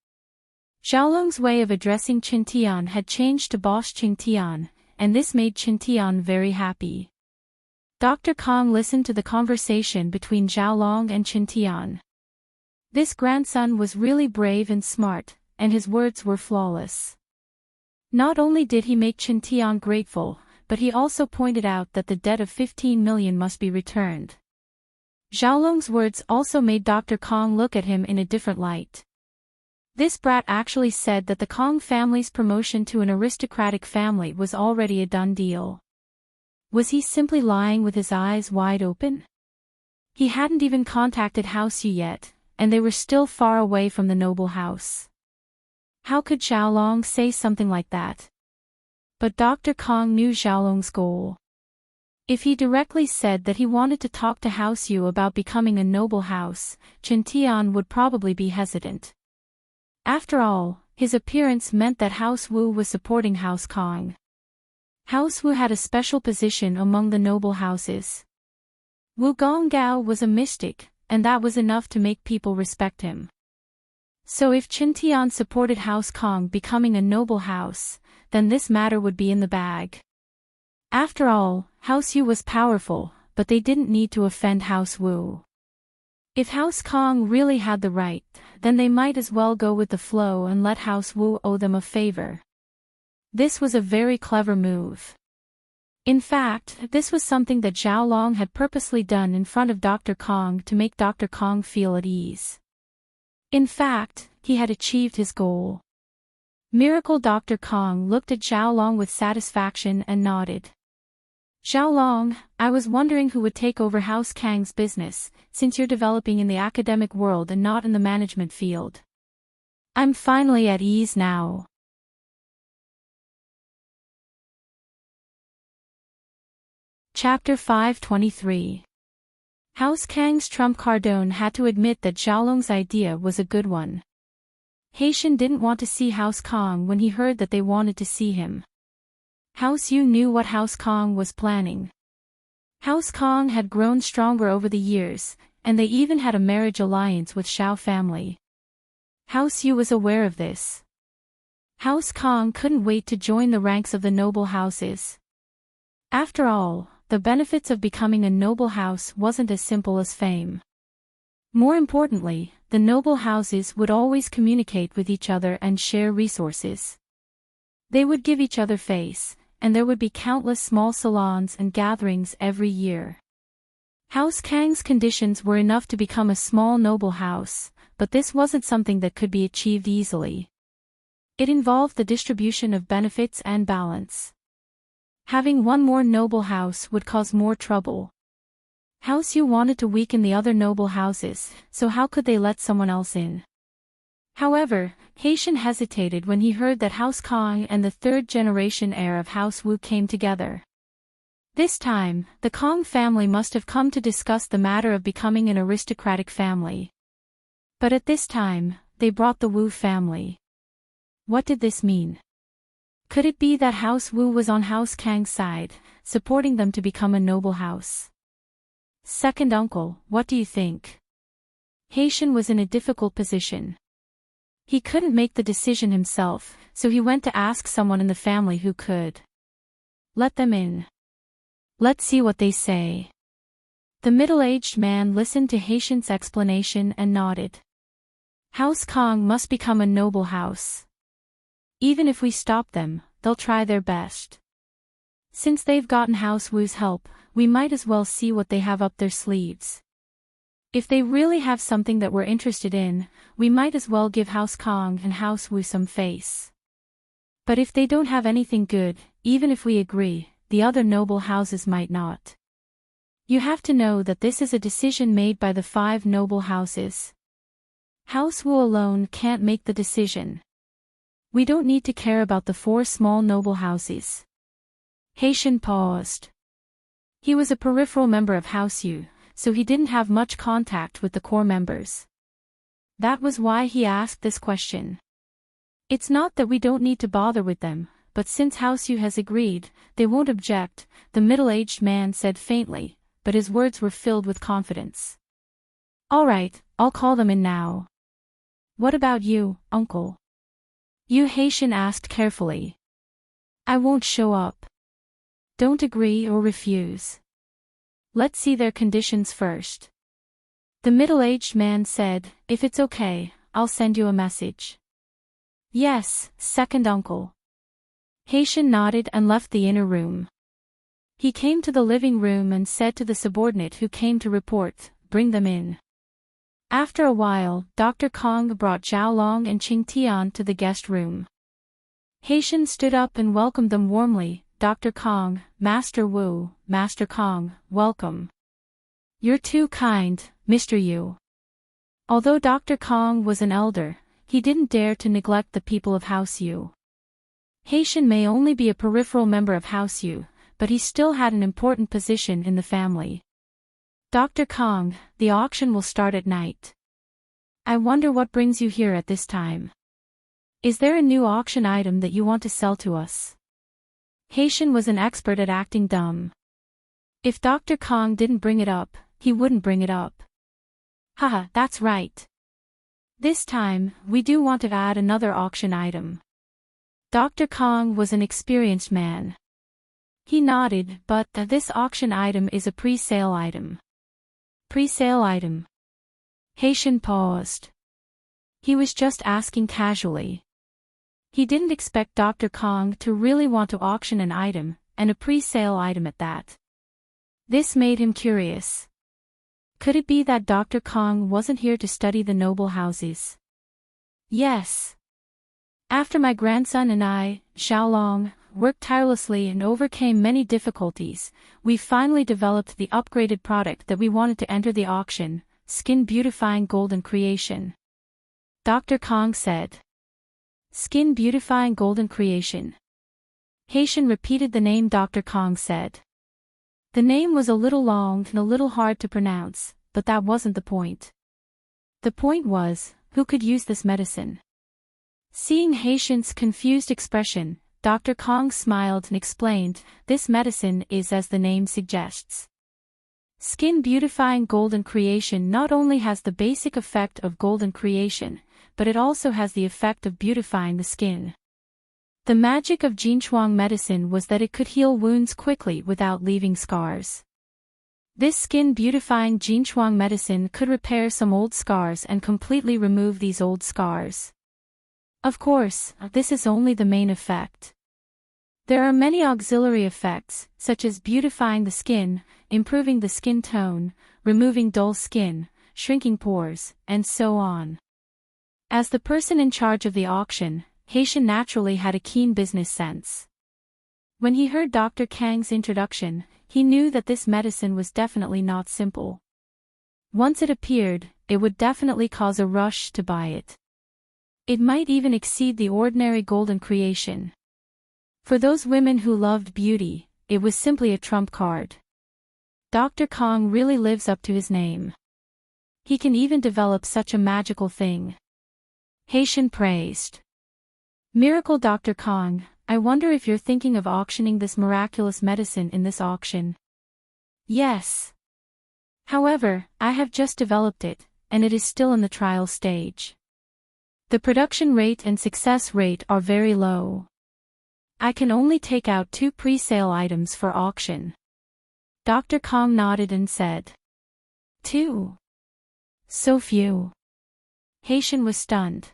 Xiaolong's way of addressing Qingtian had changed to Boss Qingtian, and this made Qingtian very happy. Dr. Kong listened to the conversation between Xiaolong and Qingtian. This grandson was really brave and smart, and his words were flawless. Not only did he make Qingtian grateful, but he also pointed out that the debt of 15 million must be returned. Xiaolong's words also made Dr. Kong look at him in a different light. This brat actually said that the Kong family's promotion to an aristocratic family was already a done deal. Was he simply lying with his eyes wide open? He hadn't even contacted House Yu yet, and they were still far away from the noble house. How could Xiaolong say something like that? But Dr. Kong knew Xiaolong's goal. If he directly said that he wanted to talk to House Yu about becoming a noble house, Qingtian would probably be hesitant. After all, his appearance meant that House Wu was supporting House Kong. House Wu had a special position among the noble houses. Wu Gonggao was a mystic, and that was enough to make people respect him. So if Qingtian supported House Kong becoming a noble house, then this matter would be in the bag. After all, House Yu was powerful, but they didn't need to offend House Wu. If House Kong really had the right, then they might as well go with the flow and let House Wu owe them a favor. This was a very clever move. In fact, this was something that Xiaolong had purposely done in front of Dr. Kong to make Dr. Kong feel at ease. In fact, he had achieved his goal. Miracle Dr. Kong looked at Xiaolong with satisfaction and nodded. Xiaolong, I was wondering who would take over House Kang's business, since you're developing in the academic world and not in the management field. I'm finally at ease now. Chapter 523. House Kang's trump Cardone had to admit that Xiaolong's idea was a good one. Haitian didn't want to see House Kong when he heard that they wanted to see him. House Yu knew what House Kong was planning. House Kong had grown stronger over the years, and they even had a marriage alliance with Xiao family. House Yu was aware of this. House Kong couldn't wait to join the ranks of the noble houses. After all, the benefits of becoming a noble house wasn't as simple as fame. More importantly, the noble houses would always communicate with each other and share resources. They would give each other face, and there would be countless small salons and gatherings every year. House Kang's conditions were enough to become a small noble house, but this wasn't something that could be achieved easily. It involved the distribution of benefits and balance. Having one more noble house would cause more trouble. House Yu wanted to weaken the other noble houses, so how could they let someone else in? However, Haitian hesitated when he heard that House Kong and the third-generation heir of House Wu came together. This time, the Kong family must have come to discuss the matter of becoming an aristocratic family. But at this time, they brought the Wu family. What did this mean? Could it be that House Wu was on House Kang's side, supporting them to become a noble house? Second uncle, what do you think? Haitian was in a difficult position. He couldn't make the decision himself, so he went to ask someone in the family who could. Let them in. Let's see what they say. The middle-aged man listened to Haitian's explanation and nodded. House Kong must become a noble house. Even if we stop them, they'll try their best. Since they've gotten House Wu's help, we might as well see what they have up their sleeves. If they really have something that we're interested in, we might as well give House Kong and House Wu some face. But if they don't have anything good, even if we agree, the other noble houses might not. You have to know that this is a decision made by the 5 noble houses. House Wu alone can't make the decision. We don't need to care about the 4 small noble houses. Haitian paused. He was a peripheral member of House U, so he didn't have much contact with the core members. That was why he asked this question. It's not that we don't need to bother with them, but since House U has agreed, they won't object, the middle-aged man said faintly, but his words were filled with confidence. All right, I'll call them in now. What about you, uncle? You Haitian asked carefully. I won't show up. Don't agree or refuse. Let's see their conditions first. The middle-aged man said, if it's okay, I'll send you a message. Yes, second uncle. Haitian nodded and left the inner room. He came to the living room and said to the subordinate who came to report, bring them in. After a while, Dr. Kong brought Zhao Long and Qing Tian to the guest room. Haitian stood up and welcomed them warmly, Dr. Kong, Master Wu, Master Kong, welcome. You're too kind, Mr. Yu. Although Dr. Kong was an elder, he didn't dare to neglect the people of House U. Haitian may only be a peripheral member of House U, but he still had an important position in the family. Dr. Kong, the auction will start at night. I wonder what brings you here at this time. Is there a new auction item that you want to sell to us? Haitian was an expert at acting dumb. If Dr. Kong didn't bring it up, he wouldn't bring it up. Haha, that's right. This time, we do want to add another auction item. Dr. Kong was an experienced man. He nodded, but this auction item is a pre-sale item. Pre-sale item. Haitian paused. He was just asking casually. He didn't expect Dr. Kong to really want to auction an item, and a pre-sale item at that. This made him curious. Could it be that Dr. Kong wasn't here to study the noble houses? Yes. After my grandson and I, Xiaolong, worked tirelessly and overcame many difficulties, we finally developed the upgraded product that we wanted to enter the auction, Skin Beautifying Golden Creation. Dr. Kong said. Skin Beautifying Golden Creation. Haitian repeated the name Dr. Kong said. The name was a little long and a little hard to pronounce, but that wasn't the point. The point was, who could use this medicine? Seeing Haitian's confused expression, Dr. Kong smiled and explained, this medicine is as the name suggests. Skin Beautifying Golden Creation not only has the basic effect of golden creation, but it also has the effect of beautifying the skin. The magic of Jinchuang medicine was that it could heal wounds quickly without leaving scars. This skin beautifying Jinchuang medicine could repair some old scars and completely remove these old scars. Of course, this is only the main effect. There are many auxiliary effects, such as beautifying the skin, improving the skin tone, removing dull skin, shrinking pores, and so on. As the person in charge of the auction, Haitian naturally had a keen business sense. When he heard Dr. Kang's introduction, he knew that this medicine was definitely not simple. Once it appeared, it would definitely cause a rush to buy it. It might even exceed the ordinary golden creation. For those women who loved beauty, it was simply a trump card. Dr. Kong really lives up to his name. He can even develop such a magical thing. Haitian praised. Miracle Dr. Kong, I wonder if you're thinking of auctioning this miraculous medicine in this auction. Yes. However, I have just developed it, and it is still in the trial stage. The production rate and success rate are very low. I can only take out 2 pre-sale items for auction. Dr. Kong nodded and said. 2. So few. Haitian was stunned.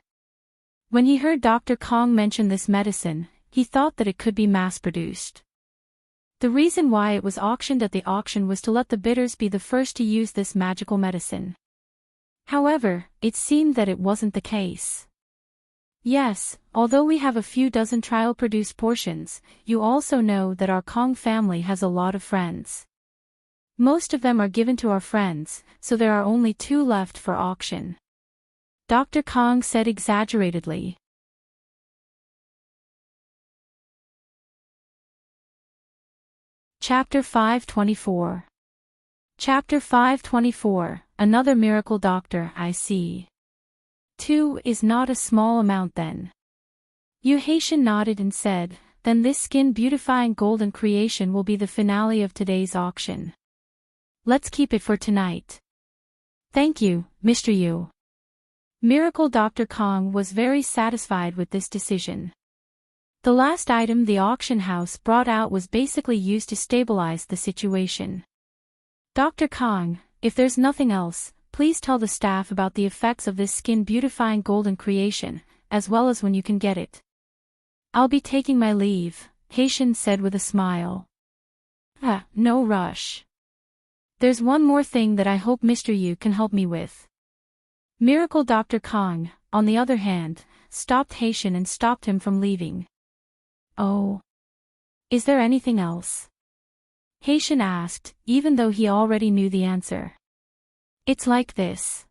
When he heard Dr. Kong mention this medicine, he thought that it could be mass-produced. The reason why it was auctioned at the auction was to let the bidders be the first to use this magical medicine. However, it seemed that it wasn't the case. Yes, although we have a few dozen trial-produced portions, you also know that our Kong family has a lot of friends. Most of them are given to our friends, so there are only 2 left for auction. Dr. Kong said exaggeratedly. Chapter 524. Chapter 524, Another Miracle Doctor, I see. 2 is not a small amount then. Haitian nodded and said, then this skin-beautifying golden creation will be the finale of today's auction. Let's keep it for tonight. Thank you, Mr. Yu. Miracle Dr. Kong was very satisfied with this decision. The last item the auction house brought out was basically used to stabilize the situation. Dr. Kong, if there's nothing else, please tell the staff about the effects of this skin-beautifying golden creation, as well as when you can get it. I'll be taking my leave, Haitian said with a smile. No rush. There's one more thing that I hope Mr. Yu can help me with. Miracle Dr. Kong, on the other hand, stopped Haitian and stopped him from leaving. Oh. Is there anything else? Haitian asked, even though he already knew the answer. It's like this.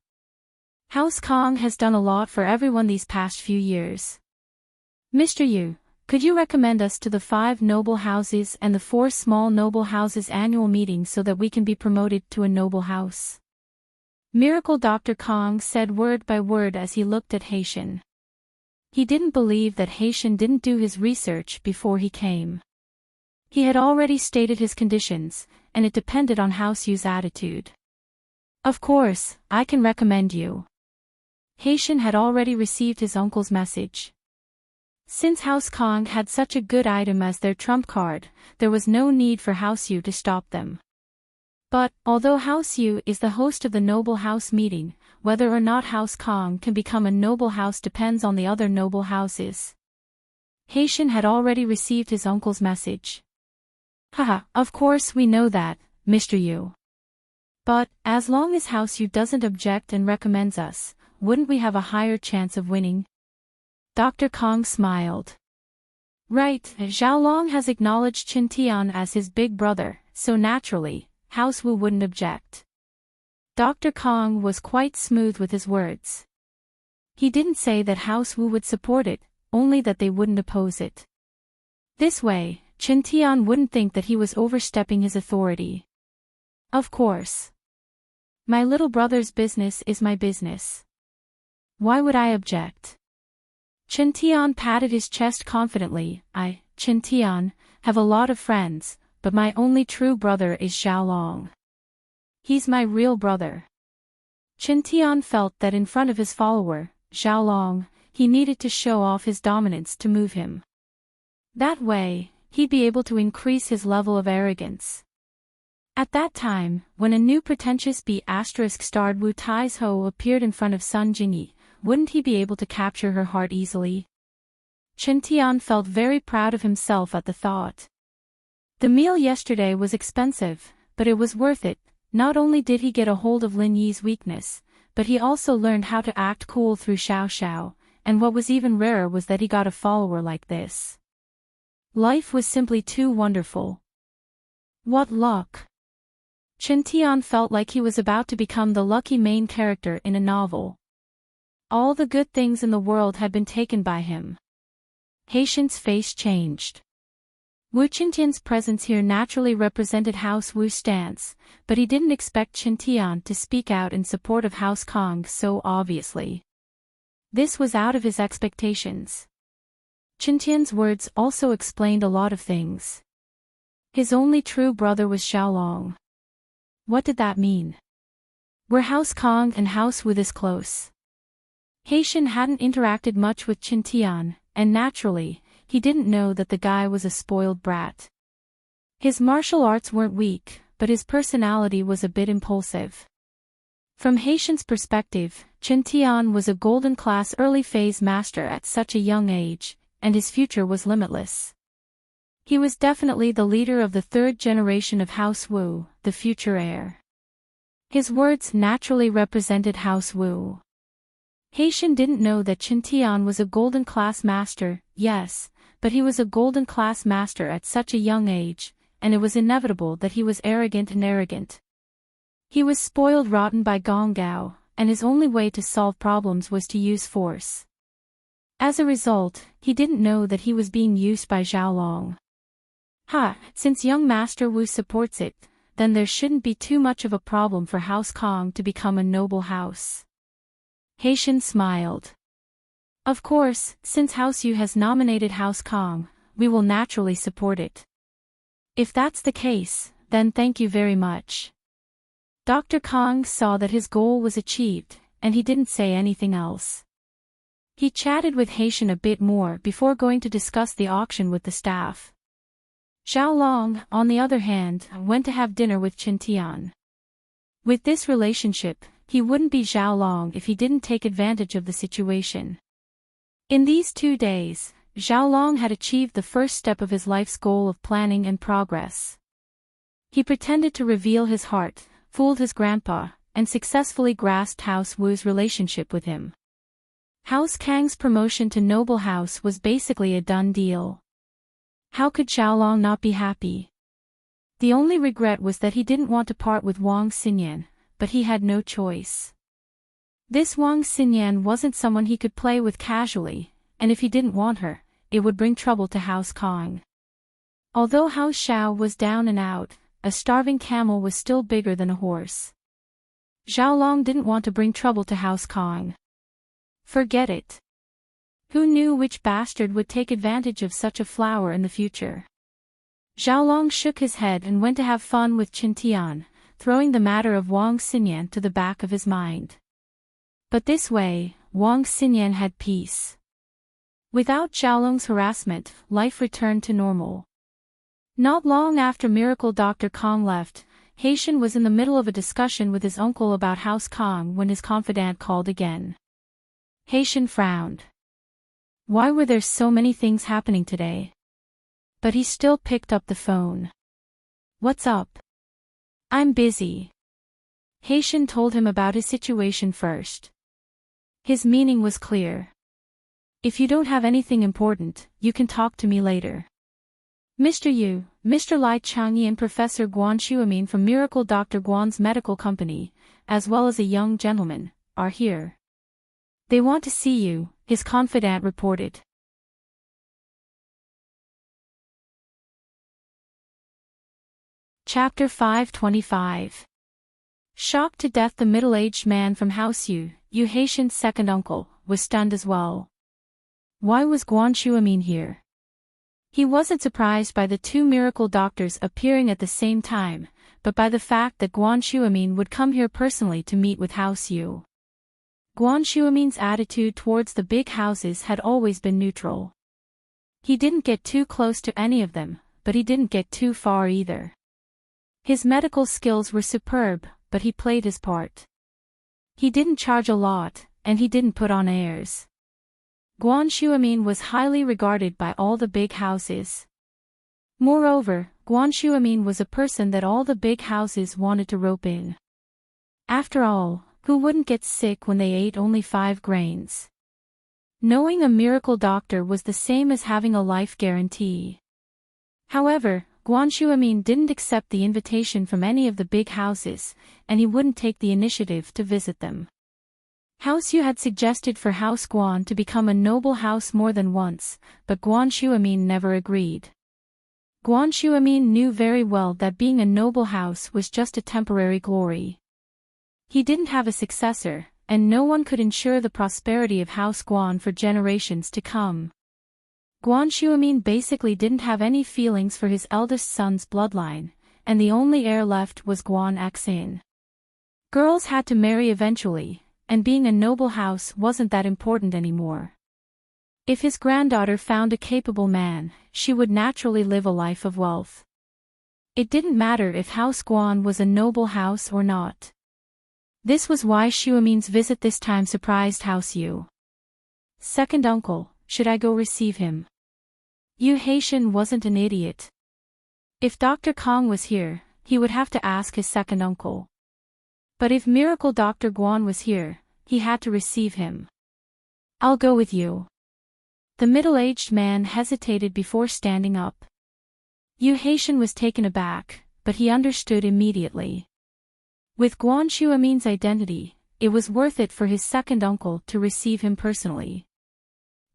House Kong has done a lot for everyone these past few years. Mr. Yu, could you recommend us to the 5 noble houses and the 4 small noble houses annual meeting so that we can be promoted to a noble house? Miracle Dr. Kong said word by word as he looked at Haitian. He didn't believe that Haitian didn't do his research before he came. He had already stated his conditions, and it depended on House Yu's attitude. Of course, I can recommend you. Haitian had already received his uncle's message. Since House Kong had such a good item as their trump card, there was no need for House Yu to stop them. But, although House Yu is the host of the Noble House meeting, whether or not House Kong can become a noble house depends on the other noble houses. Haitian had already received his uncle's message. Of course we know that, Mr. Yu. But, as long as House Yu doesn't object and recommends us, wouldn't we have a higher chance of winning? Dr. Kong smiled. Right, Xiaolong has acknowledged Qin Tian as his big brother, so naturally, House Wu wouldn't object. Dr. Kong was quite smooth with his words. He didn't say that House Wu would support it, only that they wouldn't oppose it. This way, Qin Tian wouldn't think that he was overstepping his authority. Of course. My little brother's business is my business. Why would I object? Qin Tian patted his chest confidently. I, Qin Tian, have a lot of friends, but my only true brother is Xiaolong. He's my real brother. Qin Tian felt that in front of his follower, Xiaolong, he needed to show off his dominance to move him. That way, he'd be able to increase his level of arrogance. At that time, when a new pretentious B***starred Wu Tai's Ho appeared in front of Sun Jingyi, wouldn't he be able to capture her heart easily? Qin Tian felt very proud of himself at the thought. The meal yesterday was expensive, but it was worth it. Not only did he get a hold of Lin Yi's weakness, but he also learned how to act cool through Xiao Xiao, and what was even rarer was that he got a follower like this. Life was simply too wonderful. What luck! Qin Tian felt like he was about to become the lucky main character in a novel. All the good things in the world had been taken by him. Haitian's face changed. Wu Qintian's presence here naturally represented House Wu's stance, but he didn't expect Qin Tian to speak out in support of House Kong so obviously. This was out of his expectations. Qin Tian's words also explained a lot of things. His only true brother was Xiaolong. What did that mean? Were House Kong and House Wu this close? Haitian hadn't interacted much with Qin Tian, and naturally, he didn't know that the guy was a spoiled brat. His martial arts weren't weak, but his personality was a bit impulsive. From Haitian's perspective, Qin Tian was a golden class early phase master at such a young age, and his future was limitless. He was definitely the leader of the 3rd generation of House Wu, the future heir. His words naturally represented House Wu. Haitian didn't know that Qin Tian was a golden class master, yes, but he was a golden class master at such a young age, and it was inevitable that he was arrogant and arrogant. He was spoiled rotten by Gong Gao, and his only way to solve problems was to use force. As a result, he didn't know that he was being used by Xiaolong. Since young Master Wu supports it, then there shouldn't be too much of a problem for House Kong to become a noble house. Haitian smiled. Of course, since House Yu has nominated House Kong, we will naturally support it. If that's the case, then thank you very much. Dr. Kong saw that his goal was achieved, and he didn't say anything else. He chatted with Haitian a bit more before going to discuss the auction with the staff. Zhao Long, on the other hand, went to have dinner with Chen Tian. With this relationship, he wouldn't be Zhao Long if he didn't take advantage of the situation. In these 2 days, Zhao Long had achieved the first step of his life's goal of planning and progress. He pretended to reveal his heart, fooled his grandpa, and successfully grasped House Wu's relationship with him. House Kang's promotion to noble house was basically a done deal. How could Zhao Long not be happy? The only regret was that he didn't want to part with Wang Xinyan, but he had no choice. This Wang Xinyan wasn't someone he could play with casually, and if he didn't want her, it would bring trouble to House Kong. Although House Xiao was down and out, a starving camel was still bigger than a horse. Zhao Long didn't want to bring trouble to House Kong. Forget it. Who knew which bastard would take advantage of such a flower in the future? Zhao Long shook his head and went to have fun with Chen Tian, throwing the matter of Wang Xinyan to the back of his mind. But this way, Wang Xinyan had peace. Without Zhao Long's harassment, life returned to normal. Not long after Miracle Dr. Kong left, Haitian was in the middle of a discussion with his uncle about House Kong when his confidant called again. Haitian frowned. Why were there so many things happening today? But he still picked up the phone. What's up? I'm busy. Haitian told him about his situation first. His meaning was clear. If you don't have anything important, you can talk to me later. Mr. Yu, Mr. Lai Changyi and Professor Guan Xuemin from Miracle Dr. Guan's medical company, as well as a young gentleman, are here. They want to see you, his confidant reported. Chapter 525. Shocked to death, the middle-aged man from House Yu Haitian's second uncle, was stunned as well. Why was Guan Xuemin here? He wasn't surprised by the 2 miracle doctors appearing at the same time, but by the fact that Guan Xuemin would come here personally to meet with House Yu. Guan Xuemin's attitude towards the big houses had always been neutral. He didn't get too close to any of them, but he didn't get too far either. His medical skills were superb, but he played his part. He didn't charge a lot, and he didn't put on airs. Guan Xuemin was highly regarded by all the big houses. Moreover, Guan Xuemin was a person that all the big houses wanted to rope in. After all, who wouldn't get sick when they ate only 5 grains? Knowing a miracle doctor was the same as having a life guarantee. However, Guan Xuemin didn't accept the invitation from any of the big houses, and he wouldn't take the initiative to visit them. House Yu had suggested for House Guan to become a noble house more than once, but Guan Xuemin never agreed. Guan Xuemin knew very well that being a noble house was just a temporary glory. He didn't have a successor, and no one could ensure the prosperity of House Guan for generations to come. Guan Xuemin basically didn't have any feelings for his eldest son's bloodline, and the only heir left was Guan Xin. Girls had to marry eventually, and being a noble house wasn't that important anymore. If his granddaughter found a capable man, she would naturally live a life of wealth. It didn't matter if House Guan was a noble house or not. This was why Xuemin's visit this time surprised House Yu. Second uncle, should I go receive him? Yu Haitian wasn't an idiot. If Dr. Kong was here, he would have to ask his second uncle. But if Miracle Dr. Guan was here, he had to receive him. I'll go with you. The middle-aged man hesitated before standing up. Yu Haitian was taken aback, but he understood immediately. With Guan Xuemin's identity, it was worth it for his second uncle to receive him personally.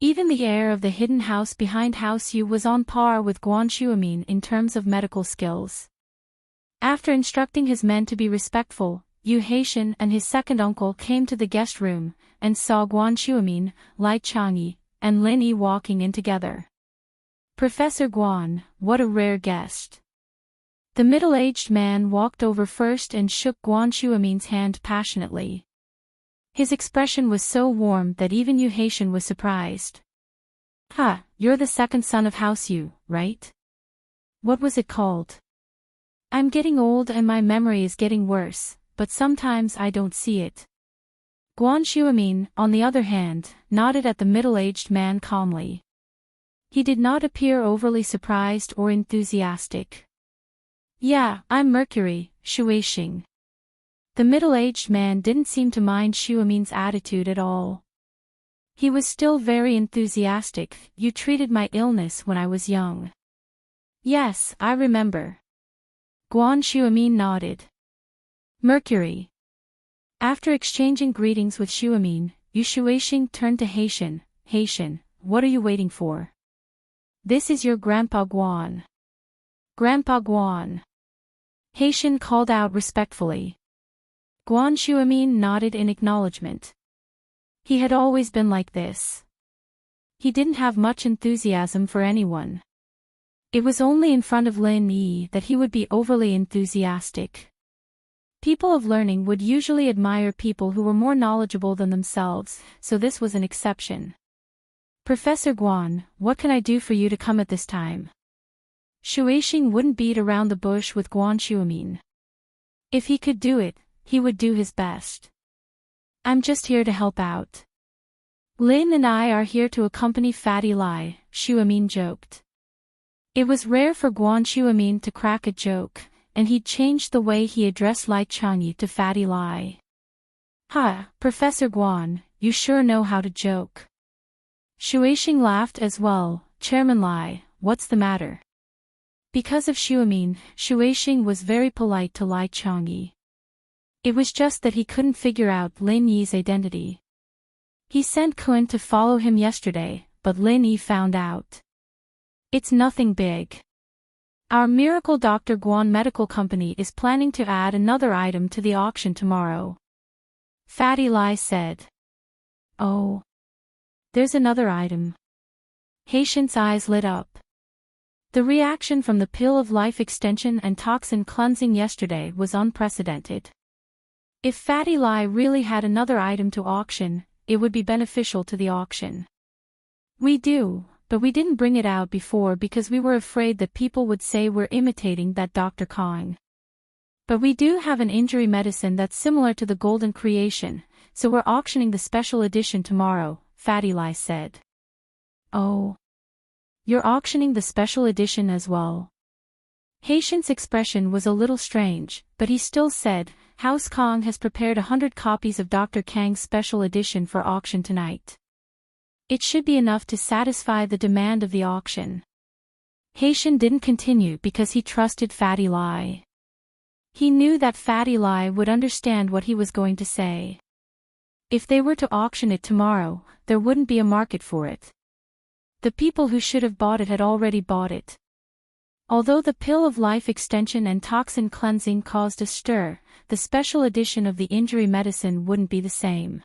Even the heir of the hidden house behind House U was on par with Guan Xuemin in terms of medical skills. After instructing his men to be respectful, Yu Haitian and his second uncle came to the guest room, and saw Guan Xuemin, Lai Changyi, and Lin Yi walking in together. Professor Guan, what a rare guest. The middle-aged man walked over first and shook Guan Xuemin's hand passionately. His expression was so warm that even Yu Haitian was surprised. "Ha, you're the second son of House Yu, right? What was it called?" "I'm getting old and my memory is getting worse, but sometimes I don't see it." Guan Xuemin, on the other hand, nodded at the middle-aged man calmly. He did not appear overly surprised or enthusiastic. "Yeah, I'm Mercury, Shuixing." The middle-aged man didn't seem to mind Xuemin's attitude at all. He was still very enthusiastic. "You treated my illness when I was young." "Yes, I remember." Guan Xuemin nodded. Mercury. After exchanging greetings with Xuemin, Yu Shuixing turned to Haitian. "Haitian, what are you waiting for?" "This is your Grandpa Guan." "Grandpa Guan." Haitian called out respectfully. Guan Xuemin nodded in acknowledgement. He had always been like this. He didn't have much enthusiasm for anyone. It was only in front of Lin Yi that he would be overly enthusiastic. People of learning would usually admire people who were more knowledgeable than themselves, so this was an exception. "Professor Guan, what can I do for you to come at this time?" Shuixing wouldn't beat around the bush with Guan Xuemin. If he could do it, he would do his best. "I'm just here to help out." "Lin and I are here to accompany Fatty Lai," Xuemin joked. It was rare for Guan Xuemin to crack a joke, and he'd changed the way he addressed Lai Changyi to Fatty Lai. "Ha, Professor Guan, you sure know how to joke." Shuixing laughed as well. "Chairman Lai, what's the matter?" Because of Xuemin, Shuixing was very polite to Lai Changyi. It was just that he couldn't figure out Lin Yi's identity. He sent Kun to follow him yesterday, but Lin Yi found out. "It's nothing big. Our Miracle Dr. Guan Medical Company is planning to add another item to the auction tomorrow," Fatty Lai said. "Oh. There's another item." Haitian's eyes lit up. The reaction from the pill of life extension and toxin cleansing yesterday was unprecedented. If Fatty Lai really had another item to auction, it would be beneficial to the auction. "We do, but we didn't bring it out before because we were afraid that people would say we're imitating that Dr. Kong. But we do have an injury medicine that's similar to the Golden Creation, so we're auctioning the special edition tomorrow," Fatty Lai said. "Oh. You're auctioning the special edition as well?" Haitian's expression was a little strange, but he still said, "House Kong has prepared 100 copies of Dr. Kang's special edition for auction tonight. It should be enough to satisfy the demand of the auction." Haitian didn't continue because he trusted Fatty Lai. He knew that Fatty Lai would understand what he was going to say. If they were to auction it tomorrow, there wouldn't be a market for it. The people who should have bought it had already bought it. Although the pill of life extension and toxin cleansing caused a stir, the special edition of the injury medicine wouldn't be the same.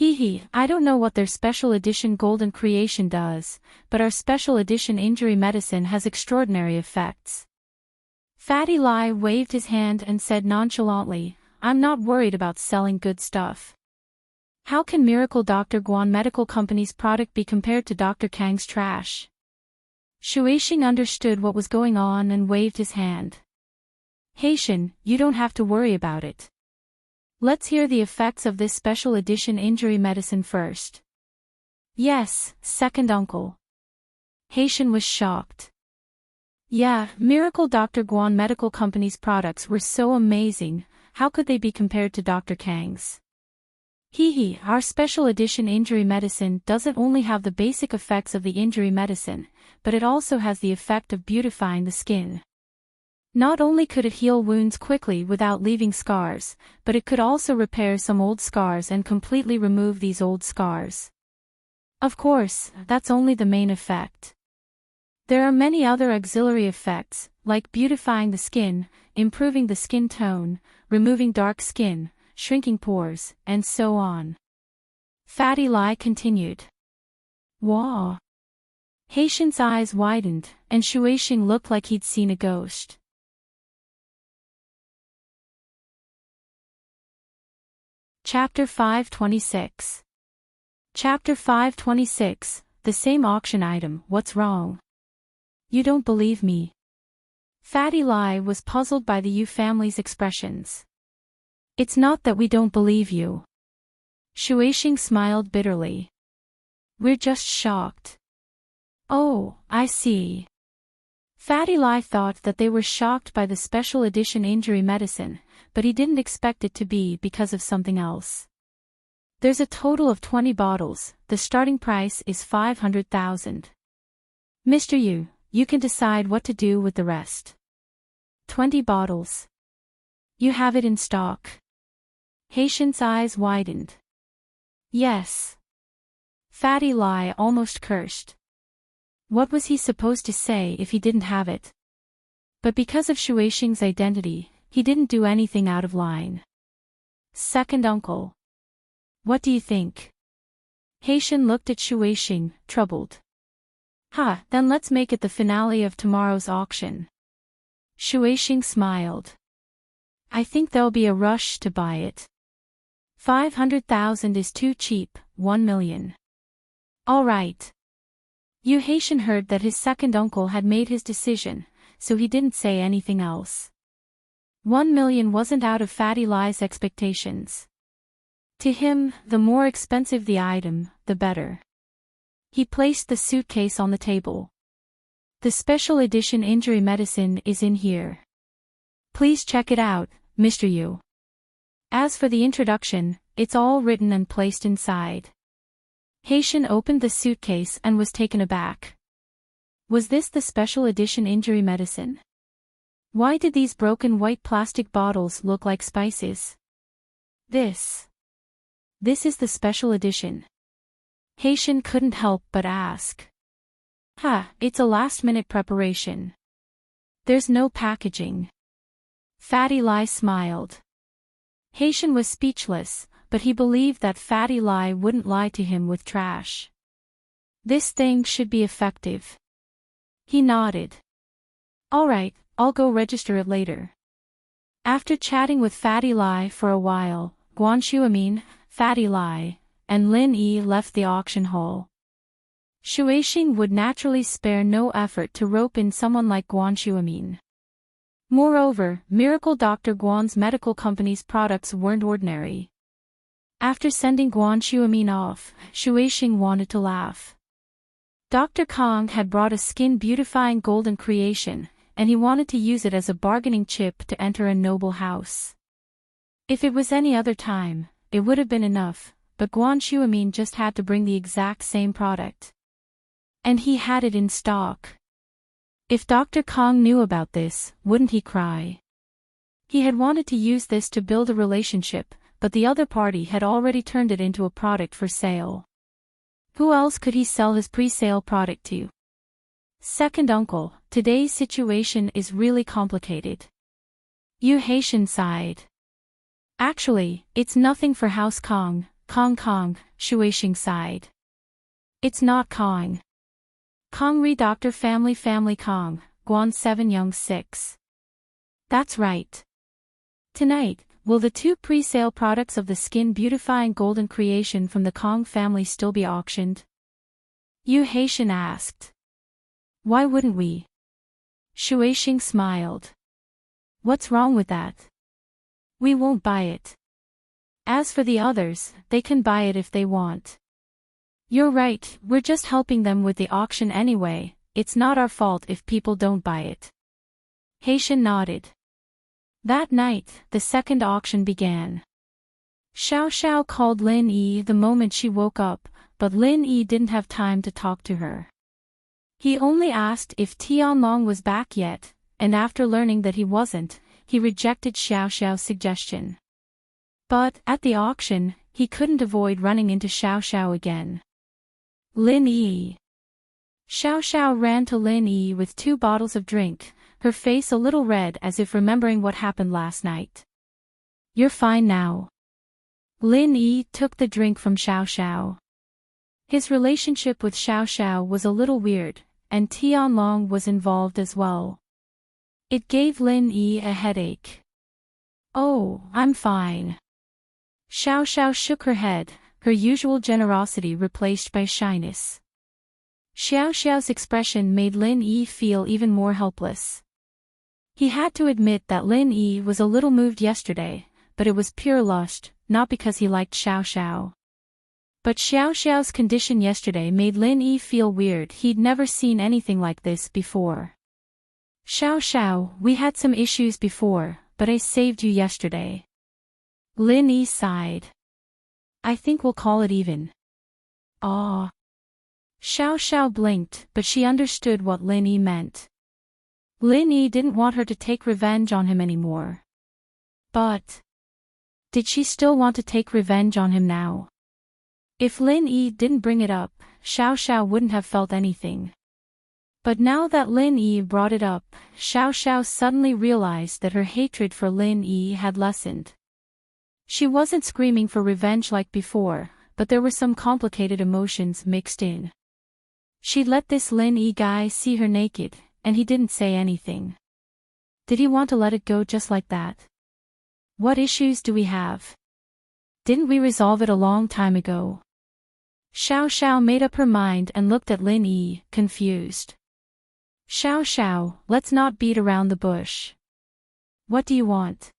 I don't know what their special edition Golden Creation does, but our special edition injury medicine has extraordinary effects." Fatty Lai waved his hand and said nonchalantly, "I'm not worried about selling good stuff. How can Miracle Dr. Guan Medical Company's product be compared to Dr. Kang's trash?" Shuixing understood what was going on and waved his hand. "Haitian, you don't have to worry about it. Let's hear the effects of this special edition injury medicine first." "Yes, second uncle." Haitian was shocked. "Yeah, Miracle Dr. Guan Medical Company's products were so amazing, how could they be compared to Dr. Kang's? Our special edition injury medicine doesn't only have the basic effects of the injury medicine, but it also has the effect of beautifying the skin. Not only could it heal wounds quickly without leaving scars, but it could also repair some old scars and completely remove these old scars. Of course, that's only the main effect. There are many other auxiliary effects, like beautifying the skin, improving the skin tone, removing dark skin, shrinking pores, and so on. Fatty Lie continued. Wow. Haitian's eyes widened, and Shueishing looked like he'd seen a ghost. Chapter 526. Chapter 526, the same auction item, what's wrong? You don't believe me. Fatty Lie was puzzled by the Yu family's expressions. It's not that we don't believe you. Shueishing smiled bitterly. We're just shocked. Oh, I see. Fatty Lie thought that they were shocked by the special edition injury medicine, but he didn't expect it to be because of something else. There's a total of 20 bottles, the starting price is 500,000. Mr. Yu, you can decide what to do with the rest. 20 bottles. You have it in stock. Haitian's eyes widened. Yes. Fatty Lie almost cursed. What was he supposed to say if he didn't have it? But because of Shueishing's identity, he didn't do anything out of line. Second uncle. What do you think? Haitian looked at Shueishing, troubled. Then let's make it the finale of tomorrow's auction. Shueishing smiled. I think there'll be a rush to buy it. 500,000 is too cheap, 1 million. All right. Yu Haitian heard that his second uncle had made his decision, so he didn't say anything else. 1 million wasn't out of Fatty Lie's expectations. To him, the more expensive the item, the better. He placed the suitcase on the table. The special edition injury medicine is in here. Please check it out, Mr. Yu. As for the introduction, it's all written and placed inside. Haitian opened the suitcase and was taken aback. Was this the special edition injury medicine? Why did these broken white plastic bottles look like spices? This is the special edition. Haitian couldn't help but ask. It's a last-minute preparation. There's no packaging. Fatty Lie smiled. Haitian was speechless, but he believed that Fatty Lie wouldn't lie to him with trash. This thing should be effective. He nodded. All right, I'll go register it later. After chatting with Fatty Lie for a while, Guanshuamin, Fatty Lie, and Lin Yi left the auction hall. Shueishing would naturally spare no effort to rope in someone like Guanshuamin. Moreover, Miracle Dr. Guan's medical company's products weren't ordinary. After sending Guanshuamin off, Shueishing wanted to laugh. Dr. Kong had brought a skin-beautifying golden creation, and he wanted to use it as a bargaining chip to enter a noble house. If it was any other time, it would have been enough, but Guanshuamin just had to bring the exact same product. And he had it in stock. If Dr. Kong knew about this, wouldn't he cry? He had wanted to use this to build a relationship, but the other party had already turned it into a product for sale. Who else could he sell his pre-sale product to? Second uncle, today's situation is really complicated. Yu Haitian sighed. Actually, it's nothing for House Kong, Shueishing sighed. It's not Kong. Kong Ri Doctor Family Kong, Guan 7 Young 6. That's right. Tonight, will the two pre-sale products of the skin beautifying golden creation from the Kong family still be auctioned? Yu Haitian asked. Why wouldn't we? Shueishing smiled. What's wrong with that? We won't buy it. As for the others, they can buy it if they want. You're right, we're just helping them with the auction anyway, it's not our fault if people don't buy it. Haitian nodded. That night, the second auction began. Xiao Xiao called Lin Yi the moment she woke up, but Lin Yi didn't have time to talk to her. He only asked if Tianlong was back yet, and after learning that he wasn't, he rejected Xiao Xiao's suggestion. But, at the auction, he couldn't avoid running into Xiao Xiao again. Lin Yi. Xiao Xiao ran to Lin Yi with 2 bottles of drink, her face a little red as if remembering what happened last night. You're fine now. Lin Yi took the drink from Xiao Xiao. His relationship with Xiao Xiao was a little weird, and Tianlong was involved as well. It gave Lin Yi a headache. Oh, I'm fine. Xiao Xiao shook her head, her usual generosity replaced by shyness. Xiao Xiao's expression made Lin Yi feel even more helpless. He had to admit that Lin Yi was a little moved yesterday, but it was pure lust, not because he liked Xiao Xiao. But Xiao Xiao's condition yesterday made Lin Yi feel weird. He'd never seen anything like this before. Xiao Xiao, we had some issues before, but I saved you yesterday. Lin Yi sighed. I think we'll call it even. Ah. Xiao Xiao blinked, but she understood what Lin Yi meant. Lin Yi didn't want her to take revenge on him anymore. But did she still want to take revenge on him now? If Lin Yi didn't bring it up, Xiao Xiao wouldn't have felt anything. But now that Lin Yi brought it up, Xiao Xiao suddenly realized that her hatred for Lin Yi had lessened. She wasn't screaming for revenge like before, but there were some complicated emotions mixed in. She'd let this Lin Yi guy see her naked, and he didn't say anything. Did he want to let it go just like that? What issues do we have? Didn't we resolve it a long time ago? Xiao Xiao made up her mind and looked at Lin Yi, confused. Xiao Xiao, let's not beat around the bush. What do you want?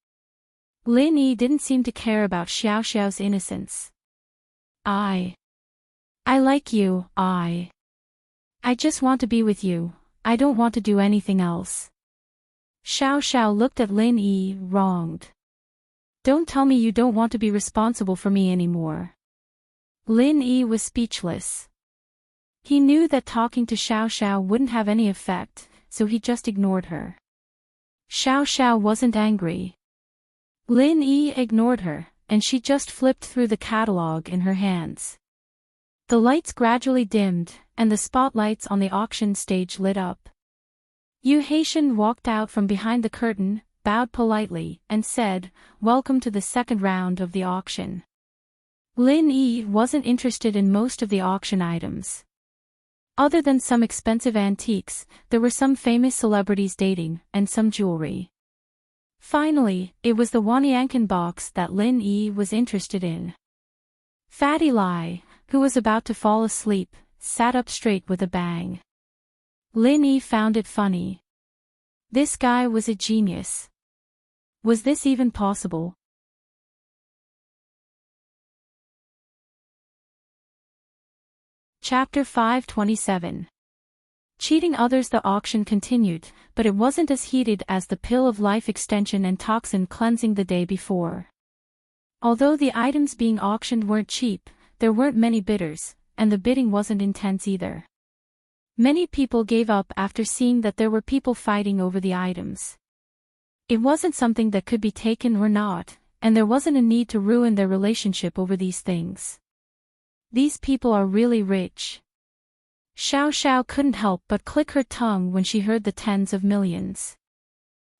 Lin Yi didn't seem to care about Xiao Xiao's innocence. I like you, I just want to be with you, I don't want to do anything else. Xiao Xiao looked at Lin Yi, wronged. Don't tell me you don't want to be responsible for me anymore. Lin Yi was speechless. He knew that talking to Xiao Xiao wouldn't have any effect, so he just ignored her. Xiao Xiao wasn't angry. Lin Yi ignored her, and she just flipped through the catalog in her hands. The lights gradually dimmed, and the spotlights on the auction stage lit up. Yu Haitian walked out from behind the curtain, bowed politely, and said, "Welcome to the second round of the auction." Lin Yi wasn't interested in most of the auction items. Other than some expensive antiques, there were some famous celebrities dating, and some jewelry. Finally, it was the Wanyankan box that Lin Yi was interested in. Fatty Lai, who was about to fall asleep, sat up straight with a bang. Lin Yi found it funny. This guy was a genius. Was this even possible? Chapter 527. Cheating others. The auction continued, but it wasn't as heated as the pill of life extension and toxin cleansing the day before. Although the items being auctioned weren't cheap, there weren't many bidders, and the bidding wasn't intense either. Many people gave up after seeing that there were people fighting over the items. It wasn't something that could be taken or not, and there wasn't a need to ruin their relationship over these things. These people are really rich. Xiao Xiao couldn't help but click her tongue when she heard the tens of millions.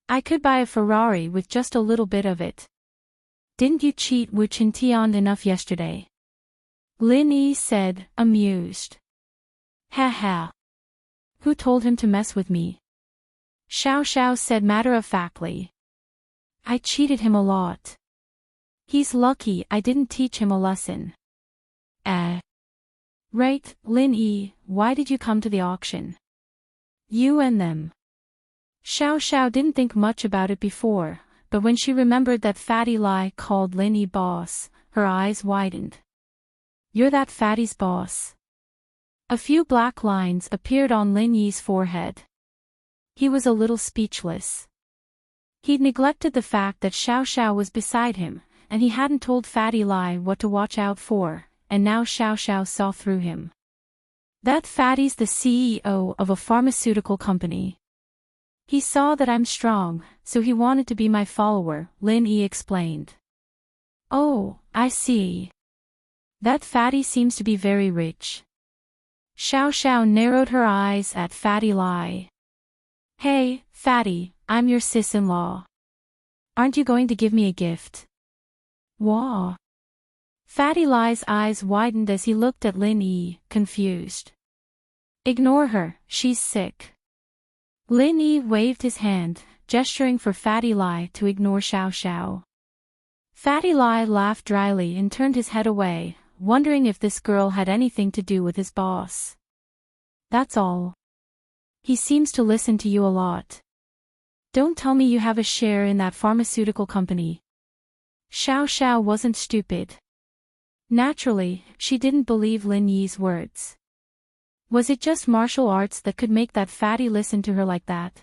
I could buy a Ferrari with just a little bit of it. Didn't you cheat Wu Qintian enough yesterday? Lin Yi said, amused. Ha ha. Who told him to mess with me? Xiao Xiao said matter-of-factly. I cheated him a lot. He's lucky I didn't teach him a lesson. Right, Lin Yi, why did you come to the auction? You and them. Xiao Xiao didn't think much about it before, but when she remembered that Fatty Lai called Lin Yi boss, her eyes widened. You're that fatty's boss. A few black lines appeared on Lin Yi's forehead. He was a little speechless. He'd neglected the fact that Xiao Xiao was beside him, and he hadn't told Fatty Lai what to watch out for, and now Xiao Xiao saw through him. That fatty's the CEO of a pharmaceutical company. He saw that I'm strong, so he wanted to be my follower, Lin Yi explained. Oh, I see. That fatty seems to be very rich. Xiao Xiao narrowed her eyes at Fatty Lai. Hey, Fatty, I'm your sis-in-law. Aren't you going to give me a gift? Wah. Fatty Lai's eyes widened as he looked at Lin Yi, confused. Ignore her, she's sick. Lin Yi waved his hand, gesturing for Fatty Lai to ignore Xiao Xiao. Fatty Lai laughed dryly and turned his head away, wondering if this girl had anything to do with his boss. That's all. He seems to listen to you a lot. Don't tell me you have a share in that pharmaceutical company. Xiao Xiao wasn't stupid. Naturally, she didn't believe Lin Yi's words. Was it just martial arts that could make that fatty listen to her like that?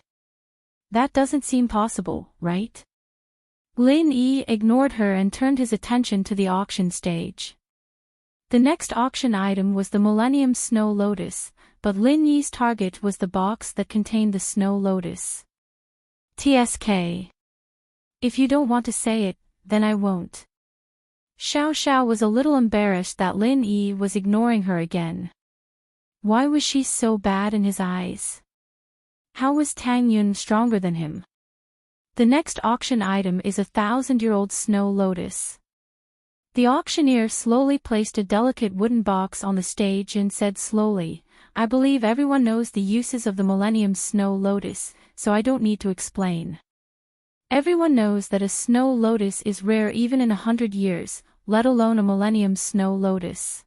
That doesn't seem possible, right? Lin Yi ignored her and turned his attention to the auction stage. The next auction item was the Millennium Snow Lotus, but Lin Yi's target was the box that contained the Snow Lotus. TSK. If you don't want to say it, then I won't. Xiao Xiao was a little embarrassed that Lin Yi was ignoring her again. Why was she so bad in his eyes? How was Tang Yun stronger than him? The next auction item is a 1,000-year-old Snow Lotus. The auctioneer slowly placed a delicate wooden box on the stage and said slowly, I believe everyone knows the uses of the Millennium Snow Lotus, so I don't need to explain. Everyone knows that a Snow Lotus is rare even in 100 years, let alone a Millennium Snow Lotus.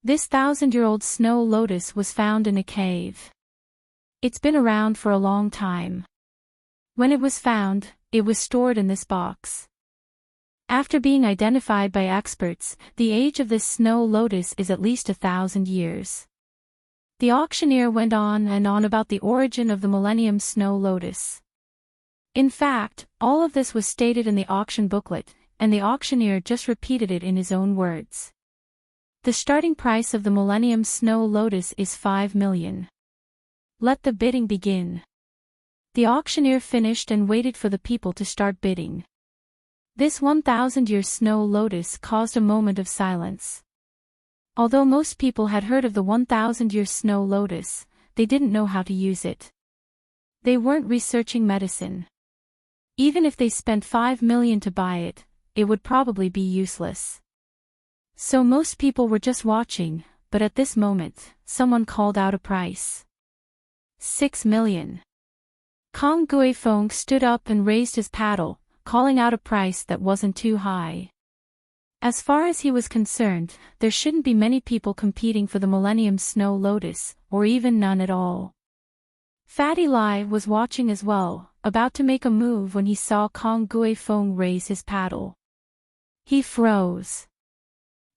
This 1,000-year-old Snow Lotus was found in a cave. It's been around for a long time. When it was found, it was stored in this box. After being identified by experts, the age of this Snow Lotus is at least 1,000 years. The auctioneer went on and on about the origin of the Millennium Snow Lotus. In fact, all of this was stated in the auction booklet, and the auctioneer just repeated it in his own words. The starting price of the Millennium Snow Lotus is 5 million. Let the bidding begin. The auctioneer finished and waited for the people to start bidding. This 1,000-year Snow Lotus caused a moment of silence. Although most people had heard of the 1,000-year Snow Lotus, they didn't know how to use it. They weren't researching medicine. Even if they spent 5 million to buy it, it would probably be useless. So most people were just watching, but at this moment, someone called out a price. 6 million. Kong Guifeng stood up and raised his paddle, calling out a price that wasn't too high. As far as he was concerned, there shouldn't be many people competing for the Millennium Snow Lotus, or even none at all. Fatty Lai was watching as well, about to make a move when he saw Kong Guifeng raise his paddle. He froze.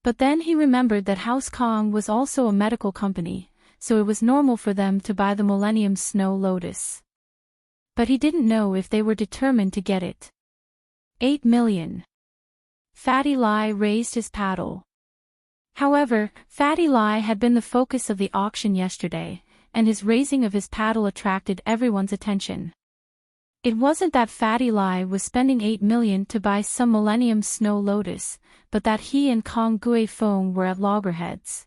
But then he remembered that House Kong was also a medical company, so it was normal for them to buy the Millennium Snow Lotus. But he didn't know if they were determined to get it. 8 million. Fatty Lai raised his paddle. However, Fatty Lai had been the focus of the auction yesterday, and his raising of his paddle attracted everyone's attention. It wasn't that Fatty Lai was spending 8 million to buy some Millennium Snow Lotus, but that he and Kong Guifeng were at loggerheads.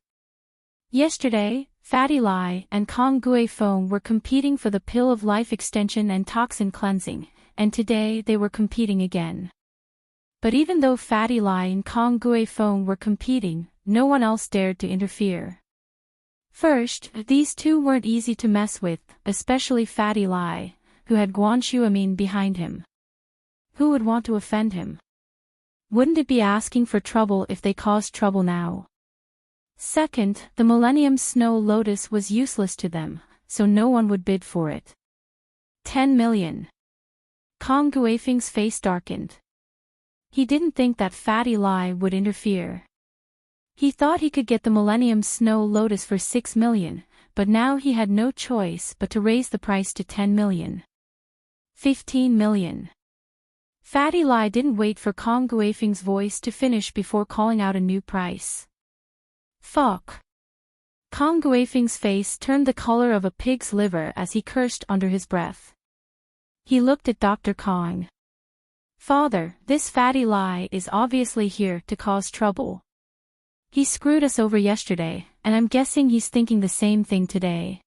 Yesterday, Fatty Lai and Kong Guifeng were competing for the pill of life extension and toxin cleansing, and today they were competing again. But even though Fatty Lai and Kong Guifeng were competing, no one else dared to interfere. First, these two weren't easy to mess with, especially Fatty Lai, who had Guan Xuemin behind him. Who would want to offend him? Wouldn't it be asking for trouble if they caused trouble now? Second, the Millennium Snow Lotus was useless to them, so no one would bid for it. 10 million. Kong Guifeng's face darkened. He didn't think that Fatty Lai would interfere. He thought he could get the Millennium Snow Lotus for 6 million, but now he had no choice but to raise the price to 10 million. 15 million. Fatty Lai didn't wait for Kong Guifeng's voice to finish before calling out a new price. Fuck. Kong Guifeng's face turned the color of a pig's liver as he cursed under his breath. He looked at Dr. Kong. Father, this Fatty Lai is obviously here to cause trouble. He screwed us over yesterday, and I'm guessing he's thinking the same thing today.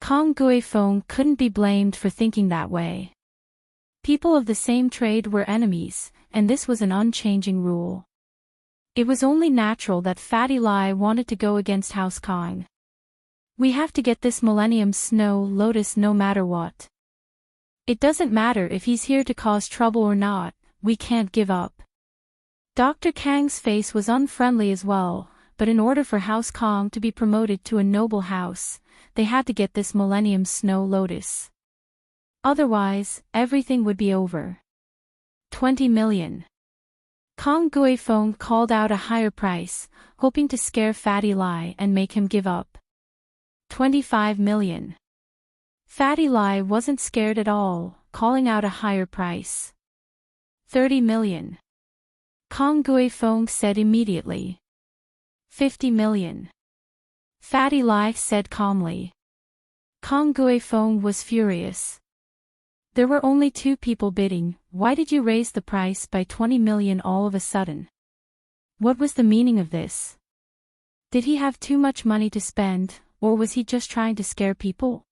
Kong Guifeng couldn't be blamed for thinking that way. People of the same trade were enemies, and this was an unchanging rule. It was only natural that Fatty Lai wanted to go against House Kong. We have to get this Millennium Snow Lotus no matter what. It doesn't matter if he's here to cause trouble or not, we can't give up. Dr. Kang's face was unfriendly as well, but in order for House Kong to be promoted to a noble house, they had to get this Millennium Snow Lotus. Otherwise, everything would be over. 20 million. Kong Guifeng called out a higher price, hoping to scare Fatty Lai and make him give up. 25 million. Fatty Lai wasn't scared at all, calling out a higher price. 30 million. Kong Guifeng said immediately. 50 million. Fatty Lai said calmly. Kong Guifeng was furious. There were only 2 people bidding, why did you raise the price by 20 million all of a sudden? What was the meaning of this? Did he have too much money to spend, or was he just trying to scare people?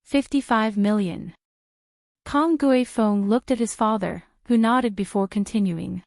55 million. Kong Guifeng looked at his father, who nodded before continuing.